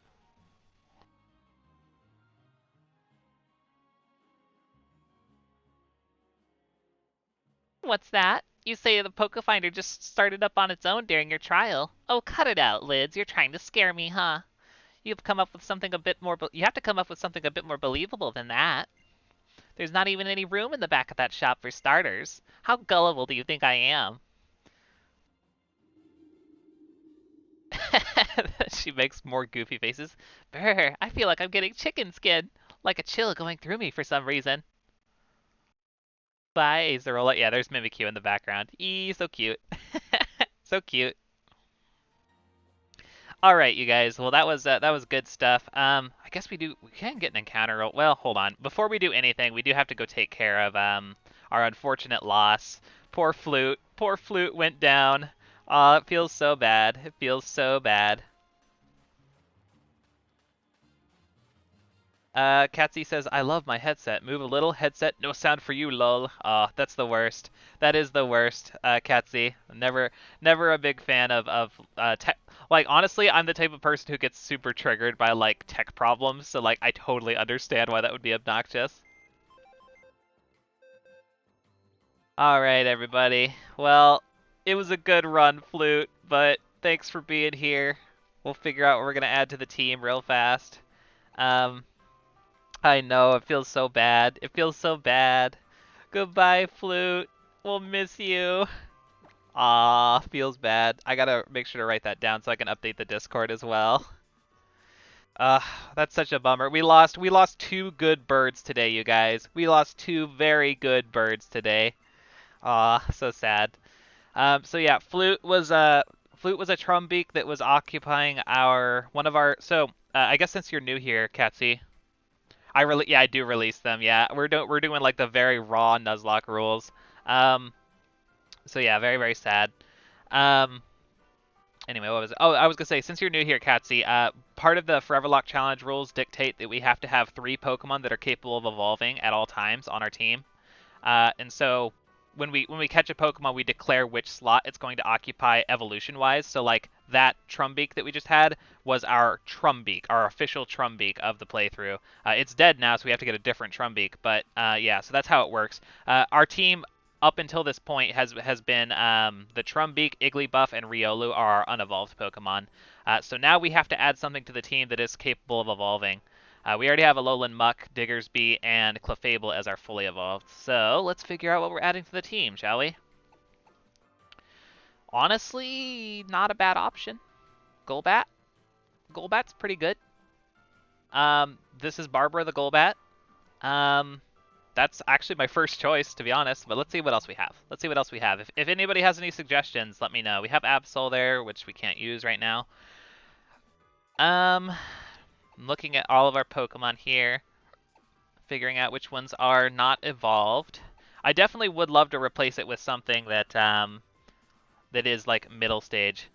What's that? You say the Pokefinder just started up on its own during your trial. Oh, cut it out, Lids. You're trying to scare me, huh? You have to come up with something a bit more believable than that. There's not even any room in the back of that shop for starters. How gullible do you think I am? She makes more goofy faces. Brr, I feel like I'm getting chicken skin. Like a chill going through me for some reason. Bye, Acerola. Yeah, there's Mimikyu in the background. Eee, so cute. So cute. All right, you guys. Well, that was good stuff. I guess we can get an encounter. Well, hold on. Before we do anything, we do have to go take care of our unfortunate loss. Poor Flute. Poor Flute went down. It feels so bad. It feels so bad. Katsy says, I love my headset. Move a little, headset, no sound for you, lol. That's the worst. That is the worst, Katsy. Never a big fan of tech. Like, honestly, I'm the type of person who gets super triggered by, like, tech problems, so, like, I totally understand why that would be obnoxious. Alright, everybody. Well, it was a good run, Flute, but thanks for being here. We'll figure out what we're gonna add to the team real fast. Um, I know, it feels so bad. It feels so bad. Goodbye, Flute. We'll miss you. Ah, feels bad. I gotta make sure to write that down so I can update the Discord as well. That's such a bummer. We lost two good birds today, you guys. We lost two very good birds today. Ah, so sad. So yeah, Flute was a Trumbeak that was occupying our one of our. So I guess since you're new here, Katsy, I do release them. Yeah, we're doing like the very raw Nuzlocke rules. Um, so yeah, very very sad. Um, anyway, what was it? Oh, I was gonna say since you're new here, Katsy, part of the Foreverlocke challenge rules dictate that we have to have three Pokemon that are capable of evolving at all times on our team. And so when we catch a Pokemon, we declare which slot it's going to occupy evolution-wise. So like that Trumbeak that we just had was our Trumbeak, our official Trumbeak of the playthrough. It's dead now, so we have to get a different Trumbeak. But yeah, so that's how it works. Our team up until this point has been the Trumbeak, Igglybuff, and Riolu are our unevolved Pokemon. So now we have to add something to the team that is capable of evolving. We already have Alolan Muck, Diggersby, and Clefable as our fully evolved. So let's figure out what we're adding to the team, shall we? Honestly, not a bad option. Golbat. Golbat's pretty good. This is Barbara the Golbat. That's actually my first choice, to be honest. But let's see what else we have. Let's see what else we have. If anybody has any suggestions, let me know. We have Absol there, which we can't use right now. I'm looking at all of our Pokemon here, figuring out which ones are not evolved. I definitely would love to replace it with something that that is like middle stage.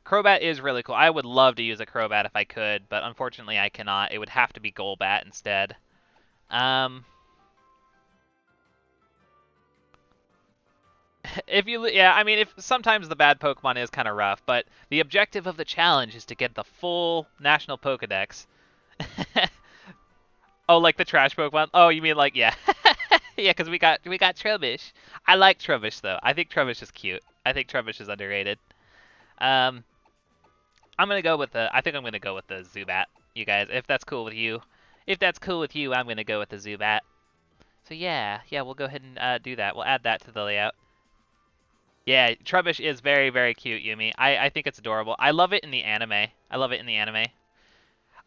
Crobat is really cool. I would love to use a Crobat if I could, but unfortunately I cannot. It would have to be Golbat instead. Yeah, I mean, if sometimes the bad Pokemon is kind of rough, but the objective of the challenge is to get the full National Pokedex. Oh, like the trash Pokemon? Oh, you mean like yeah, yeah, because we got Trubbish. I like Trubbish though. I think Trubbish is cute. I think Trubbish is underrated. Um, I think I'm gonna go with the Zubat. You guys, if that's cool with you, I'm gonna go with the Zubat. So yeah, we'll go ahead and do that. We'll add that to the layout. Yeah, Trubbish is very very cute, Yumi. I think it's adorable. I love it in the anime. I love it in the anime.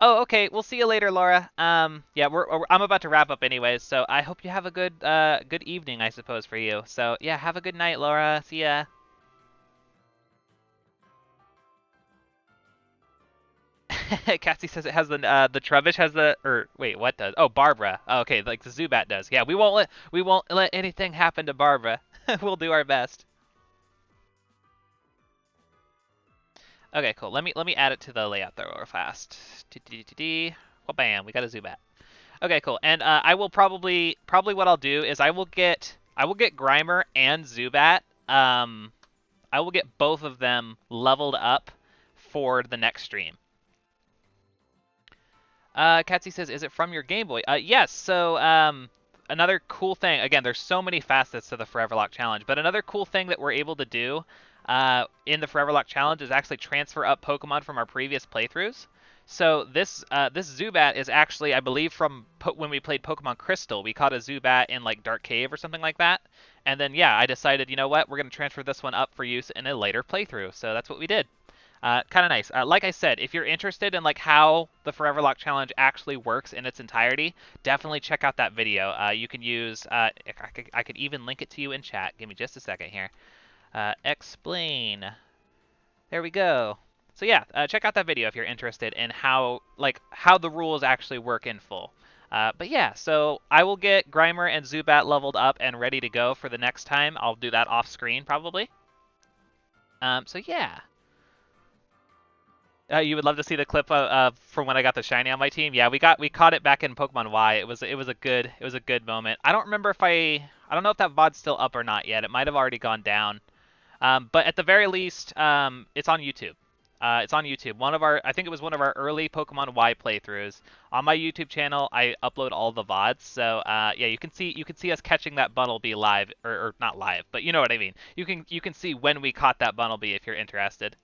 Oh, okay. We'll see you later, Laura. Yeah, I'm about to wrap up anyways, so I hope you have a good evening, I suppose, for you. So yeah, have a good night, Laura. See ya. Cassie says it has the Trubbish has or wait, what does? Oh, Barbara. Oh, okay, like the Zubat does. Yeah, we won't let anything happen to Barbara. We'll do our best. Okay, cool. Let me add it to the layout there real fast. Well, bam, we got a Zubat. Okay, cool. And I will probably what I'll do is I will get Grimer and Zubat. I will get both of them leveled up for the next stream. Katsy says, "Is it from your Game Boy?" Yes. So another cool thing. Again, there's so many facets to the Foreverlocke challenge, but another cool thing that we're able to do in the Foreverlocke challenge is actually transfer up Pokemon from our previous playthroughs. So this Zubat is actually, I believe, from when we played Pokemon Crystal. We caught a Zubat in like Dark Cave or something like that. And then yeah, I decided, you know what, we're gonna transfer this one up for use in a later playthrough. So that's what we did. Kind of nice. Like I said, if you're interested in like how the Foreverlocke challenge actually works in its entirety, definitely check out that video. You can use. I could even link it to you in chat. Give me just a second here. Explain. There we go. So yeah, check out that video if you're interested in how the rules actually work in full. But yeah, so I will get Grimer and Zubat leveled up and ready to go for the next time. I'll do that off screen probably. So yeah. You would love to see the clip from when I got the shiny on my team. Yeah, we caught it back in Pokemon Y. It was a good moment. I don't remember if I don't know if that VOD's still up or not yet. It might have already gone down. But at the very least, it's on YouTube. It's on YouTube. I think it was one of our early Pokemon Y playthroughs. On my YouTube channel, I upload all the VODs. So yeah, you can see us catching that Bunnelby live, or not live, but you know what I mean. You can see when we caught that Bunnelby if you're interested.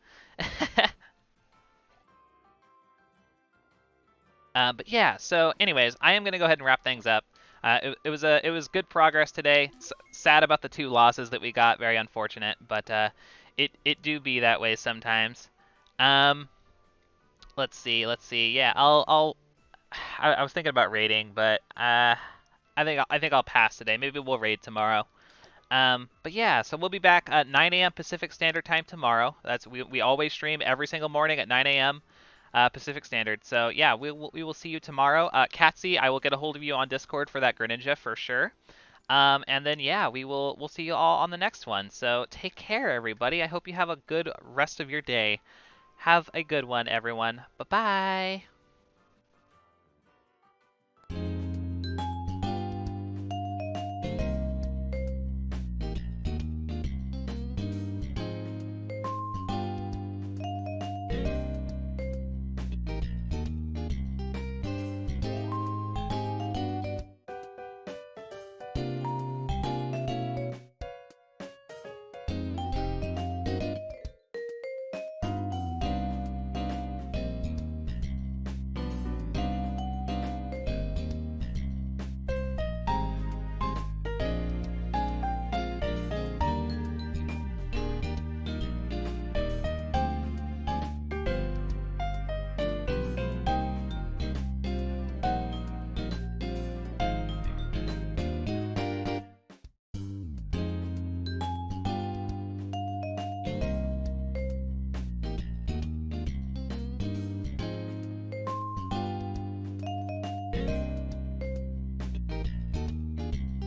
But yeah, so anyways, I am gonna go ahead and wrap things up. It was good progress today. Sad about the 2 losses that we got, very unfortunate, but it do be that way sometimes. Let's see. Yeah, I was thinking about raiding, but I think I'll pass today. Maybe we'll raid tomorrow. But yeah, so we'll be back at 9 a.m. Pacific Standard Time tomorrow. We always stream every single morning at 9 a.m. Pacific Standard. So yeah, we will see you tomorrow. Katsy, I will get a hold of you on Discord for that Greninja for sure. And then yeah, we'll see you all on the next one. So take care, everybody. I hope you have a good rest of your day. Have a good one, everyone. Bye bye.